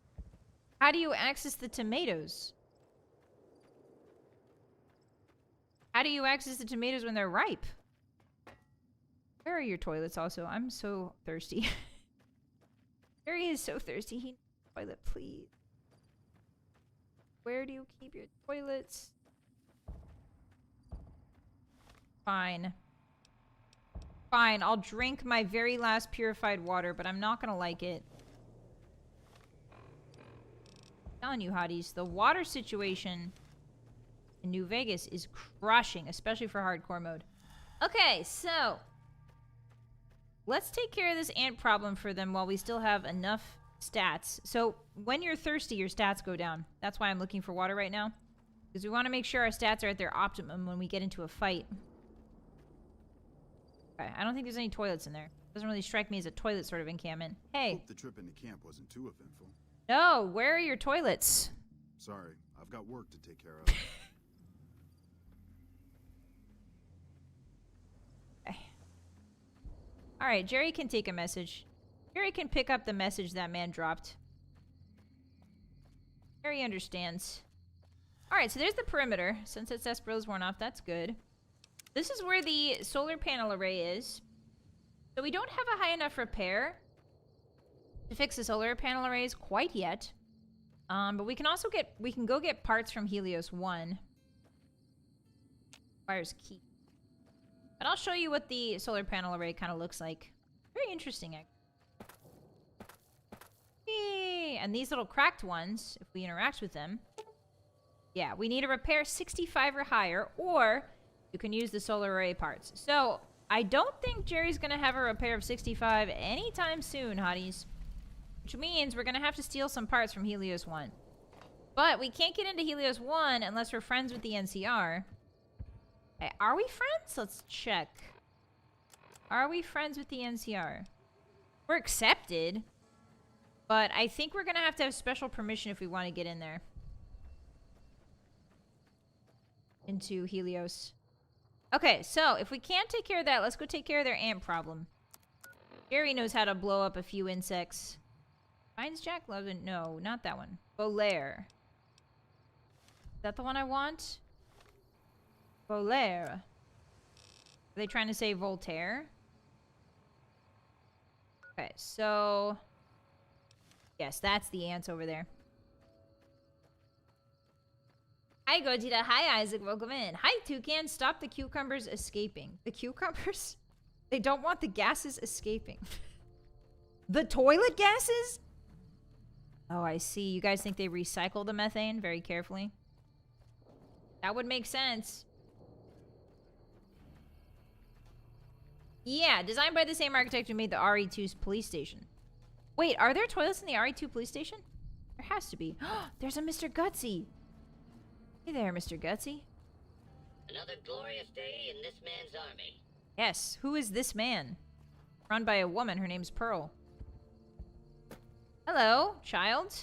How do you access the tomatoes? How do you access the tomatoes when they're ripe? Where are your toilets also? I'm so thirsty. Harry is so thirsty. He needs a toilet, please. Where do you keep your toilets? Fine. Fine, I'll drink my very last purified water, but I'm not gonna like it. I'm telling you, Hotties, the water situation in New Vegas is crushing, especially for hardcore mode. Okay, so let's take care of this ant problem for them while we still have enough stats. So when you're thirsty, your stats go down. That's why I'm looking for water right now. Because we want to make sure our stats are at their optimum when we get into a fight. Okay, I don't think there's any toilets in there. Doesn't really strike me as a toilet sort of encampment. Hey. Hope the trip into camp wasn't too eventful. No, where are your toilets? Sorry, I've got work to take care of. Okay. Alright, Jerry can take a message. Jerry can pick up the message that man dropped. Jerry understands. Alright, so there's the perimeter. Sunset sarsaparil's worn off, that's good. This is where the solar panel array is. So we don't have a high enough repair to fix the solar panel arrays quite yet. But we can also go get parts from Helios 1. Requires key. But I'll show you what the solar panel array kind of looks like. Very interesting, actually. Yay! And these little cracked ones, if we interact with them, yeah, we need to repair 65 or higher, or you can use the solar array parts. So I don't think Jerry's gonna have a repair of 65 anytime soon, Hotties. Which means we're gonna have to steal some parts from Helios 1. But we can't get into Helios 1 unless we're friends with the NCR. Okay, are we friends? Let's check. Are we friends with the NCR? We're accepted. But I think we're going to have special permission if we want to get in there. Into Helios. Okay, so if we can't take care of that, let's go take care of their ant problem. Jerry knows how to blow up a few insects. Finds Jack loves it? No, not that one. Vylett. Is that the one I want? Vylett. Are they trying to say Voltaire? Okay, so... yes, that's the ants over there. Hi, Gogeta. Hi, Isaac. Welcome in. Hi, Toucan. Stop the cucumbers escaping. The cucumbers? They don't want the gases escaping. The toilet gases? Oh, I see. You guys think they recycle the methane very carefully? That would make sense. Yeah, designed by the same architect who made the RE2's police station. Wait, are there toilets in the RE2 police station? There has to be. There's a Mr. Gutsy. Hey there, Mr. Gutsy. Another glorious day in this man's army. Yes, who is this man? Run by a woman, her name's Pearl. Hello, child.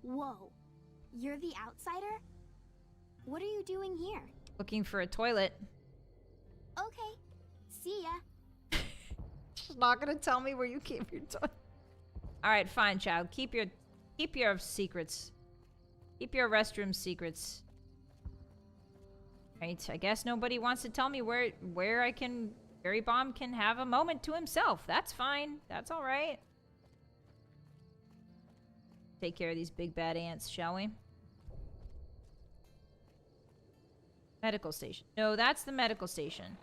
Whoa. You're the outsider? What are you doing here? Looking for a toilet. Okay. See ya. She's not gonna tell me where you keep your toilet. Alright, fine, child. Keep your secrets. Keep your restroom secrets. Right, I guess nobody wants to tell me where Jerry Bomb can have a moment to himself. That's fine. That's alright. Take care of these big bad ants, shall we? Medical station. No, that's the medical station.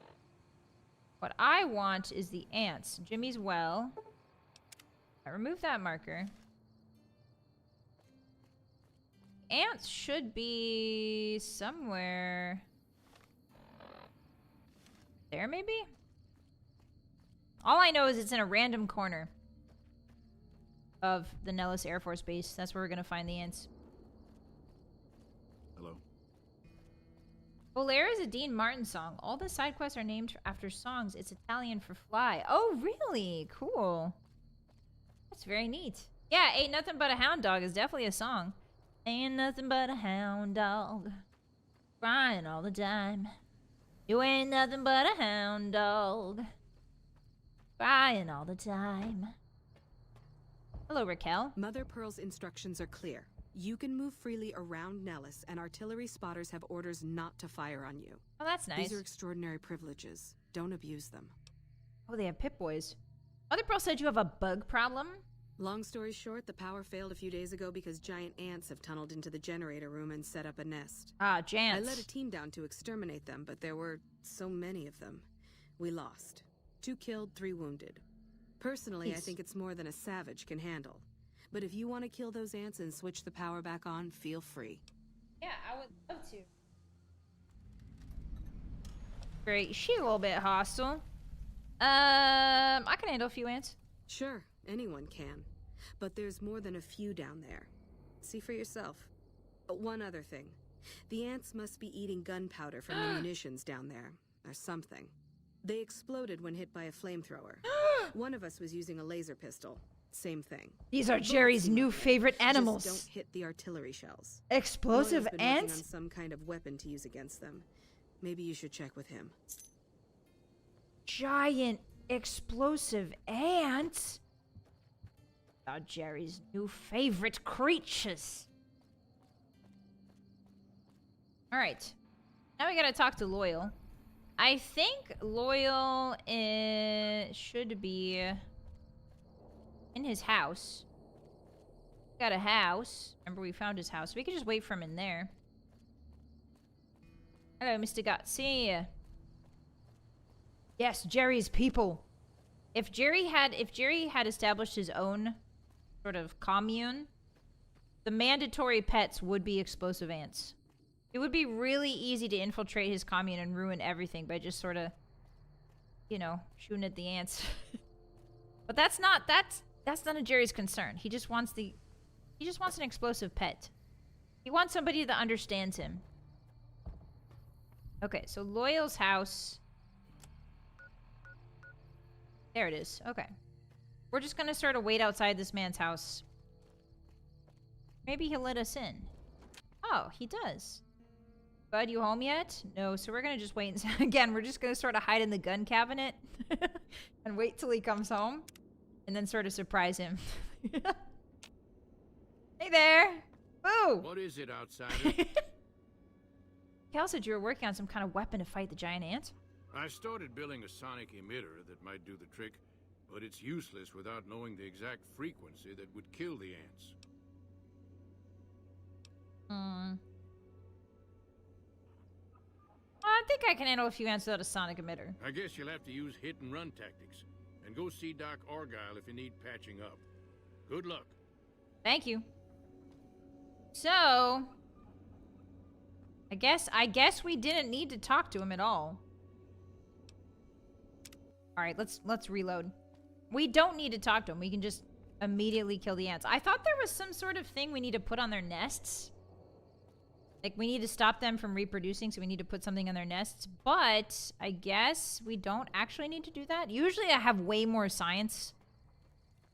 What I want is the ants. Jimmy's well. I remove that marker. Ants should be somewhere there, maybe? All I know is it's in a random corner of the Nellis Air Force Base. That's where we're gonna find the ants. Hello? Vylett is a Dean Martin song. All the side quests are named after songs. It's Italian for fly. Oh, really? Cool. That's very neat. Yeah, Ain't Nothing But a Hound Dog is definitely a song. Ain't nothing but a hound dog, crying all the time. You ain't nothing but a hound dog, crying all the time. Hello, Raquel. Mother Pearl's instructions are clear. You can move freely around Nellis, and artillery spotters have orders not to fire on you. Oh, that's nice. These are extraordinary privileges. Don't abuse them. Oh, they have Pip-Boys. Mother Pearl said you have a bug problem? Long story short, the power failed a few days ago because giant ants have tunneled into the generator room and set up a nest. Ah, Jants. I led a team down to exterminate them, but there were so many of them. We lost. 2 killed, 3 wounded. Personally, I think it's more than a savage can handle. But if you want to kill those ants and switch the power back on, feel free. Yeah, I would love to. Great. She's a little bit hostile. I can handle a few ants. Sure, anyone can. But there's more than a few down there. See for yourself. One other thing. The ants must be eating gunpowder from the munitions down there, or something. They exploded when hit by a flamethrower. One of us was using a laser pistol. Same thing. These are Jerry's new favorite animals. Just don't hit the artillery shells. Explosive Lloyd's been ants? working on some kind of weapon to use against them. Maybe you should check with him. Giant explosive ants? Are Jerry's new favorite creatures. Alright. Now we gotta talk to Loyal. I think Loyal should be in his house. Got a house. Remember, we found his house. We could just wait for him in there. Hello, Mr. Gutsy. Yes, Jerry's people. If Jerry had established his own sort of commune, the mandatory pets would be explosive ants. It would be really easy to infiltrate his commune and ruin everything by just sort of, you know, shooting at the ants. But that's not a Jerry's concern. He just wants an explosive pet. He wants somebody that understands him. Okay, so Loyal's house. There it is. Okay. We're just gonna sort of wait outside this man's house. Maybe he'll let us in. Oh, he does. Bud, you home yet? No, so we're gonna just wait and again, we're just gonna sort of hide in the gun cabinet and wait till he comes home and then sort of surprise him. Hey there! Boo! What is it, outsider? Cal said you were working on some kind of weapon to fight the giant ants. I started building a sonic emitter that might do the trick, but it's useless without knowing the exact frequency that would kill the ants. I think I can handle a few ants without a sonic emitter. I guess you'll have to use hit-and-run tactics, and go see Doc Argyle if you need patching up. Good luck. Thank you. So, I guess we didn't need to talk to him at all. All right, let's reload. We don't need to talk to him. We can just immediately kill the ants. I thought there was some sort of thing we need to put on their nests. Like, we need to stop them from reproducing, so we need to put something on their nests. But I guess we don't actually need to do that. Usually I have way more science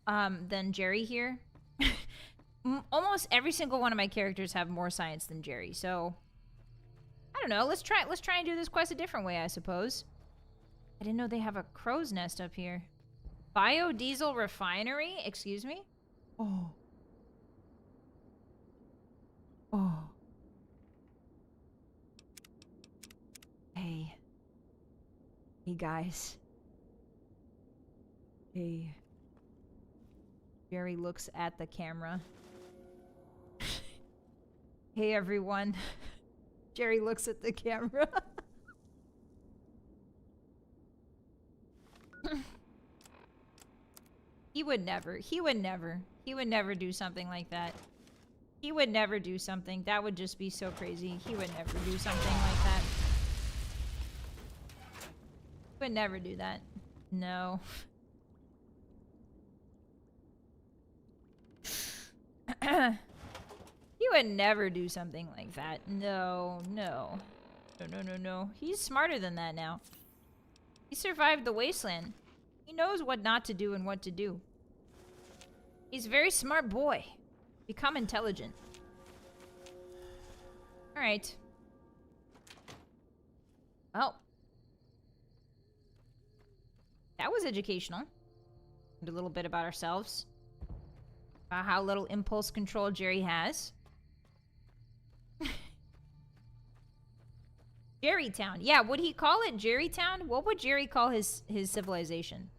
than Jerry here. Almost every single one of my characters have more science than Jerry, so I don't know. Let's try and do this quest a different way, I suppose. I didn't know they have a crow's nest up here. Biodiesel refinery? Excuse me? Oh. Oh. Hey. Hey, guys. Hey. Jerry looks at the camera. Hey, everyone. Jerry looks at the camera. He would never do something like that. He would never do something. That would just be so crazy. He would never do something like that. He would never do that. No. He would never do something like that. No, no. No, no, no, no. He's smarter than that now. He survived the wasteland. He knows what not to do and what to do. He's a very smart boy. Become intelligent. Alright. Well. That was educational. Learned a little bit about ourselves. About how little impulse control Jerry has. Jerrytown. Yeah, would he call it Jerrytown? What would Jerry call his civilization?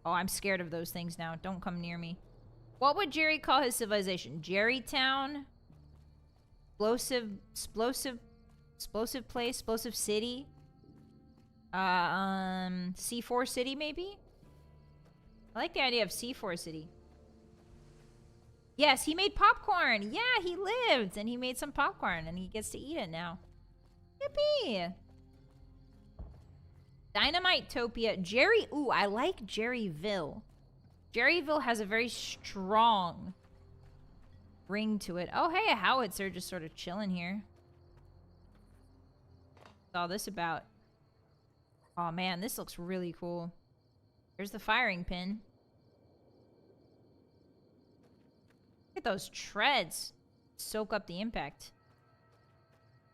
Oh, I'm scared of those things now. Don't come near me. What would Jerry call his civilization? Jerrytown? Explosive place? Explosive city? C4 City, maybe? I like the idea of C4 City. Yes, he made popcorn. Yeah, he lived, and he made some popcorn, and he gets to eat it now. Yippee! Dynamite-topia. Jerry... Ooh, I like Jerryville. Jerryville has a very strong ring to it. Oh, hey, a howitzer just sort of chilling here. What's all this about? Oh, man, this looks really cool. Here's the firing pin. Look at those treads. Soak up the impact.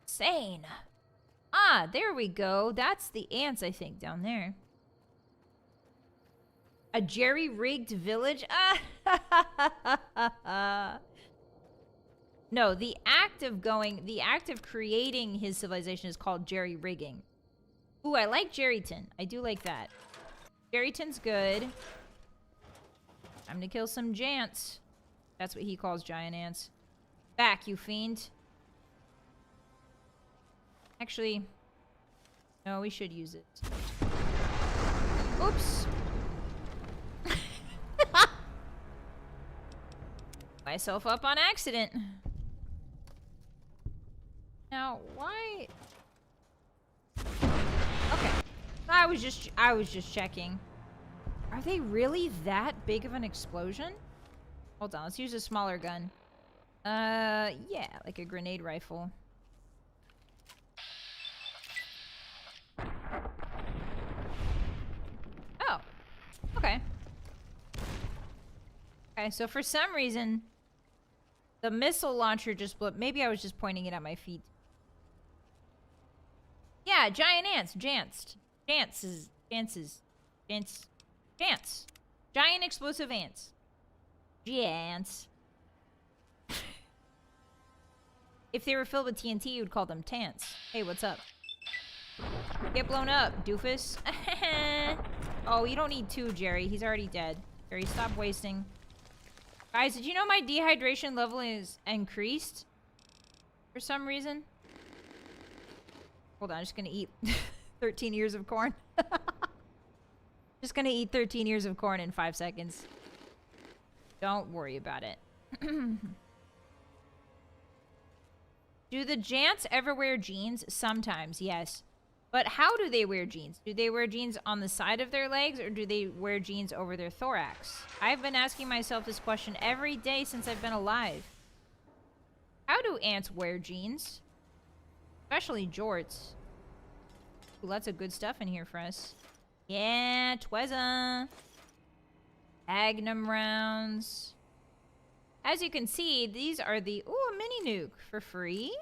Insane. Ah, there we go. That's the ants, I think, down there. A jerry-rigged village? No, the act of creating his civilization is called jerry-rigging. Ooh, I like Jerryton. I do like that. Jerryton's good. Time to kill some jants. That's what he calls giant ants. Back, you fiend. Actually, no, we should use it. Oops. Myself up on accident. Now, why? Okay. I was just checking. Are they really that big of an explosion? Hold on, let's use a smaller gun. Yeah, like a grenade rifle. Oh, okay. Okay, so for some reason, the missile launcher just blew up. Maybe I was just pointing it at my feet. Yeah, giant ants. Jants. Chances. Chance. Giant explosive ants. Jants. If they were filled with TNT, you'd call them tants. Hey, what's up? Get blown up, doofus. Oh, you don't need two, Jerry. He's already dead. Jerry, stop wasting. Guys, did you know my dehydration level is increased? For some reason? Hold on, I'm just gonna eat 13 ears of corn. Just gonna eat 13 ears of corn in 5 seconds. Don't worry about it. Do the Jants ever wear jeans? Sometimes, yes. But how do they wear jeans? Do they wear jeans on the side of their legs, or do they wear jeans over their thorax? I've been asking myself this question every day since I've been alive. How do ants wear jeans? Especially jorts. Ooh, lots of good stuff in here for us. Yeah, Twezza. Magnum rounds. As you can see, these are the... Ooh, a mini nuke for free.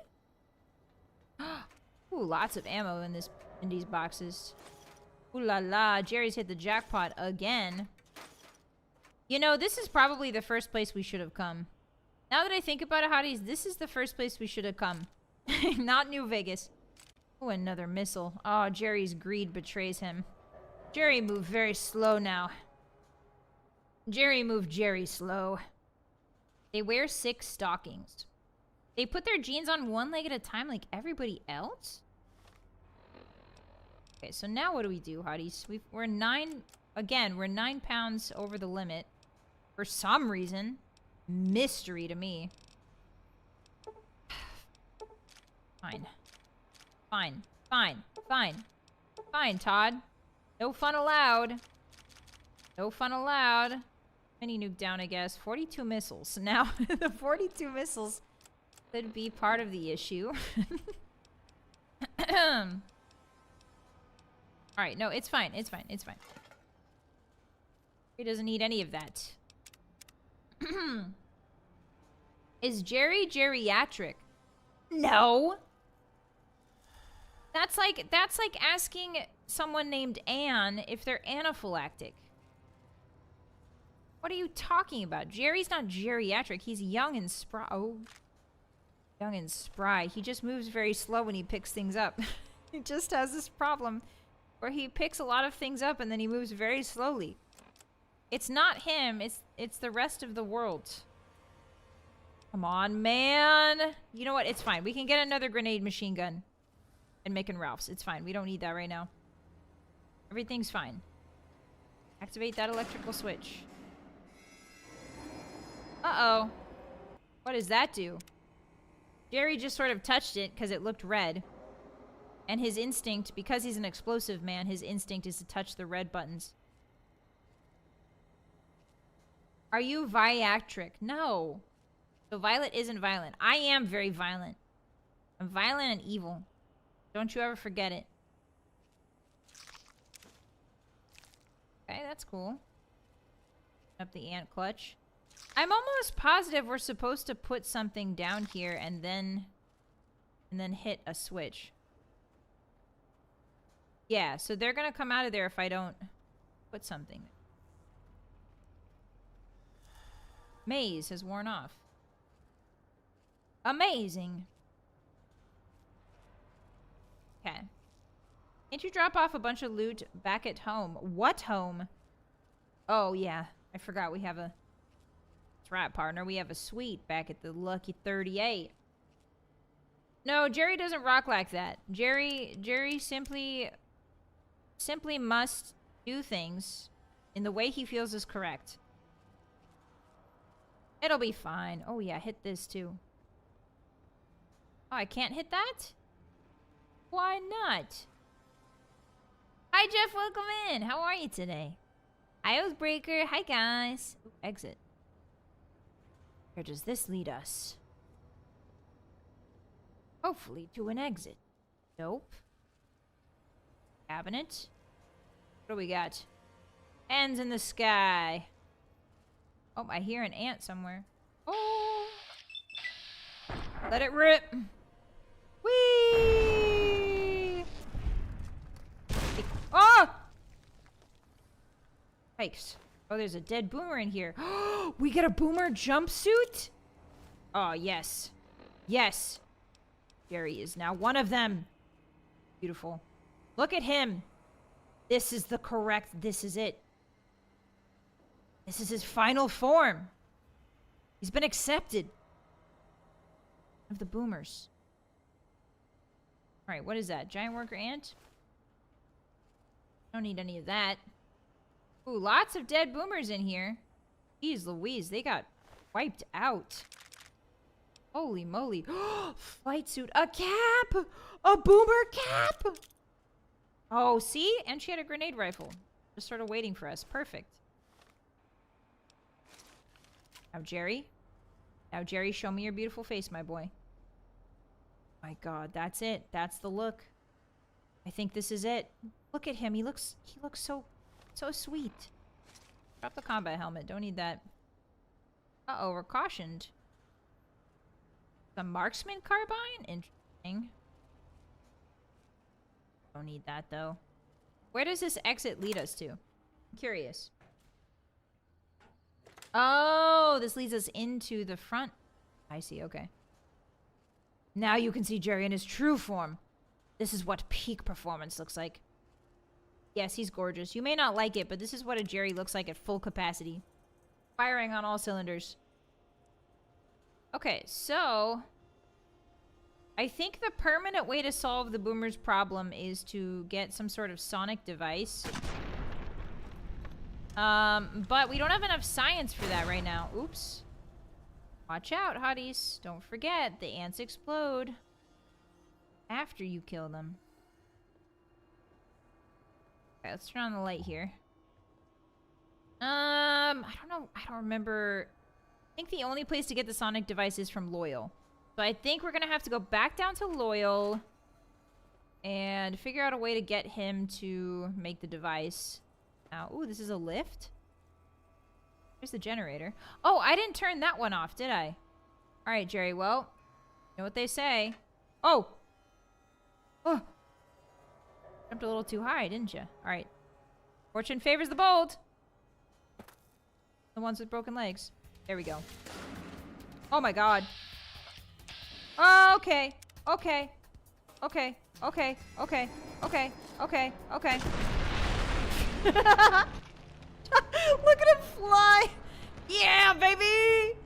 Ooh, lots of ammo in these boxes. Ooh la la, Jerry's hit the jackpot again. You know, this is probably the first place we should have come. Now that I think about it, Hotties, this is the first place we should have come. Not New Vegas. Ooh, another missile. Oh, Jerry's greed betrays him. Jerry moved very slow now. Jerry moved Jerry slow. They wear 6 stockings. They put their jeans on one leg at a time like everybody else? Okay, so now what do we do, Hotties? We're 9... Again, we're 9 pounds over the limit. For some reason. Mystery to me. Fine. Fine. Fine. Fine. Fine, Todd. No fun allowed. No fun allowed. Mini nuke down, I guess. 42 missiles. Now, the 42 missiles could be part of the issue. Alright, no, it's fine. It's fine. It's fine. He doesn't need any of that. Is Jerry geriatric? No. That's like asking someone named Anne if they're anaphylactic. What are you talking about? Jerry's not geriatric. He's young and spry. Oh. Young and spry. He just moves very slow when he picks things up. He just has this problem where he picks a lot of things up and then he moves very slowly. It's not him. It's the rest of the world. Come on, man. You know what? It's fine. We can get another grenade machine gun and making Ralph's. It's fine. We don't need that right now. Everything's fine. Activate that electrical switch. Uh-oh. What does that do? Jerry just sort of touched it because it looked red. And his instinct, because he's an explosive man, his instinct is to touch the red buttons. Are you viatric? No. So Vylett isn't violent. I am very violent. I'm violent and evil. Don't you ever forget it. Okay, that's cool. Up the ant clutch. I'm almost positive we're supposed to put something down here and then hit a switch. Yeah, so they're gonna come out of there if I don't put something. Maze has worn off. Amazing. Okay. Can't you drop off a bunch of loot back at home? What home? Oh, yeah. I forgot we have a... That's right, partner. We have a suite back at the Lucky 38. No, Jerry doesn't rock like that. Jerry simply must do things in the way he feels is correct. It'll be fine. Oh, yeah. Hit this, too. Oh, I can't hit that? Why not? Hi, Jeff. Welcome in. How are you today? Hi, Oathbreaker. Hi, guys. Ooh, exit. Where does this lead us? Hopefully to an exit. Nope. Cabinet. What do we got? Ends in the sky. Oh, I hear an ant somewhere. Oh! Let it rip. Whee! Oh! Yikes. Oh, there's a dead boomer in here. We get a boomer jumpsuit? Oh, yes. Yes. Jerry is now one of them. Beautiful. Look at him. This is the correct... This is it. This is his final form. He's been accepted. Of the boomers. Alright, what is that? Giant worker ant? Don't need any of that. Ooh, lots of dead boomers in here. Jeez Louise, they got wiped out. Holy moly. Flight suit. A cap! A boomer cap! Oh, see? And she had a grenade rifle. Just sort of waiting for us. Perfect. Now, Jerry. Now, Jerry, show me your beautiful face, my boy. My God, that's it. That's the look. I think this is it. Look at him. He looks so sweet. Drop the combat helmet. Don't need that. Uh-oh, we're cautioned. The marksman carbine? Interesting. Don't need that, though. Where does this exit lead us to? I'm curious. Oh, this leads us into the front. I see, okay. Now you can see Jerry in his true form. This is what peak performance looks like. Yes, he's gorgeous. You may not like it, but this is what a Jerry looks like at full capacity. Firing on all cylinders. Okay, so... I think the permanent way to solve the boomer's problem is to get some sort of sonic device. But we don't have enough science for that right now. Oops. Watch out, hotties. Don't forget, the ants explode after you kill them. Okay, let's turn on the light here. I don't know. I don't remember. I think the only place to get the sonic device is from Loyal. So I think we're going to have to go back down to Loyal and figure out a way to get him to make the device. Now, ooh, this is a lift. Here's the generator. Oh, I didn't turn that one off, did I? All right, Jerry. Well, you know what they say. Oh. Oh. Jumped a little too high, didn't you? All right. Fortune favors the bold. The ones with broken legs. There we go. Oh my God. Oh, okay. Okay. Okay. Okay. Okay. Okay. Okay. Okay. Look at him fly. Yeah, baby.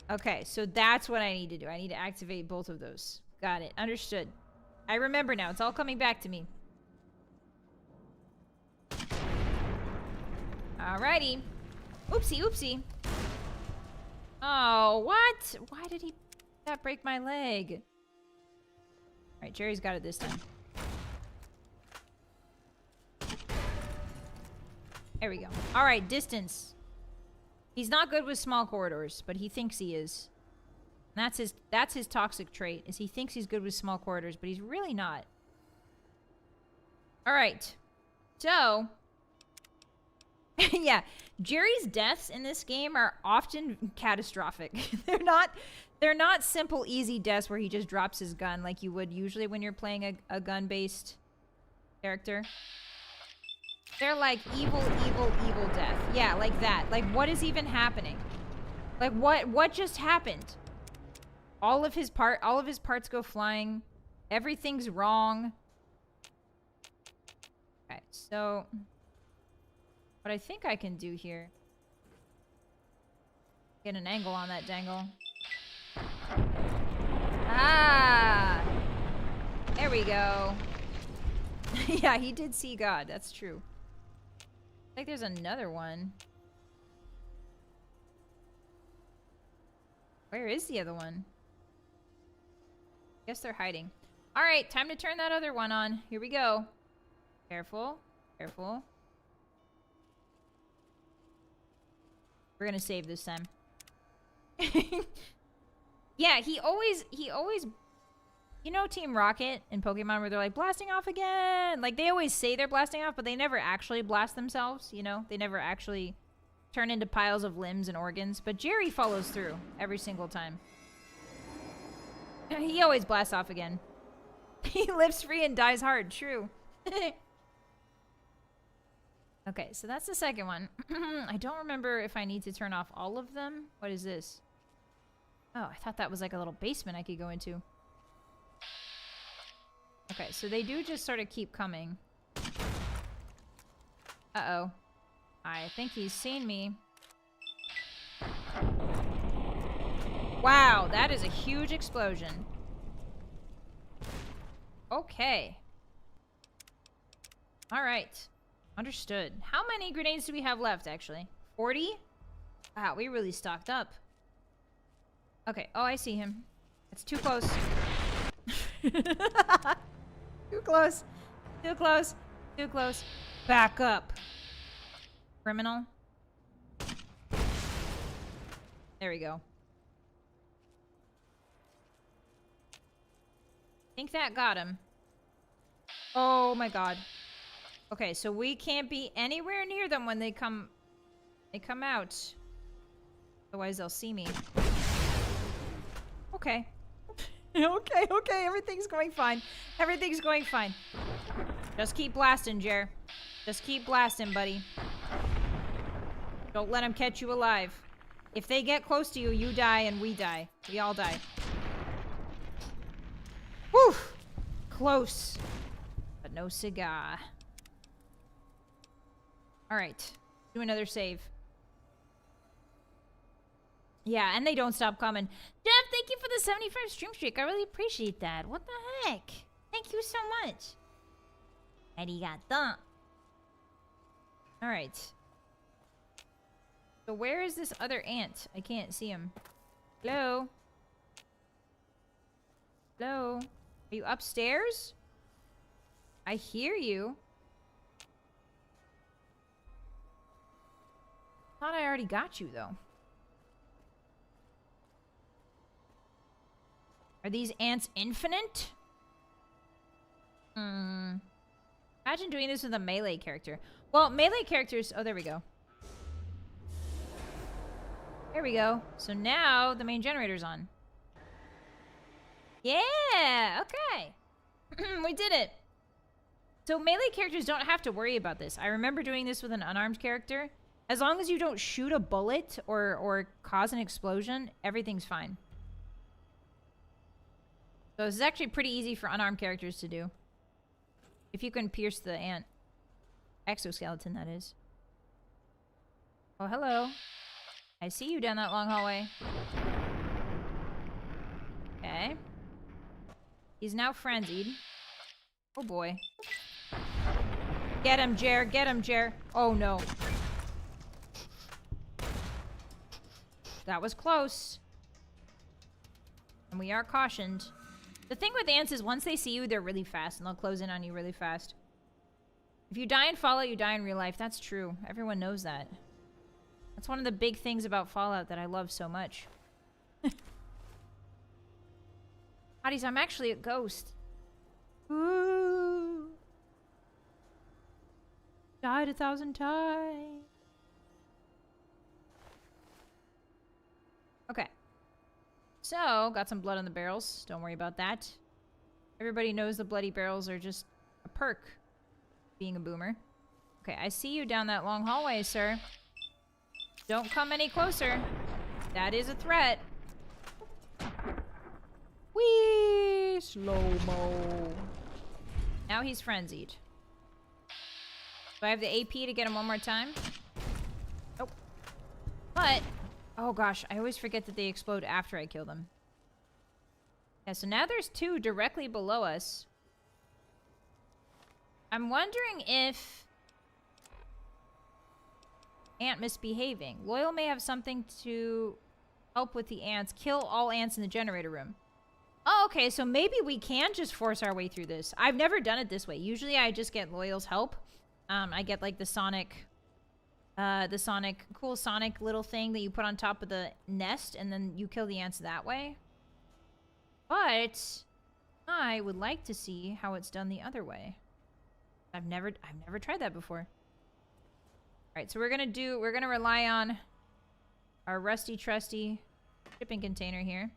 Okay, so that's what I need to do. I need to activate both of those. Got it. Understood. I remember now. It's all coming back to me. Alrighty. Oopsie, oopsie. Oh, what? Why did he that break my leg? Alright, Jerry's got it this time. There we go. Alright, distance. He's not good with small corridors, but he thinks he is. And that's his toxic trait, is he thinks he's good with small corridors, but he's really not. Alright. So... yeah, Jerry's deaths in this game are often catastrophic. They're not simple, easy deaths where he just drops his gun like you would usually when you're playing a gun-based character. They're like evil, evil, evil death. Yeah, like that. Like, what is even happening? Like, what just happened? All of his parts go flying. Everything's wrong. Okay, so... what I think I can do here... get an angle on that dangle. Ah! There we go. Yeah, he did see God. That's true. I think there's another one. Where is the other one? Guess they're hiding. Alright, time to turn that other one on. Here we go. Careful. Careful. We're gonna save this time. You know Team Rocket in Pokemon where they're like, blasting off again? Like, they always say they're blasting off, but they never actually blast themselves, you know? They never actually turn into piles of limbs and organs. But Jerry follows through every single time. He always blasts off again. He lives free and dies hard. True. Okay, so that's the second one. I don't remember if I need to turn off all of them. What is this? Oh, I thought that was like a little basement I could go into. Okay, so they do just sort of keep coming. Uh-oh. I think he's seen me. Wow, that is a huge explosion. Okay. Alright. Understood. How many grenades do we have left, actually? 40? Wow, we really stocked up. Okay. Oh, I see him. It's too close. Too close. Too close. Too close. Back up. Criminal. There we go. Think that got him. Oh my god. Okay, so we can't be anywhere near them when they come out. Otherwise they'll see me. Okay. Okay, everything's going fine. Everything's going fine. Just keep blasting, Jer. Just keep blasting, buddy. Don't let them catch you alive. If they get close to you, you die and we die. We all die. Whew! Close. But no cigar. Alright. Do another save. Yeah, and they don't stop coming. Jeff, thank you for the 75 stream streak. I really appreciate that. What the heck? Thank you so much. Arigato. Alright. So where is this other ant? I can't see him. Hello? Hello? Are you upstairs? I hear you. Thought I already got you, though. Are these ants infinite? Imagine doing this with a melee character. Well, melee characters... Oh, there we go. There we go. So now the main generator's on. Yeah! Okay. We did it. So melee characters don't have to worry about this. I remember doing this with an unarmed character. As long as you don't shoot a bullet or cause an explosion, everything's fine. So this is actually pretty easy for unarmed characters to do. If you can pierce the ant. Exoskeleton, that is. Oh, hello. I see you down that long hallway. Okay. He's now frenzied. Oh boy. Get him, Jer. Get him, Jer. Oh no. That was close. And we are cautioned. The thing with ants is once they see you, they're really fast, and they'll close in on you really fast. If you die in Fallout, you die in real life. That's true. Everyone knows that. That's one of the big things about Fallout that I love so much. Hotties, I'm actually a ghost. Ooh. Died 1,000 times. Okay. So, got some blood on the barrels. Don't worry about that. Everybody knows the bloody barrels are just a perk. Being a boomer. Okay, I see you down that long hallway, sir. Don't come any closer. That is a threat. Whee! Slow-mo. Now he's frenzied. Do I have the AP to get him one more time? Nope. But... oh gosh, I always forget that they explode after I kill them. Yeah, so now there's two directly below us. I'm wondering if... ant misbehaving. Loyal may have something to help with the ants. Kill all ants in the generator room. Oh, okay, so maybe we can just force our way through this. I've never done it this way. Usually I just get Loyal's help. I get like the cool Sonic little thing that you put on top of the nest, and then you kill the ants that way. But I would like to see how it's done the other way. I've never tried that before. Alright, so we're gonna rely on our rusty trusty shipping container here.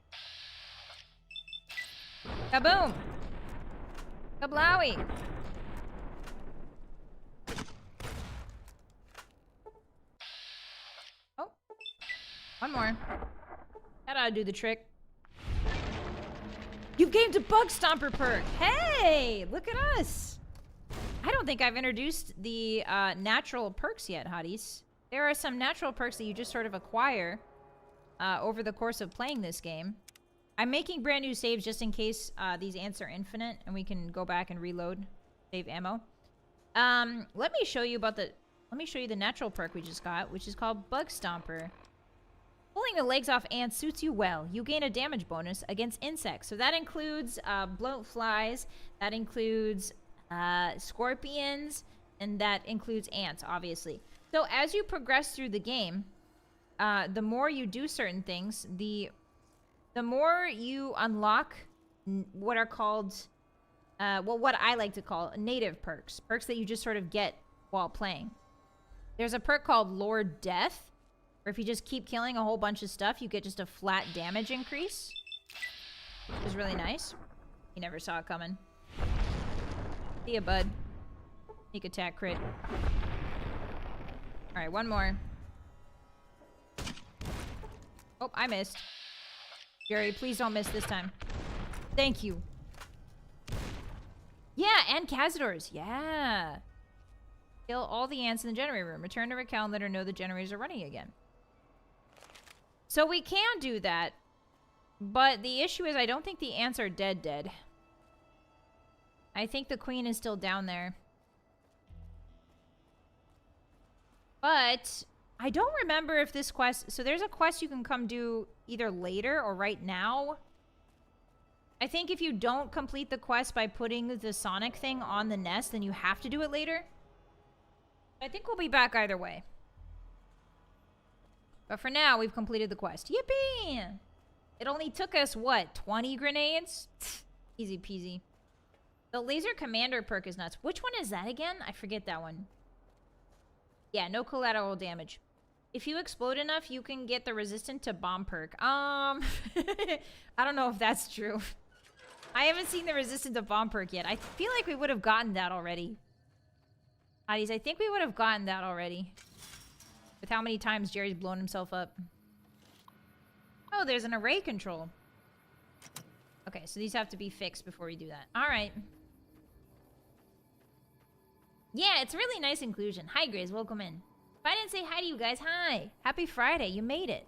Kaboom! Kablowie! Oh. One more. That ought to do the trick. You've gained a bug stomper perk! Hey! Look at us! I don't think I've introduced the natural perks yet, Hotties. There are some natural perks that you just sort of acquire over the course of playing this game. I'm making brand new saves just in case these ants are infinite and we can go back and reload, save ammo. Let me show you the natural perk we just got, which is called Bug Stomper. Pulling the legs off ants suits you well. You gain a damage bonus against insects. So that includes bloat flies, that includes scorpions, and that includes ants, obviously. So as you progress through the game, the more you do certain things, the more you unlock what are called, well, what I like to call native perks. Perks that you just sort of get while playing. There's a perk called Lord Death, where if you just keep killing a whole bunch of stuff, you get just a flat damage increase. Which is really nice. You never saw it coming. See ya, bud. Sneak attack crit. Alright, one more. Oh, I missed. Jerry, please don't miss this time. Thank you. Yeah, and Cazadors. Yeah. Kill all the ants in the generator room. Return to Raquel and let her know the generators are running again. So we can do that. But the issue is I don't think the ants are dead. I think the queen is still down there. But I don't remember if this quest... So there's a quest you can come do either later or right now. I think if you don't complete the quest by putting the Sonic thing on the nest, then you have to do it later. I think we'll be back either way. But for now, we've completed the quest. Yippee! It only took us, what, 20 grenades? Easy peasy. The laser commander perk is nuts. Which one is that again? I forget that one. Yeah, no collateral damage. If you explode enough, you can get the resistant to bomb perk. I don't know if that's true. I haven't seen the resistant to bomb perk yet. I feel like we would have gotten that already. Hotties, I think we would have gotten that already. With how many times Jerry's blown himself up. Oh, there's an array control. Okay, so these have to be fixed before we do that. Alright. Yeah, it's a really nice inclusion. Hi, Grace. Welcome in. If I didn't say hi to you guys, hi. Happy Friday. You made it.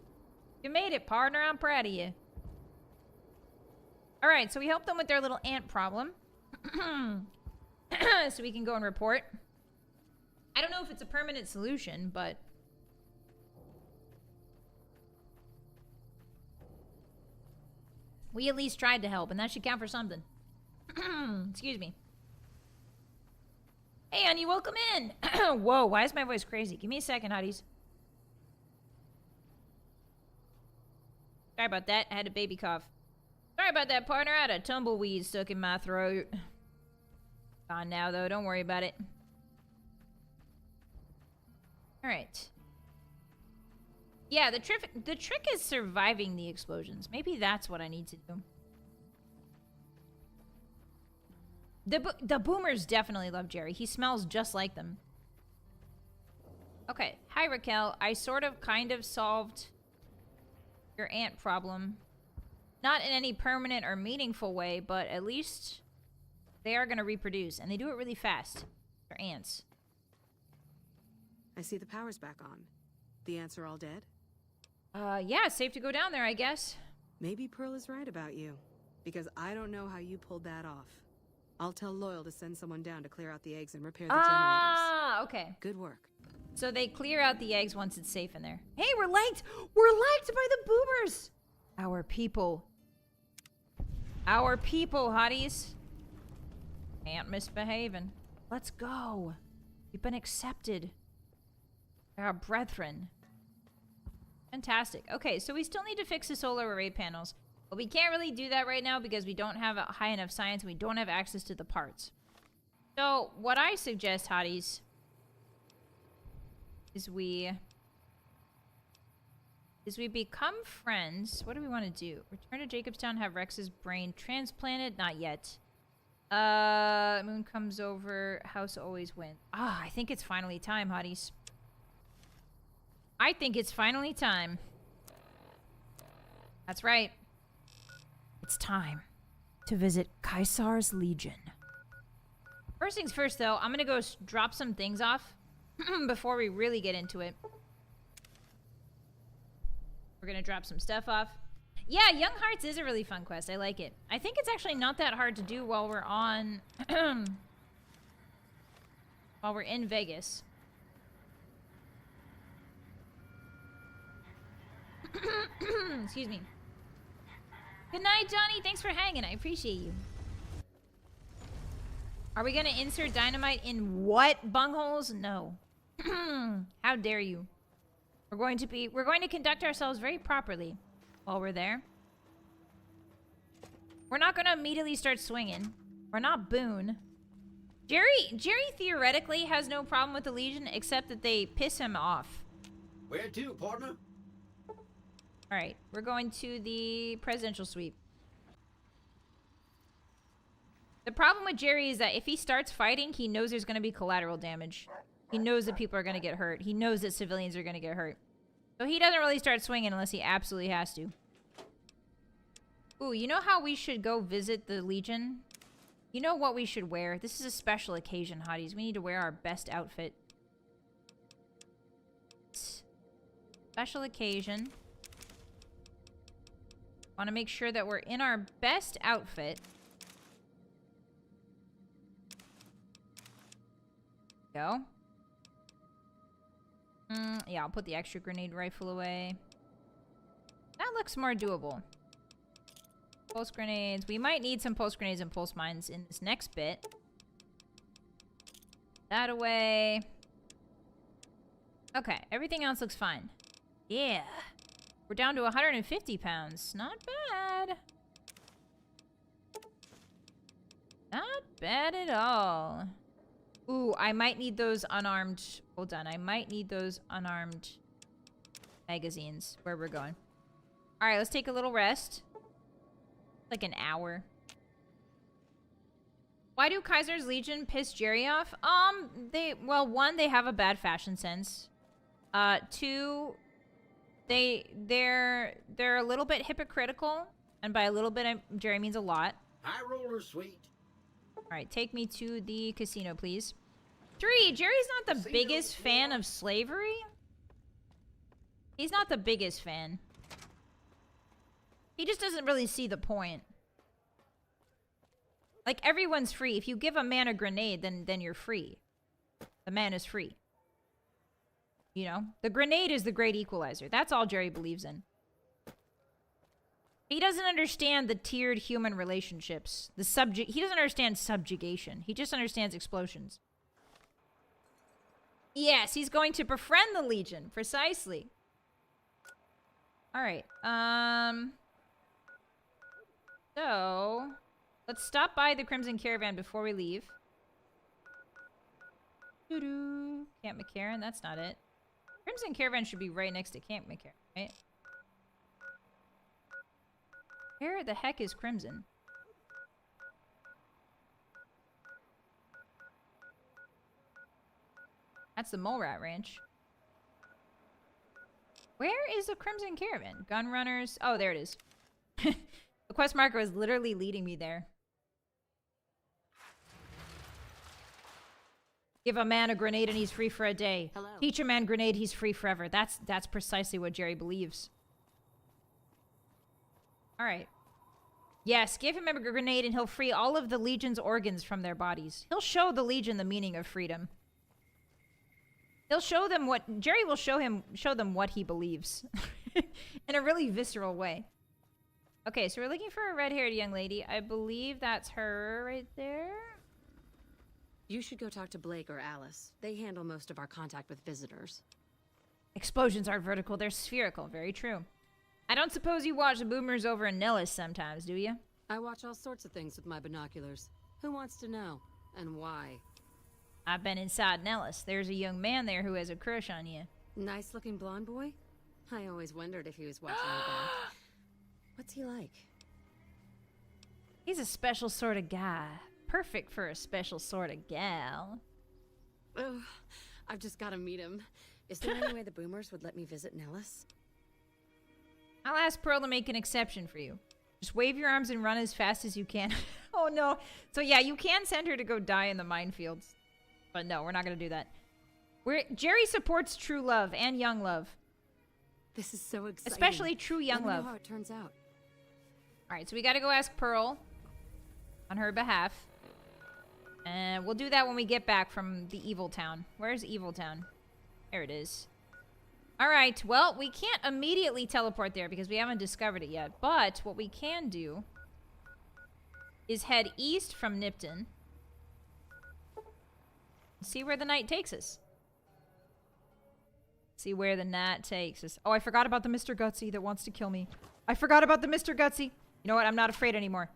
You made it, partner. I'm proud of you. Alright, so we helped them with their little ant problem. So we can go and report. I don't know if it's a permanent solution, but... we at least tried to help, and that should count for something. Excuse me. Hey, honey, welcome in. Whoa, why is my voice crazy? Give me a second, Hotties. Sorry about that. I had a baby cough. Sorry about that, partner. I had a tumbleweed stuck in my throat. Gone now, though. Don't worry about it. Alright. Yeah, the trick is surviving the explosions. Maybe that's what I need to do. The boomers definitely love Jerry. He smells just like them. Okay. Hi, Raquel. I sort of kind of solved your ant problem. Not in any permanent or meaningful way, but at least they are going to reproduce. And they do it really fast. They're ants. I see the power's back on. The ants are all dead? Yeah, it's safe to go down there, I guess. Maybe Pearl is right about you. Because I don't know how you pulled that off. I'll tell Loyal to send someone down to clear out the eggs and repair the generators. Ah, okay. Good work. So they clear out the eggs once it's safe in there. Hey, we're liked! We're liked by the boomers! Our people. Our people, Hotties. Ain't misbehaving. Let's go. You've been accepted. Our brethren. Fantastic. Okay, so we still need to fix the solar array panels. But we can't really do that right now because we don't have a high enough science and we don't have access to the parts. So, what I suggest, Hotties, is we become friends. What do we want to do? Return to Jacobstown, have Rex's brain transplanted? Not yet. Moon comes over, house always wins. I think it's finally time, Hotties. I think it's finally time. That's right. It's time to visit Caesar's Legion. First things first, though, I'm gonna go drop some things off before we really get into it. We're gonna drop some stuff off. Yeah, Young Hearts is a really fun quest. I like it. I think it's actually not that hard to do while we're on... while we're in Vegas. Excuse me. Good night, Johnny. Thanks for hanging. I appreciate you. Are we gonna insert dynamite in what bungholes? No. How dare you? We're going to conduct ourselves very properly while we're there. We're not gonna immediately start swinging. We're not Boone. Jerry theoretically has no problem with the Legion except that they piss him off. Where to, partner? Alright, we're going to the presidential suite. The problem with Jerry is that if he starts fighting, he knows there's going to be collateral damage. He knows that people are going to get hurt. He knows that civilians are going to get hurt. So he doesn't really start swinging unless he absolutely has to. Ooh, you know how we should go visit the Legion? You know what we should wear? This is a special occasion, Hotties. We need to wear our best outfit. Special occasion. Want to make sure that we're in our best outfit. Go. Yeah, I'll put the extra grenade rifle away. That looks more doable. Pulse grenades. We might need some pulse grenades and pulse mines in this next bit. That away. Okay, everything else looks fine. Yeah. We're down to 150 pounds. Not bad. Not bad at all. Ooh, I might need those unarmed... Hold on, I might need those unarmed magazines where we're going. Alright, let's take a little rest. Like an hour. Why do Kaiser's Legion piss Jerry off? Well, one, they have a bad fashion sense. Two, they're a little bit hypocritical. And by a little bit, Jerry means a lot. High roller, sweet. Alright, take me to the casino, please. 3, Jerry's not the biggest fan of slavery. He's not the biggest fan. He just doesn't really see the point. Like, everyone's free. If you give a man a grenade, then you're free. The man is free. You know? The grenade is the great equalizer. That's all Jerry believes in. He doesn't understand the tiered human relationships. He doesn't understand subjugation. He just understands explosions. Yes, he's going to befriend the Legion. Precisely. Alright. So, let's stop by the Crimson Caravan before we leave. Doo-doo. Camp McCarran, that's not it. Crimson Caravan should be right next to Camp McCarran, right? Where the heck is Crimson? That's the Mole Rat Ranch. Where is the Crimson Caravan? Gun runners. Oh, there it is. The quest marker was literally leading me there. Give a man a grenade and he's free for a day. Hello. Teach a man grenade, he's free forever. That's precisely what Jerry believes. Alright. Yes, give him a grenade and he'll free all of the Legion's organs from their bodies. He'll show the Legion the meaning of freedom. He'll show them what... Jerry will show them what he believes. In a really visceral way. Okay, so we're looking for a red-haired young lady. I believe that's her right there. You should go talk to Blake or Alice. They handle most of our contact with visitors. Explosions aren't vertical, they're spherical. Very true. I don't suppose you watch the boomers over in Nellis sometimes, do you? I watch all sorts of things with my binoculars. Who wants to know? And why? I've been inside Nellis. There's a young man there who has a crush on you. Nice-looking blonde boy? I always wondered if he was watching me back. What's he like? He's a special sort of guy. Perfect for a special sort of gal. Ugh, I've just got to meet him. Is there any way the boomers would let me visit Nellis? I'll ask Pearl to make an exception for you. Just wave your arms and run as fast as you can. Oh no. So yeah, you can send her to go die in the minefields. But no, we're not going to do that. Jerry supports true love and young love. This is so exciting. Especially true young Let me love. know how it turns out. Alright, so we got to go ask Pearl on her behalf. And we'll do that when we get back from the evil town. Where's evil town? There it is. Alright, well, we can't immediately teleport there because we haven't discovered it yet. But what we can do is head east from Nipton. See where the night takes us. See where the night takes us. Oh, I forgot about the Mr. Gutsy that wants to kill me. I forgot about the Mr. Gutsy. You know what? I'm not afraid anymore.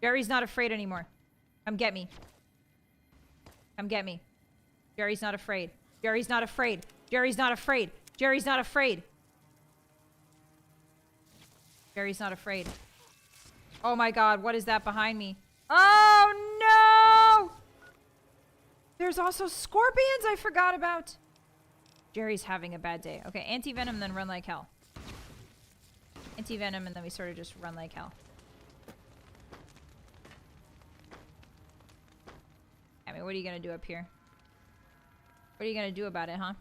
Jerry's not afraid anymore. Come get me. Come get me. Jerry's not afraid. Jerry's not afraid. Jerry's not afraid. Jerry's not afraid. Jerry's not afraid. Oh my god, what is that behind me? Oh no! There's also scorpions I forgot about. Jerry's having a bad day. Okay, anti-venom, then run like hell. Anti-venom, and then we sort of just run like hell. I mean, what are you gonna do up here? What are you gonna do about it, huh?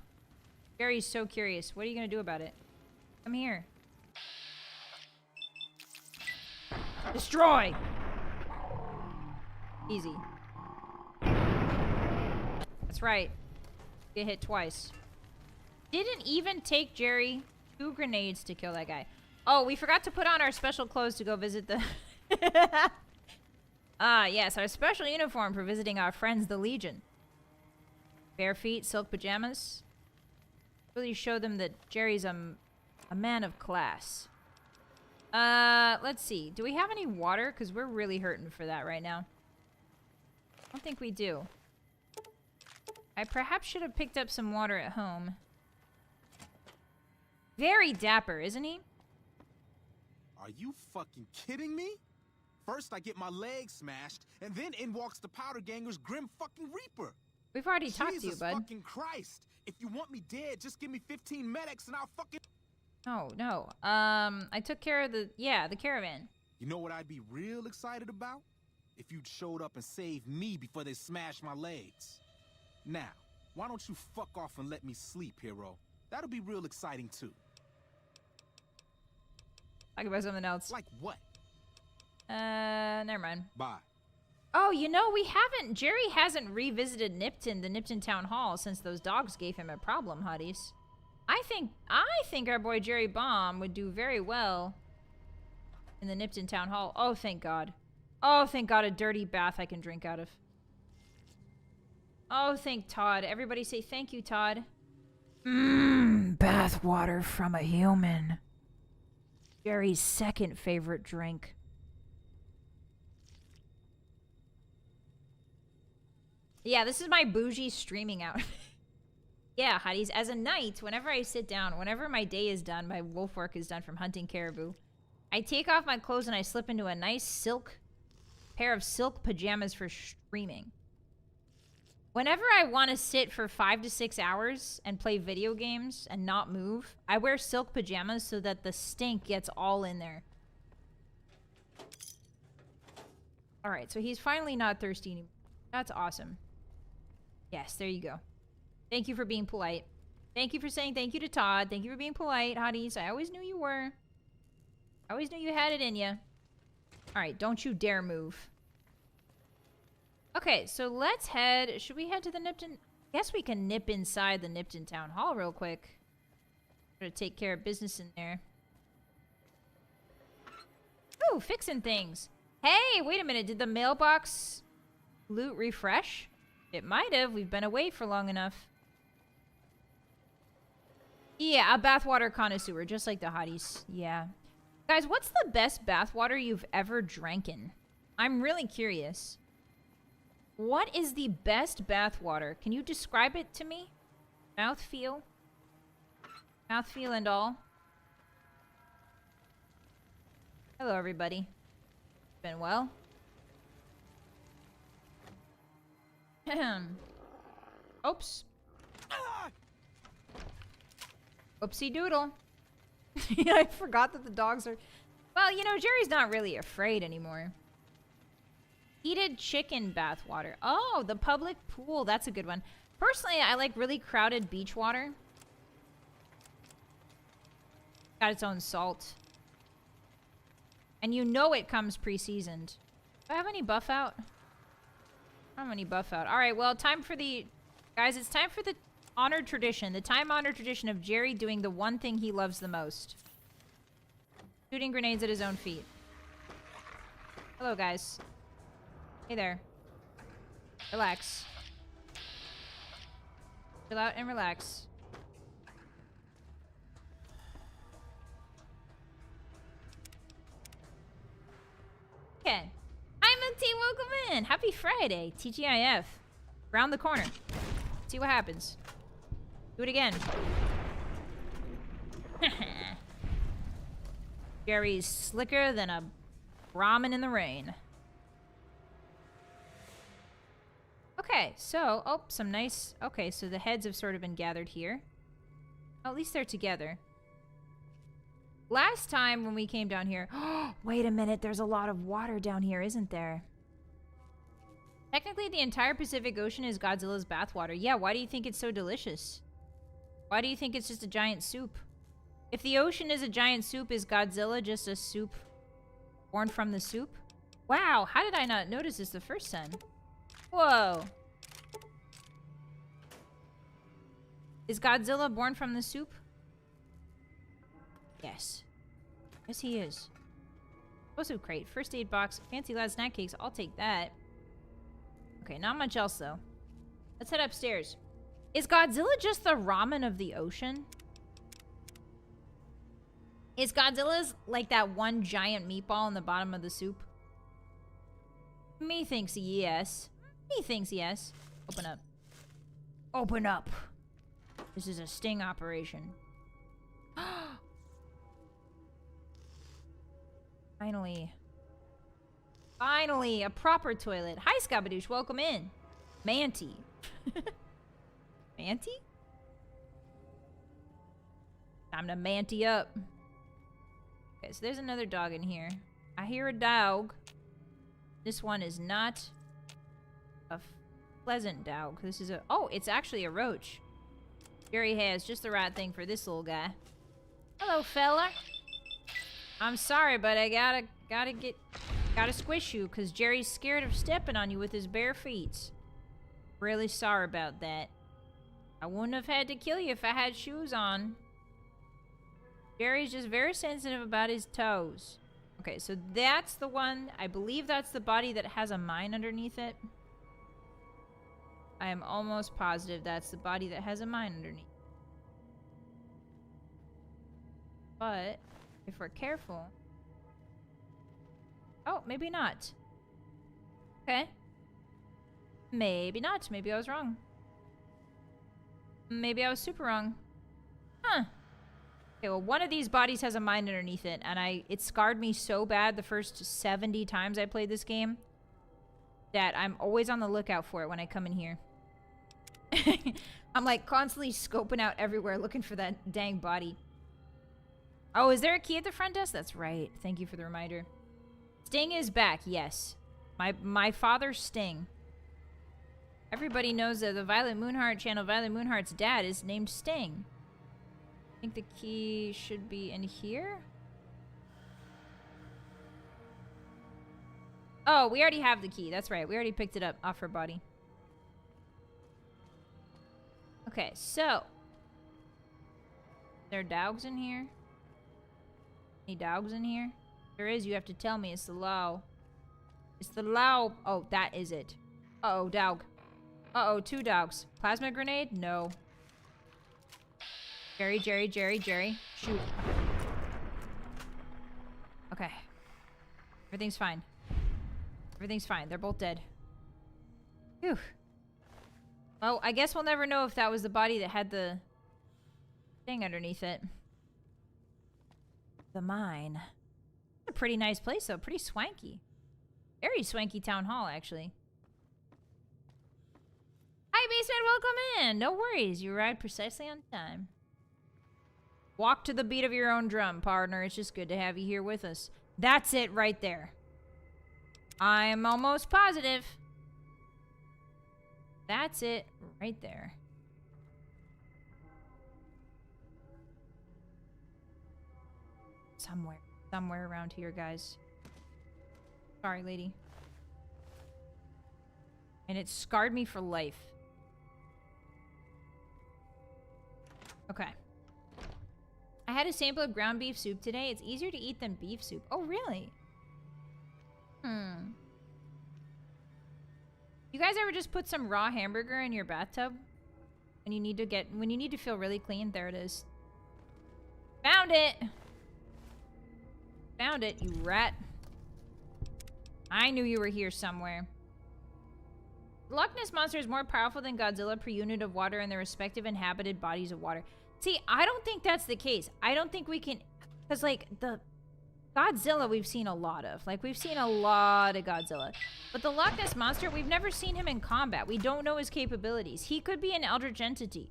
Jerry's so curious. What are you gonna do about it? Come here. Destroy! Easy. That's right. Get hit twice. Didn't even take Jerry 2 grenades to kill that guy. Oh, we forgot to put on our special clothes to go visit the... yes, our special uniform for visiting our friends, the Legion. Bare feet, silk pajamas. Really show them that Jerry's a man of class. Let's see. Do we have any water? Because we're really hurting for that right now. I don't think we do. I perhaps should have picked up some water at home. Very dapper, isn't he? Are you fucking kidding me? First I get my leg smashed, and then in walks the Powder Ganger's Grim fucking Reaper. We've already talked to you, bud. Jesus fucking Christ. If you want me dead, just give me 15 medics and I'll fucking... Oh, no. I took care of the caravan. You know what I'd be real excited about? If you'd showed up and saved me before they smashed my legs. Now, why don't you fuck off and let me sleep, hero? That'll be real exciting too. Talk about something else. Like what? Never mind. Bye. Oh, you know, Jerry hasn't revisited Nipton, the Nipton Town Hall, since those dogs gave him a problem, Hotties. I think our boy Jerry Baum would do very well in the Nipton Town Hall. Oh, thank God. Oh, thank God, a dirty bath I can drink out of. Oh, thank Todd. Everybody say thank you, Todd. Bath water from a human. Jerry's second favorite drink. Yeah, this is my bougie streaming out. Yeah, Hotties, as a knight, whenever I sit down, whenever my day is done, my wolf work is done from hunting caribou, I take off my clothes and I slip into a nice pair of silk pajamas for streaming. Whenever I want to sit for 5 to 6 hours and play video games and not move, I wear silk pajamas so that the stink gets all in there. Alright, so he's finally not thirsty anymore. That's awesome. Yes, there you go. Thank you for being polite. Thank you for saying thank you to Todd. Thank you for being polite, Hotties. I always knew you were. I always knew you had it in you. Alright, don't you dare move. Okay, so let's head... Should we head to the Nipton? I guess we can nip inside the Nipton Town Hall real quick. Gotta take care of business in there. Ooh, fixing things. Hey, wait a minute. Did the mailbox loot refresh? It might have. We've been away for long enough. Yeah, a bathwater connoisseur, just like the hotties. Yeah. Guys, what's the best bathwater you've ever dranken? I'm really curious. What is the best bathwater? Can you describe it to me? Mouthfeel? Mouthfeel and all? Hello, everybody. Been well? Oops. Oopsie doodle. I forgot that the dogs are... Well, you know, Jerry's not really afraid anymore. Heated chicken bathwater. Oh, the public pool. That's a good one. Personally, I like really crowded beach water. Got its own salt. And you know it comes pre-seasoned. Do I have any buff out? I don't have any buff out. Alright, well, time for the... Guys, it's time for the honored tradition. The time-honored tradition of Jerry doing the one thing he loves the most. Shooting grenades at his own feet. Hello, guys. Hey there. Relax. Chill out and relax. Okay. Hi, Moonty. Welcome in. Happy Friday. TGIF. Round the corner. See what happens. Do it again. Jerry's slicker than a ramen in the rain. Okay, so, oh, some nice... Okay, so the heads have sort of been gathered here. Oh, at least they're together. Last time when we came down here... Oh, wait a minute, there's a lot of water down here, isn't there? Technically, the entire Pacific Ocean is Godzilla's bathwater. Yeah, why do you think it's so delicious? Why do you think it's just a giant soup? If the ocean is a giant soup, is Godzilla just a soup born from the soup? Wow, how did I not notice this the first time? Whoa. Is Godzilla born from the soup? Yes. Yes, he is. Explosive crate, first aid box, fancy lad snack cakes. I'll take that. Okay, not much else, though. Let's head upstairs. Is Godzilla just the ramen of the ocean? Is Godzilla's like that one giant meatball in the bottom of the soup? Me thinks yes. Me thinks yes. Open up. Open up. This is a sting operation. Finally. Finally, a proper toilet. Hi, Scabadoosh. Welcome in. Manty. Manty? Time to manty up. Okay, so there's another dog in here. I hear a dog. This one is not a pleasant dog. This is a... Oh, it's actually a roach. Jerry has just the right thing for this little guy. Hello, fella. I'm sorry, but I gotta squish you because Jerry's scared of stepping on you with his bare feet. Really sorry about that. I wouldn't have had to kill you if I had shoes on. Jerry's just very sensitive about his toes. Okay, so that's the one. I believe that's the body that has a mine underneath it. I am almost positive that's the body that has a mine underneath. But if we're careful... Oh, maybe not. Okay. Maybe not. Maybe I was wrong. Maybe I was super wrong. Huh. Okay, well, one of these bodies has a mine underneath it, and it scarred me so bad the first 70 times I played this game that I'm always on the lookout for it when I come in here. I'm like constantly scoping out everywhere looking for that dang body. Oh, is there a key at the front desk? That's right. Thank you for the reminder. Sting is back, yes. My father's Sting. Everybody knows that the Vylett Moonheart channel, Vylett Moonheart's dad, is named Sting. I think the key should be in here. Oh, we already have the key. That's right. We already picked it up off her body. Okay, so. There are dogs in here? Any dogs in here? There is. You have to tell me. It's the law. It's the law. Oh, that is it. Uh-oh, dog. Uh-oh, 2 dogs. Plasma grenade? No. Jerry. Shoot. Okay. Everything's fine. Everything's fine. They're both dead. Phew. Well, I guess we'll never know if that was the body that had the thing underneath it. The mine. It's a pretty nice place, though. Pretty swanky. Very swanky town hall, actually. Hi, Basement. Welcome in. No worries. You arrived precisely on time. Walk to the beat of your own drum, partner. It's just good to have you here with us. That's it right there. I'm almost positive. That's it right there. Somewhere around here, guys. Sorry, lady. And it scarred me for life. Okay. I had a sample of ground beef soup today. It's easier to eat than beef soup. Oh, really? You guys ever just put some raw hamburger in your bathtub? When you need to feel really clean? There it is. Found it! Found it, you rat. I knew you were here somewhere. The Loch Ness Monster is more powerful than Godzilla per unit of water in their respective inhabited bodies of water. See, I don't think that's the case. I don't think we can... Because, like, the Godzilla we've seen a lot of. Like, we've seen a lot of Godzilla. But the Loch Ness Monster, we've never seen him in combat. We don't know his capabilities. He could be an eldritch entity.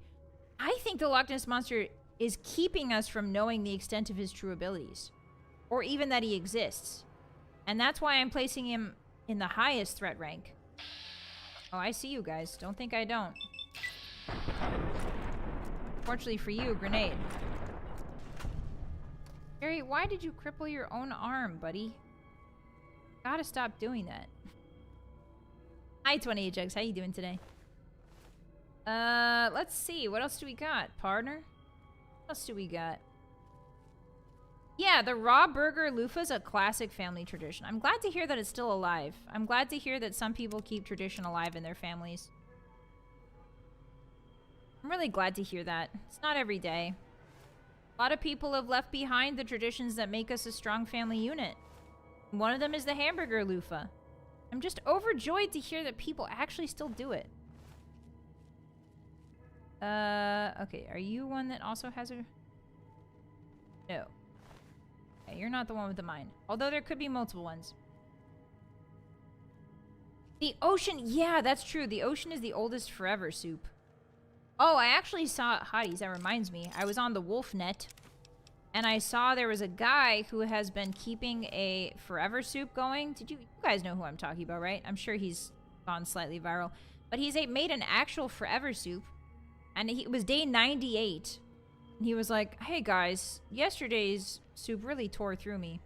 I think the Loch Ness Monster is keeping us from knowing the extent of his true abilities. Or even that he exists. And that's why I'm placing him in the highest threat rank. Oh, I see you guys. Don't think I don't. Fortunately for you, grenade. Jerry, why did you cripple your own arm, buddy? Gotta stop doing that. Hi, 28 Jugs. How you doing today? Let's see. What else do we got, partner? What else do we got? Yeah, the raw burger loofah's a classic family tradition. I'm glad to hear that it's still alive. I'm glad to hear that some people keep tradition alive in their families. I'm really glad to hear that. It's not every day. A lot of people have left behind the traditions that make us a strong family unit. One of them is the hamburger loofah. I'm just overjoyed to hear that people actually still do it. Okay, are you one that also has a... No. Okay, you're not the one with the mine. Although there could be multiple ones. The ocean, yeah, that's true. The ocean is the oldest forever soup. Oh, I actually saw Hotties. That reminds me. I was on the wolf net, and I saw there was a guy who has been keeping a forever soup going. You guys know who I'm talking about, right? I'm sure he's gone slightly viral. But he's made an actual forever soup, and it was day 98. And he was like, hey guys, yesterday's soup really tore through me.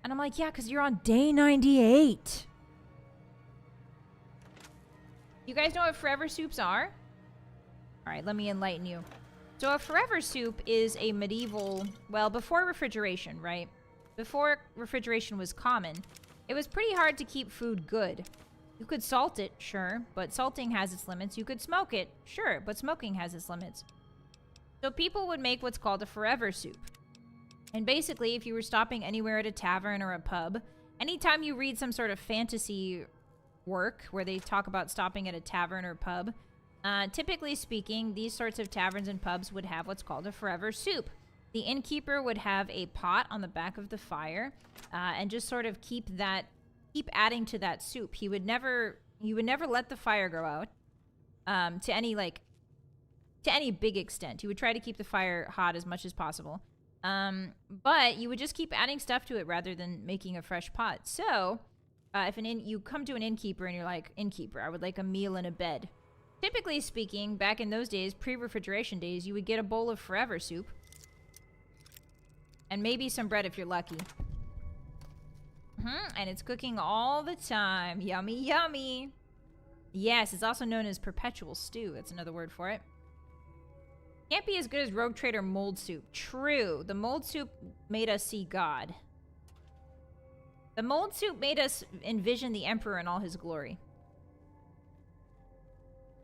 And I'm like, yeah, because you're on day 98. You guys know what forever soups are? Alright, let me enlighten you. So a forever soup is a medieval... Well, before refrigeration, right? Before refrigeration was common, it was pretty hard to keep food good. You could salt it, sure, but salting has its limits. You could smoke it, sure, but smoking has its limits. So people would make what's called a forever soup. And basically, if you were stopping anywhere at a tavern or a pub, anytime you read some sort of fantasy work where they talk about stopping at a tavern or pub... typically speaking, these sorts of taverns and pubs would have what's called a forever soup. The innkeeper would have a pot on the back of the fire, and just sort of keep adding to that soup. He would never let the fire go out, to any big extent. He would try to keep the fire hot as much as possible. But you would just keep adding stuff to it rather than making a fresh pot. So, if you come to an innkeeper and you're like, innkeeper, I would like a meal and a bed. Typically speaking, back in those days, pre-refrigeration days, you would get a bowl of forever soup. And maybe some bread if you're lucky. And it's cooking all the time. Yummy, yummy. Yes, it's also known as perpetual stew. That's another word for it. Can't be as good as Rogue Trader mold soup. True. The mold soup made us see God. The mold soup made us envision the Emperor in all his glory.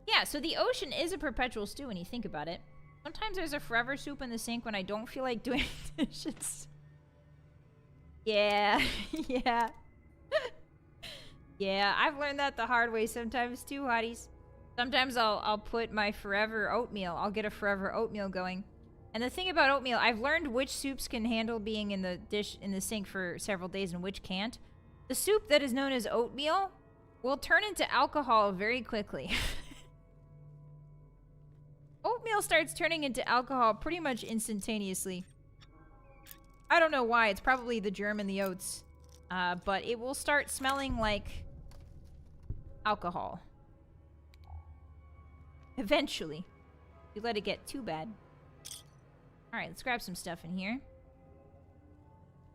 Yeah, so the ocean is a perpetual stew when you think about it. Sometimes there's a forever soup in the sink when I don't feel like doing dishes. Yeah, yeah. Yeah, I've learned that the hard way sometimes too, hotties. Sometimes I'll put my forever oatmeal. I'll get a forever oatmeal going. And the thing about oatmeal, I've learned which soups can handle being in the dish in the sink for several days and which can't. The soup that is known as oatmeal will turn into alcohol very quickly. Oatmeal starts turning into alcohol pretty much instantaneously. I don't know why. It's probably the germ in the oats. But it will start smelling like alcohol. Eventually. If you let it get too bad. Alright, let's grab some stuff in here.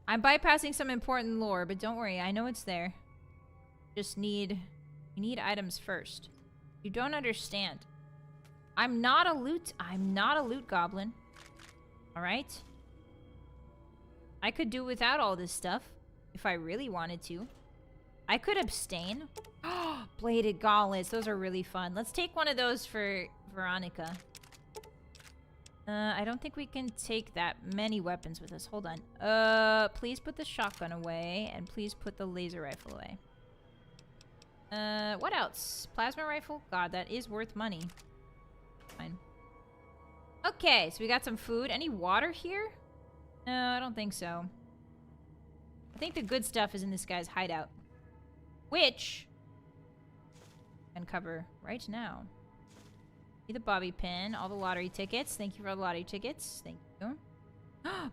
I'm bypassing some important lore, but don't worry, I know it's there. Just need... You need items first. You don't understand. I'm not a loot goblin. Alright? I could do without all this stuff. If I really wanted to. I could abstain. Bladed gauntlets. Those are really fun. Let's take one of those for Veronica. I don't think we can take that many weapons with us. Hold on. Please put the shotgun away. And please put the laser rifle away. What else? Plasma rifle? God, that is worth money. Fine. Okay, so we got some food. Any water here? No, I don't think so. I think the good stuff is in this guy's hideout. Which... I can cover right now. Need the bobby pin, all the lottery tickets. Thank you for all the lottery tickets. Thank you.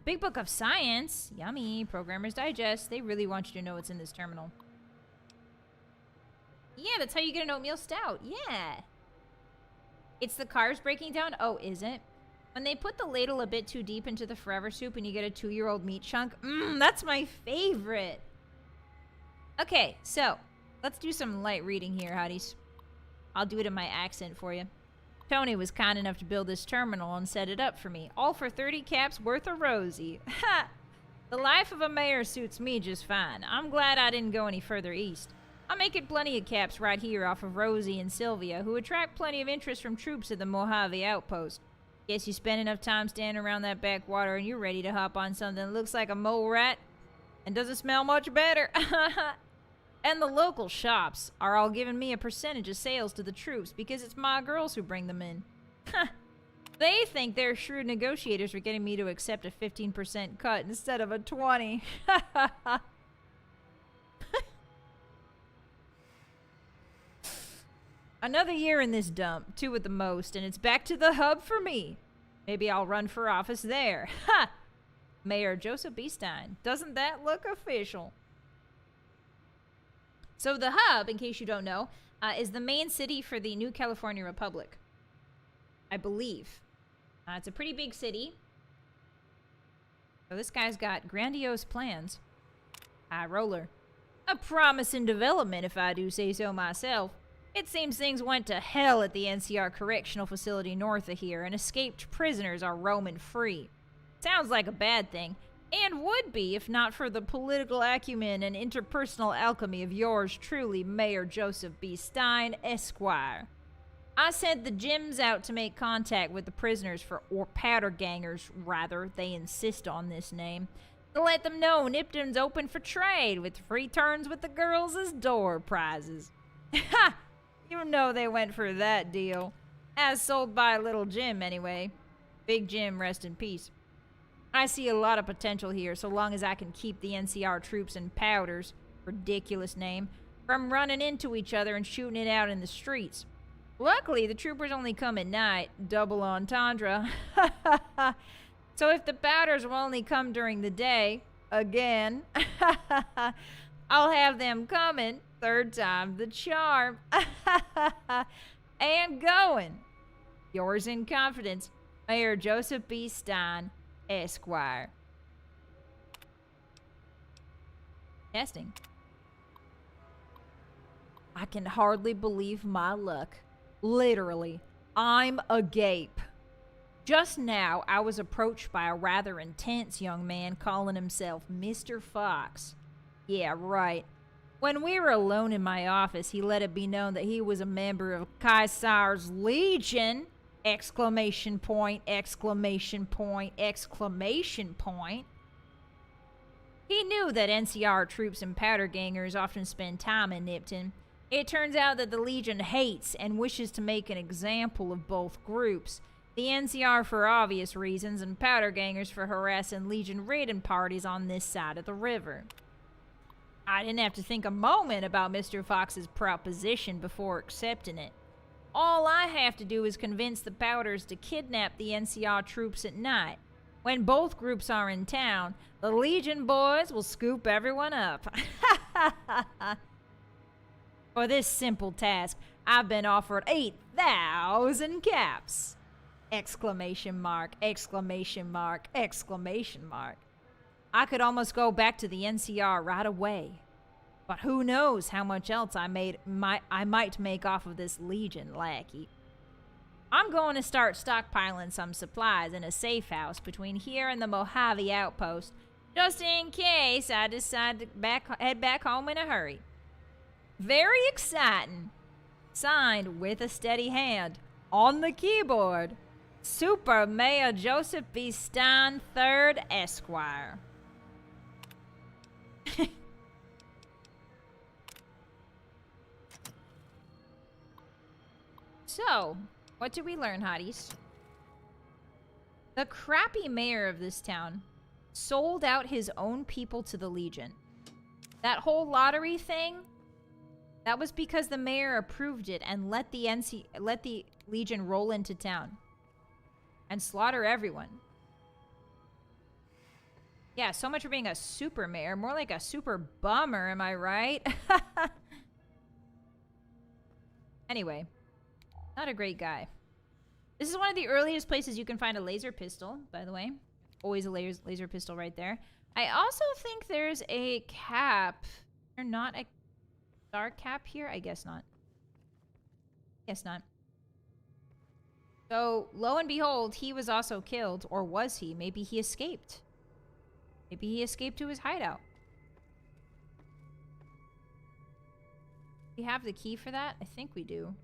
Big Book of Science. Yummy. Programmer's Digest. They really want you to know what's in this terminal. Yeah, that's how you get an oatmeal stout. Yeah. It's the carbs breaking down? Oh, is it? When they put the ladle a bit too deep into the forever soup and you get a 2-year-old meat chunk. That's my favorite. Okay, so let's do some light reading here, hotties. I'll do it in my accent for you. Tony was kind enough to build this terminal and set it up for me. All for 30 caps worth of Rosie. Ha! The life of a mayor suits me just fine. I'm glad I didn't go any further east. I'm making plenty of caps right here off of Rosie and Sylvia, who attract plenty of interest from troops at the Mojave outpost. Guess you spend enough time standing around that backwater and you're ready to hop on something that looks like a mole rat and doesn't smell much better. And the local shops are all giving me a percentage of sales to the troops because it's my girls who bring them in. They think they're shrewd negotiators for getting me to accept a 15% cut instead of a 20%. Another year in this dump, 2 at the most, and it's back to the hub for me. Maybe I'll run for office there. Ha! Mayor Joseph B. Stein. Doesn't that look official? So the hub, in case you don't know, is the main city for the New California Republic. I believe. It's a pretty big city. So this guy's got grandiose plans. High roller. A promising development, if I do say so myself. It seems things went to hell at the NCR Correctional Facility north of here, and escaped prisoners are roaming free. Sounds like a bad thing, and would be if not for the political acumen and interpersonal alchemy of yours truly, Mayor Joseph B. Stein, Esquire. I sent the Jims out to make contact with the prisoners or powder gangers, rather, they insist on this name, to let them know Nipton's open for trade, with free turns with the girls as door prizes. Ha! You know they went for that deal. As sold by Little Jim, anyway. Big Jim, rest in peace. I see a lot of potential here, so long as I can keep the NCR troops and powders, ridiculous name, from running into each other and shooting it out in the streets. Luckily, the troopers only come at night. Double entendre. So if the powders will only come during the day, again, I'll have them coming. 3rd time the charm. And going. Yours in confidence, Mayor Joseph B. Stein, Esquire. Testing. I can hardly believe my luck. Literally, I'm agape. Just now, I was approached by a rather intense young man calling himself Mr. Fox. Yeah, right. When we were alone in my office, he let it be known that he was a member of Caesar's Legion, Exclamation point, exclamation point, exclamation point. He knew that NCR troops and powder gangers often spend time in Nipton. It turns out that the Legion hates and wishes to make an example of both groups. The NCR for obvious reasons, and powder gangers for harassing Legion raiding parties on this side of the river. I didn't have to think a moment about Mr. Fox's proposition before accepting it. All I have to do is convince the powders to kidnap the NCR troops at night. When both groups are in town, the Legion boys will scoop everyone up. For this simple task, I've been offered 8,000 caps! Exclamation mark, exclamation mark, exclamation mark. I could almost go back to the NCR right away. But who knows how much else I might make off of this Legion lackey. I'm going to start stockpiling some supplies in a safe house between here and the Mojave outpost, just in case I decide to head back home in a hurry. Very exciting. Signed with a steady hand, on the keyboard, Super Mayor Joseph B. Stein III, Esquire. So, what did we learn, hotties? The crappy mayor of this town sold out his own people to the Legion. That whole lottery thing, that was because the mayor approved it and let the Legion roll into town and slaughter everyone. Yeah, so much for being a super mayor. More like a super bummer, am I right? Anyway, not a great guy. This is one of the earliest places you can find a laser pistol, by the way. Always a laser pistol right there. I also think there's a cap. Or not a star cap here? I guess not. Guess not. So, lo and behold, he was also killed. Or was he? Maybe he escaped. Maybe he escaped to his hideout. We have the key for that? I think we do.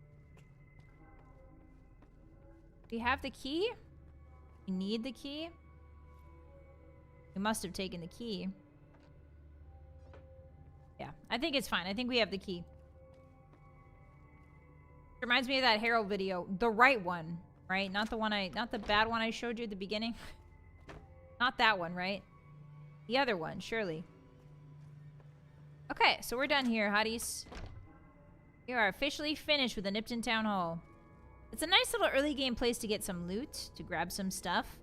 We have the key? We need the key? We must have taken the key. Yeah, I think it's fine. I think we have the key. Reminds me of that Harold video. The right one, right? Not the bad one I showed you at the beginning. Not that one, right? The other one, surely. Okay, so we're done here, hotties. We are officially finished with the Nipton Town Hall. It's a nice little early game place to get some loot, to grab some stuff,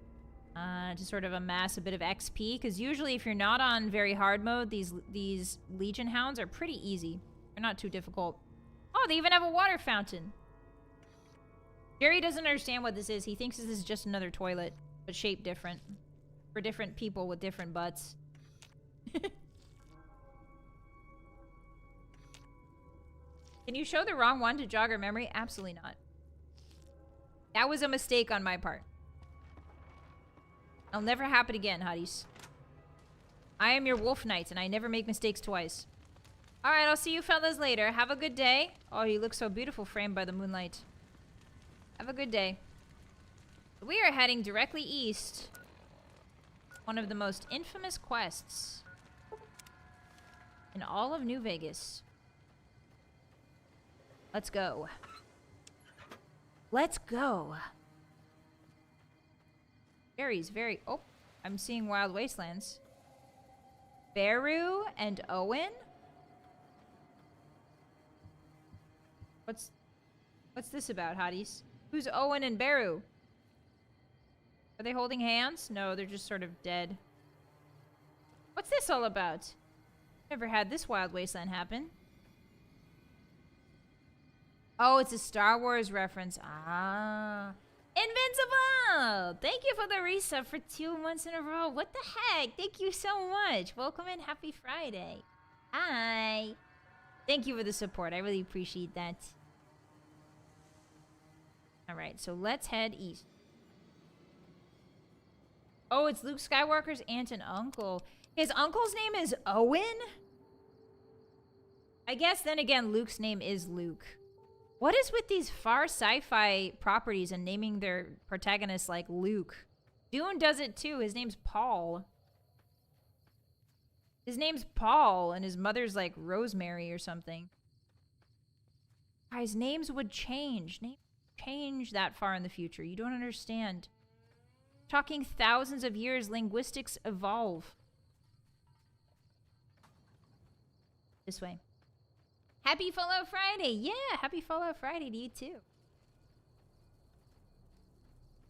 to sort of amass a bit of XP, because usually if you're not on very hard mode, these Legion Hounds are pretty easy. They're not too difficult. Oh, they even have a water fountain. Jerry doesn't understand what this is. He thinks this is just another toilet, but shaped different. For different people with different butts. Can you show the wrong one to jog our memory? Absolutely not. That was a mistake on my part. It'll never happen again, hotties. I am your wolf knight, and I never make mistakes twice. Alright, I'll see you fellas later. Have a good day. Oh, you look so beautiful framed by the moonlight. Have a good day. We are heading directly east. One of the most infamous quests in all of New Vegas. Let's go. Let's go. Very... Oh, I'm seeing Wild Wastelands. Beru and Owen? What's this about, hotties? Who's Owen and Beru? Are they holding hands? No, they're just sort of dead. What's this all about? Never had this Wild Wasteland happen. Oh, it's a Star Wars reference. Ah. Invincible! Thank you for the resub for 2 months in a row. What the heck? Thank you so much. Welcome and happy Friday. Hi. Thank you for the support. I really appreciate that. Alright, so let's head east. Oh, it's Luke Skywalker's aunt and uncle. His uncle's name is Owen? I guess then again, Luke's name is Luke. What is with these far sci-fi properties and naming their protagonists like Luke? Dune does it too. His name's Paul. His name's Paul, and his mother's like Rosemary or something. Guys, names would change. Names change that far in the future. You don't understand. Talking thousands of years, linguistics evolve. This way. Happy Fallout Friday! Yeah, happy Fallout Friday to you too.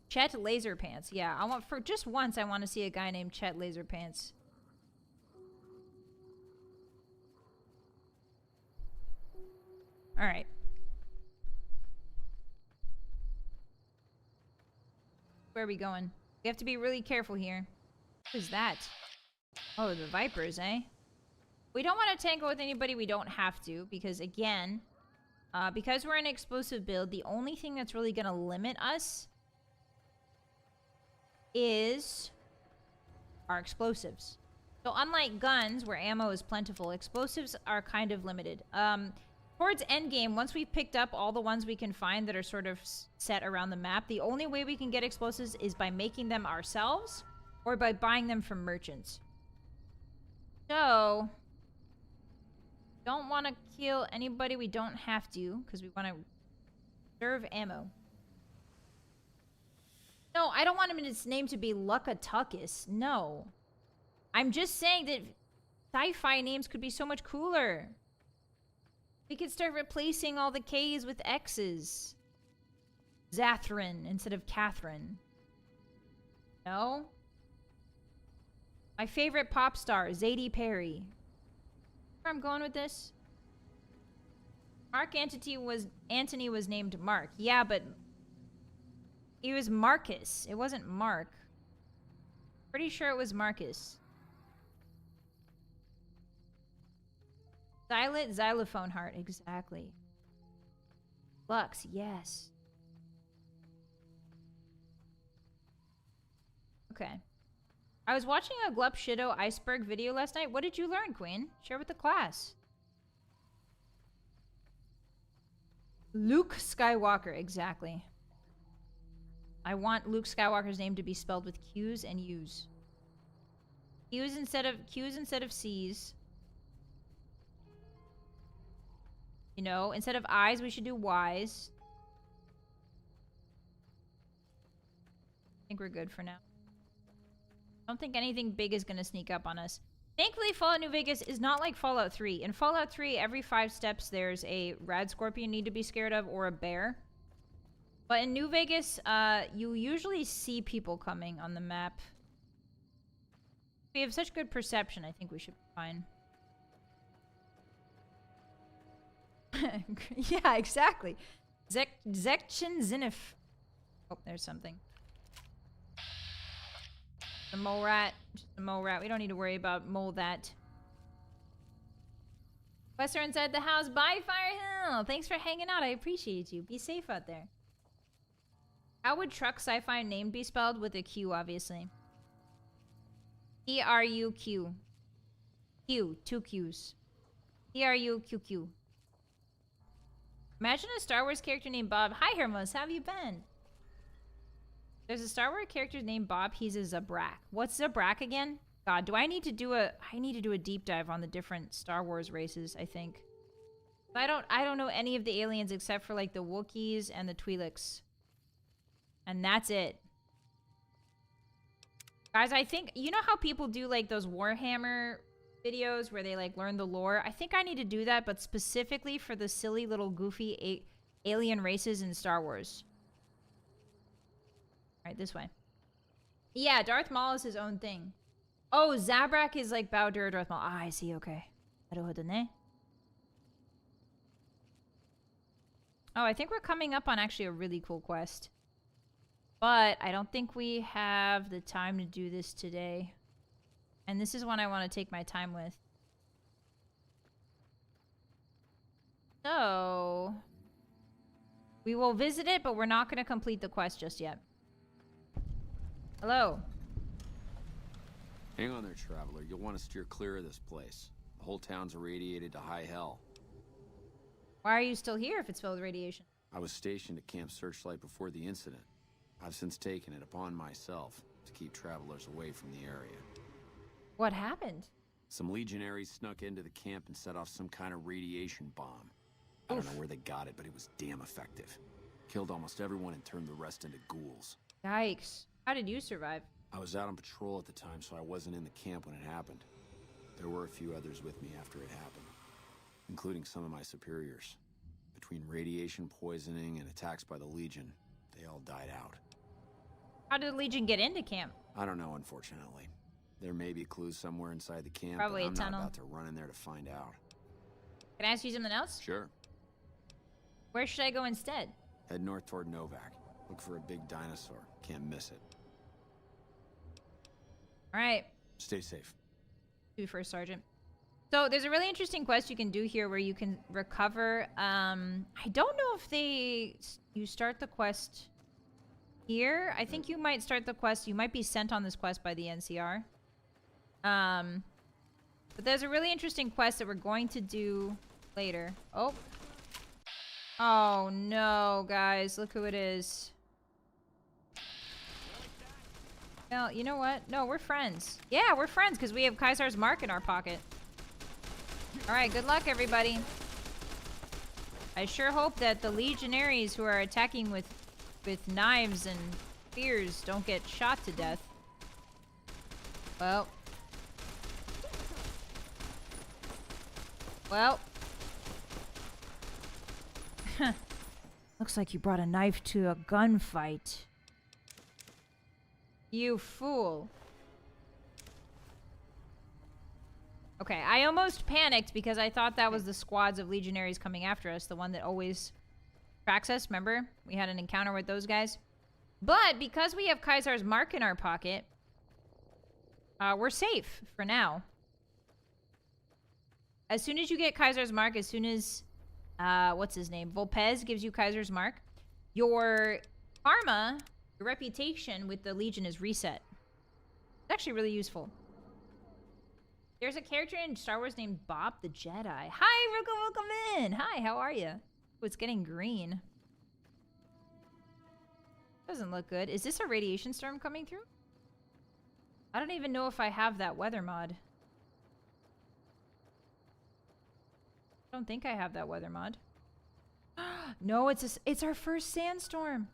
Chet Laserpants. Yeah, I want for just once I want to see a guy named Chet Laserpants. All right. Where are we going? We have to be really careful here. What is that? Oh, the Vipers, eh? We don't want to tangle with anybody we don't have to, because again, because we're an explosive build, the only thing that's really going to limit us is our explosives. So unlike guns, where ammo is plentiful, explosives are kind of limited. Towards endgame, once we've picked up all the ones we can find that are sort of set around the map, the only way we can get explosives is by making them ourselves or by buying them from merchants. So, don't want to kill anybody we don't have to, because we want to conserve ammo. No, I don't want him in his name to be Luckatukis. No. I'm just saying that sci-fi names could be so much cooler. We could start replacing all the K's with X's. Zathrin instead of Catherine. No? My favorite pop star, Zadie Perry. Where I'm going with this? Antony was named Mark. Yeah, but he was Marcus. It wasn't Mark. Pretty sure it was Marcus. Vylett Moonheart, exactly. Lux, yes. Okay. I was watching a Glup Shido iceberg video last night. What did you learn, Queen? Share with the class. Luke Skywalker, exactly. I want Luke Skywalker's name to be spelled with Q's and U's. Q's instead of C's. You know, instead of I's, we should do Y's. I think we're good for now. I don't think anything big is going to sneak up on us. Thankfully, Fallout New Vegas is not like Fallout 3. In Fallout 3, every 5 steps, there's a rad scorpion you need to be scared of or a bear. But in New Vegas, you usually see people coming on the map. We have such good perception, I think we should be fine. Yeah, exactly. Zekchin Zinif. Oh, there's something. The mole rat. Just a mole rat. We don't need to worry about mole that. Wester inside the house. Bye, Firehill. Thanks for hanging out. I appreciate you. Be safe out there. How would truck sci-fi name be spelled? With a Q, obviously. T-R-U-Q. Q. 2 Q's. T-R-U-Q-Q. Imagine a Star Wars character named Bob. Hi, Hermos. How have you been? There's a Star Wars character named Bob. He's a Zabrak. What's Zabrak again? God, do I need to do a... I need to do a deep dive on the different Star Wars races, I think. I don't know any of the aliens except for, like, the Wookiees and the Twi'leks. And that's it. Guys, I think... You know how people do, like, those Warhammer videos where they, like, learn the lore? I think I need to do that, but specifically for the silly little goofy alien races in Star Wars. Alright, this way. Yeah, Darth Maul is his own thing. Oh, Zabrak is like Bowder, Darth Maul. Ah, I see, okay. Oh, I think we're coming up on actually a really cool quest. But I don't think we have the time to do this today. And this is one I want to take my time with. So... we will visit it, but we're not going to complete the quest just yet. Hello. Hang on there, traveler. You'll want to steer clear of this place. The whole town's irradiated to high hell. Why are you still here if it's filled with radiation? I was stationed at Camp Searchlight before the incident. I've since taken it upon myself to keep travelers away from the area. What happened? Some legionaries snuck into the camp and set off some kind of radiation bomb. I don't know where they got it, but it was damn effective. Killed almost everyone and turned the rest into ghouls. Yikes. How did you survive? I was out on patrol at the time, so I wasn't in the camp when it happened. There were a few others with me after it happened, including some of my superiors. Between radiation poisoning and attacks by the Legion, they all died out. How did the Legion get into camp? I don't know, unfortunately. There may be clues somewhere inside the camp, Probably but a I'm tunnel. not about to run in there to find out. Can I ask you something else? Sure. Where should I go instead? Head north toward Novak. Look for a big dinosaur. Can't miss it. Alright. Stay safe. Do first, Sergeant. So there's a really interesting quest you can do here where you can recover. I don't know if you start the quest here. I think you might start the quest. You might be sent on this quest by the NCR. But there's a really interesting quest that we're going to do later. Oh. Oh no, guys. Look who it is. Well, you know what? No, we're friends. Yeah, we're friends because we have Caesar's mark in our pocket. Alright, good luck, everybody. I sure hope that the legionaries who are attacking with knives and spears don't get shot to death. Well. Well. Looks like you brought a knife to a gunfight. You fool. Okay, I almost panicked because I thought that was the squads of legionaries coming after us, the one that always tracks us. Remember? We had an encounter with those guys. But because we have Caesar's mark in our pocket, we're safe for now. As soon as you get Caesar's mark, as soon as, what's his name? Volpez gives you Caesar's mark, your karma, your reputation with the Legion is reset. It's actually really useful. There's a character in Star Wars named Bob the Jedi. Hi, Ruka, welcome in. Hi, how are you? Oh, it's getting green. Doesn't look good. Is this a radiation storm coming through? I don't even know if I have that weather mod. I don't think I have that weather mod. No, it's our first sandstorm.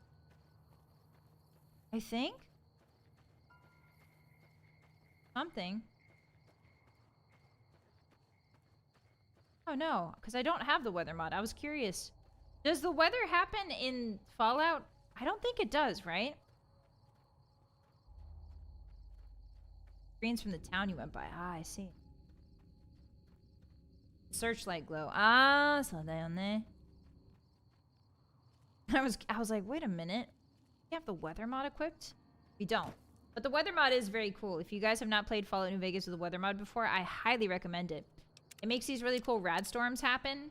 I think. Something. Oh no, because I don't have the weather mod. I was curious. Does the weather happen in Fallout? I don't think it does, right? Screens from the town you went by. Ah, I see. Searchlight glow. Ah, saw that on there. I was like, wait a minute. We have the weather mod equipped? We don't. But the weather mod is very cool. If you guys have not played Fallout New Vegas with the weather mod before, I highly recommend it. It makes these really cool rad storms happen.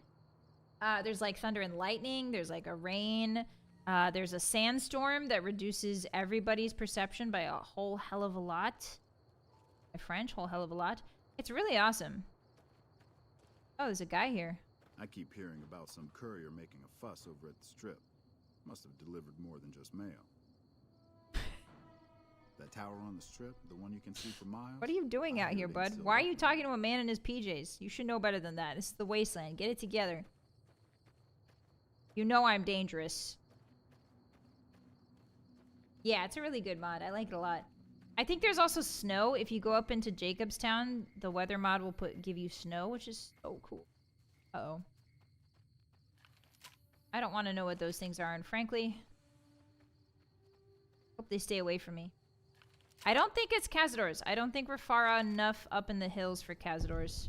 There's like thunder and lightning. There's like a rain. There's a sandstorm that reduces everybody's perception by a whole hell of a lot. My French, whole hell of a lot. It's really awesome. Oh, there's a guy here. I keep hearing about some courier making a fuss over at the strip. Must have delivered more than just mail. That tower on the strip, the one you can see for miles? What are you doing out here, bud? Why are you talking to a man in his PJs? You should know better than that. This is the wasteland. Get it together. You know I'm dangerous. Yeah, it's a really good mod. I like it a lot. I think there's also snow. If you go up into Jacobstown, the weather mod will give you snow, which is so cool. Uh-oh. I don't want to know what those things are, and frankly, hope they stay away from me. I don't think it's Cazadors. I don't think we're far enough up in the hills for Cazadors.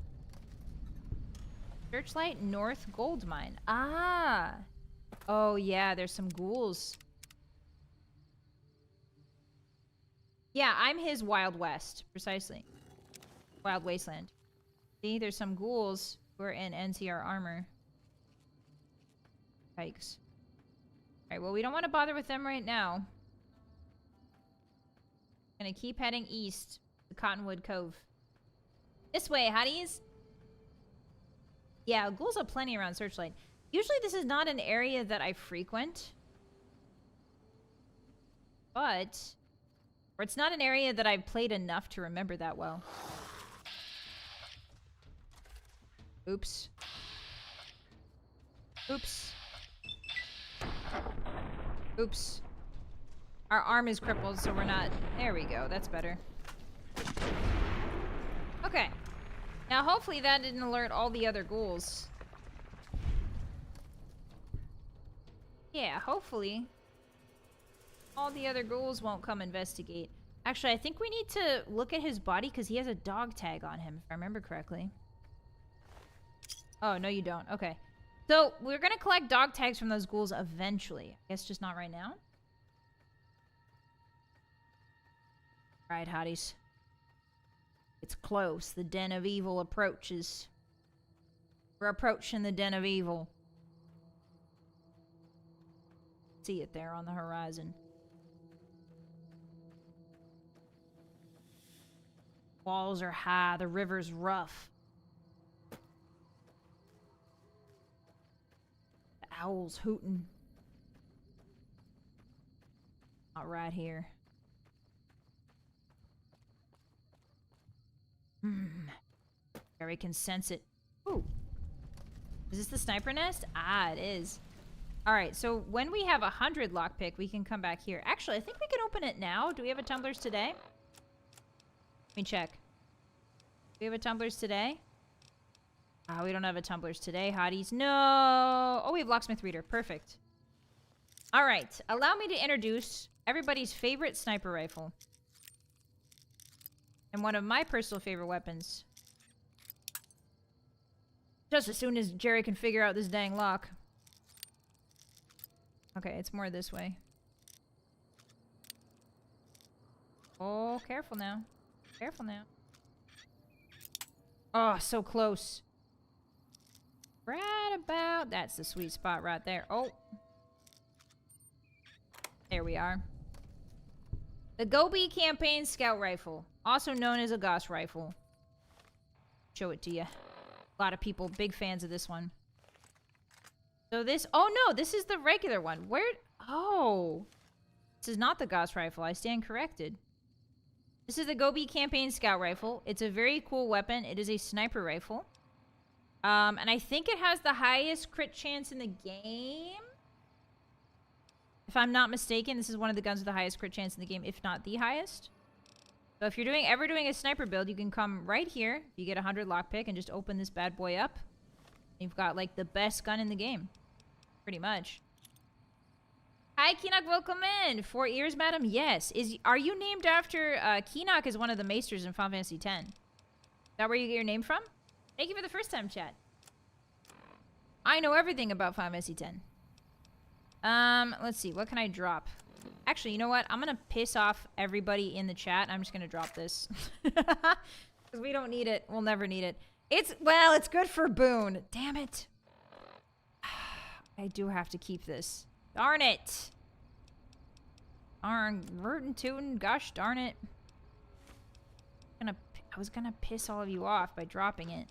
Searchlight North Gold Mine. Ah! Oh, yeah, there's some ghouls. Yeah, I'm his Wild West. Precisely. Wild Wasteland. See, there's some ghouls who are in NCR armor. Yikes. Alright, well, we don't want to bother with them right now. Gonna keep heading east to Cottonwood Cove. This way, hotties! Yeah, ghouls are plenty around Searchlight. Usually this is not an area that I frequent. But... Or it's not an area that I've played enough to remember that well. Oops. Oops. Oops. Our arm is crippled, so we're not... There we go. That's better. Okay. Now, hopefully that didn't alert all the other ghouls. Yeah, hopefully all the other ghouls won't come investigate. Actually, I think we need to look at his body because he has a dog tag on him, if I remember correctly. Oh, no you don't. Okay. So, we're going to collect dog tags from those ghouls eventually. I guess just not right now. Alright, hotties. It's close. The den of evil approaches. We're approaching the den of evil. See it there on the horizon. Walls are high. The river's rough. The owl's hooting. Not right here. Gary can sense it. Ooh. Is this the sniper nest? Ah, it is. Alright, so when we have 100 lockpick, we can come back here. Actually, I think we can open it now. Do we have a tumblers today? Let me check. Do we have a tumblers today? Oh, we don't have a tumblers today, hotties. No! Oh, we have locksmith reader. Perfect. Alright, allow me to introduce everybody's favorite sniper rifle. And one of my personal favorite weapons. Just as soon as Jerry can figure out this dang lock. Okay, it's more this way. Oh, careful now. Careful now. Oh, so close. Right about... That's the sweet spot right there. Oh. There we are. The Gobi Campaign Scout Rifle. Also known as a Gauss Rifle. Show it to you. A lot of people, big fans of this one. So this... Oh, no! This is the regular one. Where... Oh! This is not the Gauss Rifle. I stand corrected. This is the Gobi Campaign Scout Rifle. It's a very cool weapon. It is a sniper rifle. And I think it has the highest crit chance in the game. If I'm not mistaken, this is one of the guns with the highest crit chance in the game, if not the highest. So if you're ever doing a sniper build, you can come right here. You get 100 lockpick and just open this bad boy up. You've got, like, the best gun in the game. Pretty much. Hi, Keenock, welcome in. 4 ears, madam? Yes. Are you named after... Keenock is one of the maesters in Final Fantasy X. Is that where you get your name from? Thank you for the first time, chat. I know everything about Final Fantasy X. Let's see. What can I drop? Actually, you know what? I'm gonna piss off everybody in the chat. I'm just gonna drop this. Because we don't need it. We'll never need it. Well, it's good for Boone. Damn it. I do have to keep this. Darn it. Darn. Rootin' tootin'. Gosh darn it. I was gonna piss all of you off by dropping it.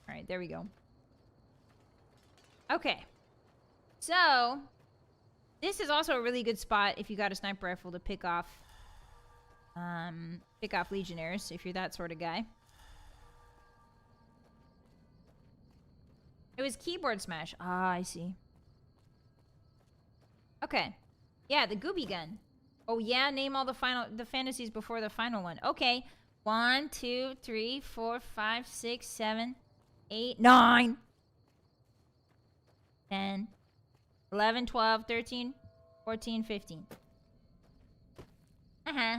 Alright, there we go. Okay. So... This is also a really good spot if you got a sniper rifle to pick off legionnaires, if you're that sort of guy. It was keyboard smash. Ah, I see. Okay. Yeah, the Gooby gun. Oh yeah, name all the fantasies before the final one. Okay. 1, 2, 3, 4, 5, 6, 7, 8, 9, 10, 11, 12, 13, 14, 15. Uh-huh.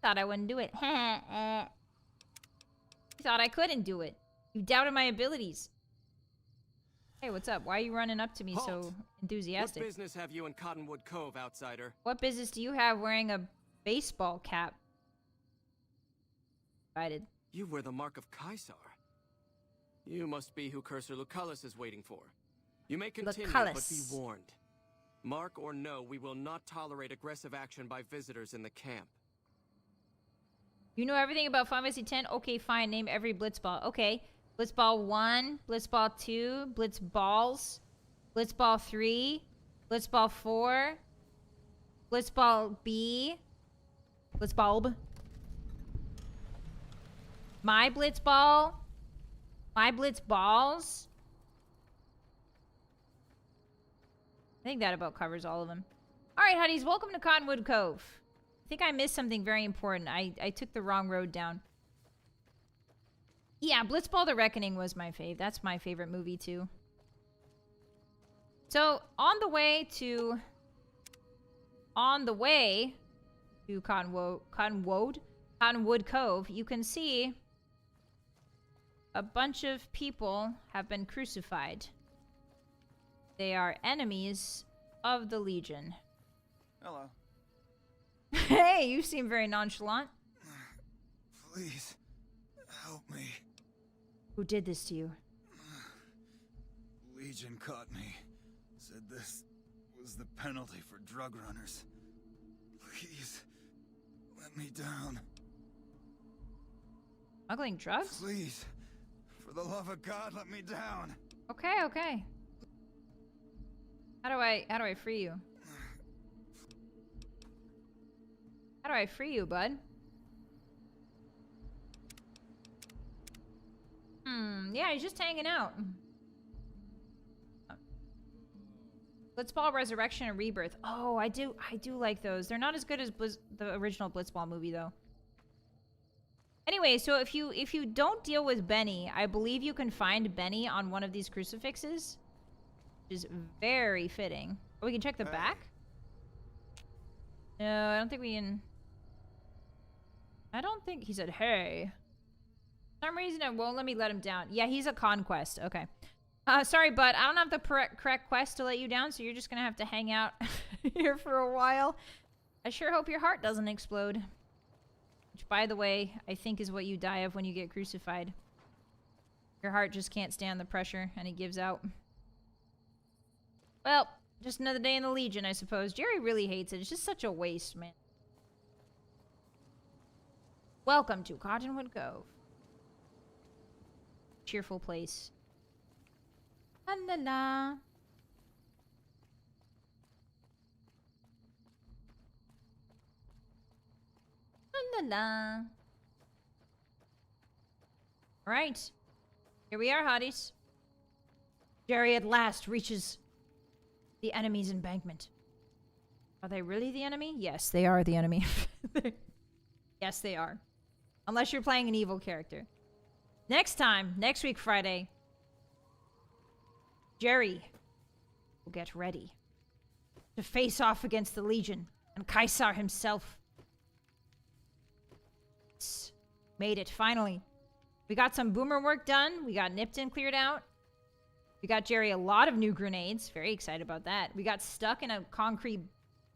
Thought I wouldn't do it. You thought I couldn't do it. You doubted my abilities. Hey, what's up? Why are you running up to me so enthusiastic? What business have you in Cottonwood Cove, outsider? What business do you have wearing a baseball cap? Invited. You wear the mark of Caesar. You must be who Cursor Lucullus is waiting for. You may continue, but be warned. Mark or no, we will not tolerate aggressive action by visitors in the camp. You know everything about Final Fantasy X? Okay, fine. Name every blitzball. Okay. Blitzball 1, Blitzball 2, Blitzballs, Blitzball 3, Blitzball 4, Blitzball B, Blitzbulb, my Blitzball, my Blitzballs. I think that about covers all of them. Alright, Hotties, welcome to Cottonwood Cove. I think I missed something very important. I took the wrong road down. Yeah, Blitzball the Reckoning was my fave. That's my favorite movie, too. So, on the way to Cottonwood Cove, you can see a bunch of people have been crucified. They are enemies of the Legion. Hello. Hey, you seem very nonchalant. Please, help me. Who did this to you? Legion caught me. Said this was the penalty for drug runners. Please, let me down. Smuggling drugs? Please, for the love of God, let me down. Okay, okay. How do I free you? How do I free you, bud? Yeah, he's just hanging out. Blitzball Resurrection and Rebirth. Oh, I do like those. They're not as good as the original Blitzball movie, though. Anyway, so if you don't deal with Benny, I believe you can find Benny on one of these crucifixes, which is very fitting. Oh, we can check the back? No, I don't think we can. I don't think he said, hey. For some reason, it won't let me let him down. Yeah, he's a conquest. Okay. Sorry, bud. I don't have the correct quest to let you down, so you're just gonna have to hang out here for a while. I sure hope your heart doesn't explode. Which, by the way, I think is what you die of when you get crucified. Your heart just can't stand the pressure, and it gives out. Well, just another day in the Legion, I suppose. Jerry really hates it. It's just such a waste, man. Welcome to Cottonwood Cove. Cheerful place. La la la. La la la. Alright. Here we are, Hotties. Jerry at last reaches the enemy's embankment. Are they really the enemy? Yes, they are the enemy. Yes, they are. Unless you're playing an evil character. Next week Friday, Jerry will get ready to face off against the Legion and Caesar himself. Made it, finally. We got some boomer work done. We got Nipton cleared out. We got Jerry a lot of new grenades. Very excited about that. We got stuck in a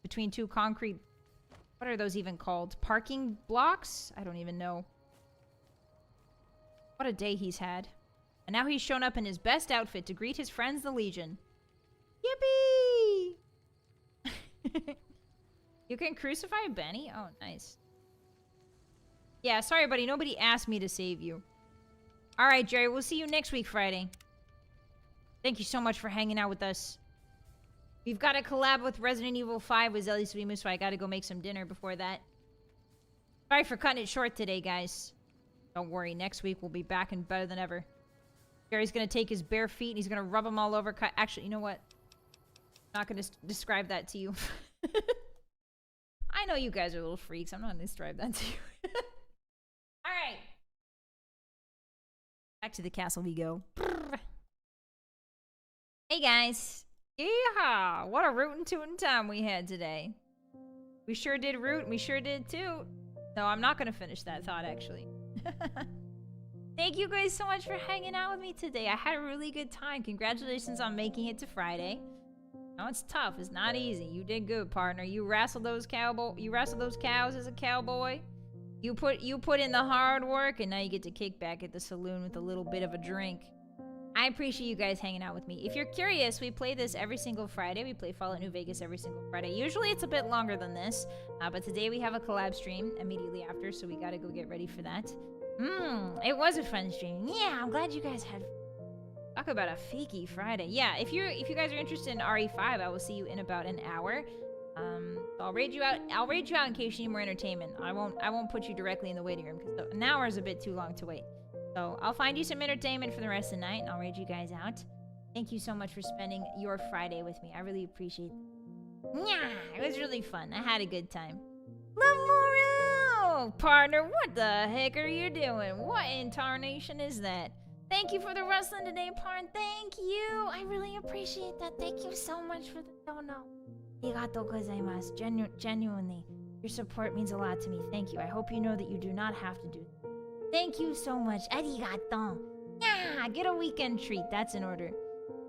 between two concrete, what are those even called? Parking blocks? I don't even know. What a day he's had. And now he's shown up in his best outfit to greet his friends, the Legion. Yippee! You can crucify Benny? Oh, nice. Yeah, sorry, buddy. Nobody asked me to save you. Alright, Jerry. We'll see you next week, Friday. Thank you so much for hanging out with us. We've got a collab with Resident Evil 5 with Zelly Suimu, so I gotta go make some dinner before that. Sorry for cutting it short today, guys. Don't worry. Next week, we'll be back and better than ever. Jerry's gonna take his bare feet and he's gonna rub them all over. Actually, you know what? I'm not gonna describe that to you. I know you guys are little freaks. I'm not gonna describe that to you. Alright. Back to the castle we go. Hey guys. Yeehaw! What a rootin' tootin' time we had today. We sure did root and we sure did toot. No, I'm not gonna finish that thought actually. Thank you guys so much for hanging out with me today. I had a really good time. Congratulations on making it to Friday. No, it's tough. It's not easy. You did good, partner. You wrestled those cows as a cowboy. You put in the hard work, and now you get to kick back at the saloon with a little bit of a drink. I appreciate you guys hanging out with me. If you're curious, we play this every single Friday. We play Fallout New Vegas every single Friday. Usually it's a bit longer than this, but today we have a collab stream immediately after, so we gotta go get ready for that. It was a fun stream. Yeah, I'm glad you guys had. Talk about a Fiki Friday. Yeah, if you guys are interested in RE5, I will see you in about an hour. I'll raid you out. I'll raid you out in case you need more entertainment. I won't put you directly in the waiting room because an hour is a bit too long to wait. So I'll find you some entertainment for the rest of the night, and I'll raid you guys out. Thank you so much for spending your Friday with me. I really appreciate it. Yeah, it was really fun. I had a good time. Lamoro! Partner, what the heck are you doing? What in tarnation is that? Thank you for the rustling today, partner. Thank you. I really appreciate that. Thank you so much for the dono. Arigatou gozaimasu. Genuinely, your support means a lot to me. Thank you. I hope you know that you do not have to do that. Thank you so much. Arigatou. Yeah, get a weekend treat. That's in order.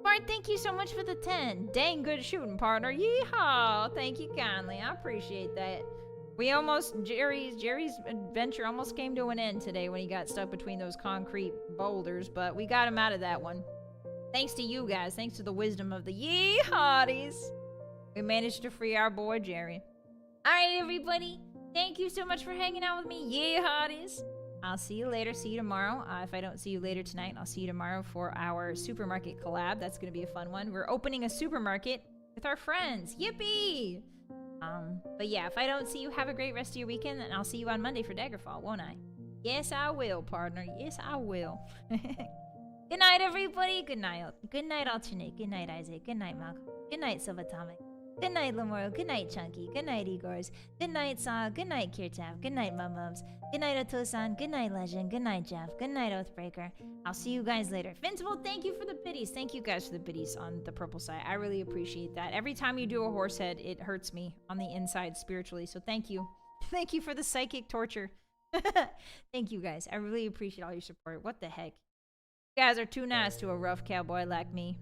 Bart, thank you so much for the 10. Dang good shooting, partner. Yeehaw. Thank you kindly. I appreciate that. We almost, Jerry's adventure almost came to an end today when he got stuck between those concrete boulders, but we got him out of that one. Thanks to you guys. Thanks to the wisdom of the Hotties. We managed to free our boy Jerry. Alright, everybody. Thank you so much for hanging out with me, Hotties. I'll see you later. See you tomorrow. If I don't see you later tonight, I'll see you tomorrow for our supermarket collab. That's going to be a fun one. We're opening a supermarket with our friends. Yippee! But yeah, if I don't see you, have a great rest of your weekend, and I'll see you on Monday for Daggerfall, won't I? Yes, I will, partner. Yes, I will. Good night, everybody. Good night. Good night, Alternate. Good night, Isaac. Good night, Malcolm. Good night, Silvatomic. Good night, Lamoro. Good night, Chunky. Good night, Igors. Good night, Saw. Good night, Kirtav. Good night, Mum-Mums. Good night, Otosan. Good night, Legend. Good night, Jeff. Good night, Oathbreaker. I'll see you guys later. Vincible, thank you for the biddies. Thank you guys for the biddies on the purple side. I really appreciate that. Every time you do a horse head, it hurts me on the inside spiritually. So thank you. Thank you for the psychic torture. Thank you, guys. I really appreciate all your support. What the heck? You guys are too nice to a rough cowboy like me.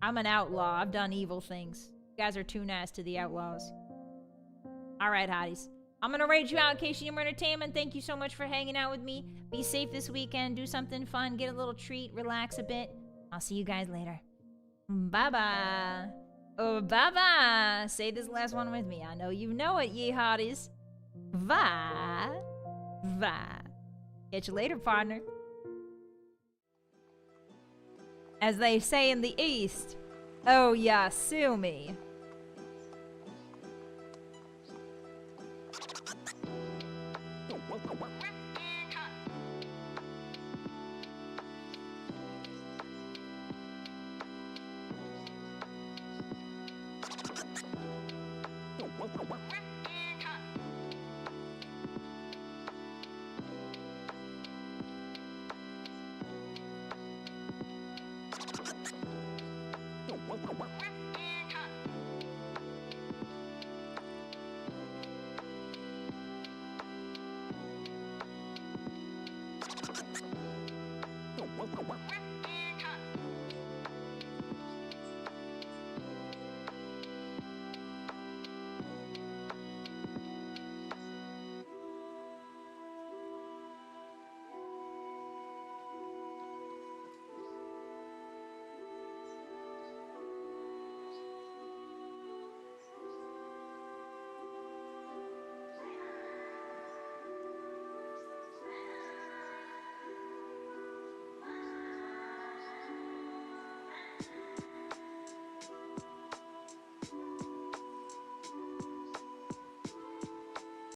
I'm an outlaw. I've done evil things. You guys are too nice to the outlaws. Alright, Hotties. I'm gonna raid you out in case you need more entertainment. Thank you so much for hanging out with me. Be safe this weekend. Do something fun. Get a little treat. Relax a bit. I'll see you guys later. Bye-bye. Oh, bye-bye. Say this last one with me. I know you know it, ye Hotties. Bye. Bye. Catch you later, partner. As they say in the East, oh yeah, sue me.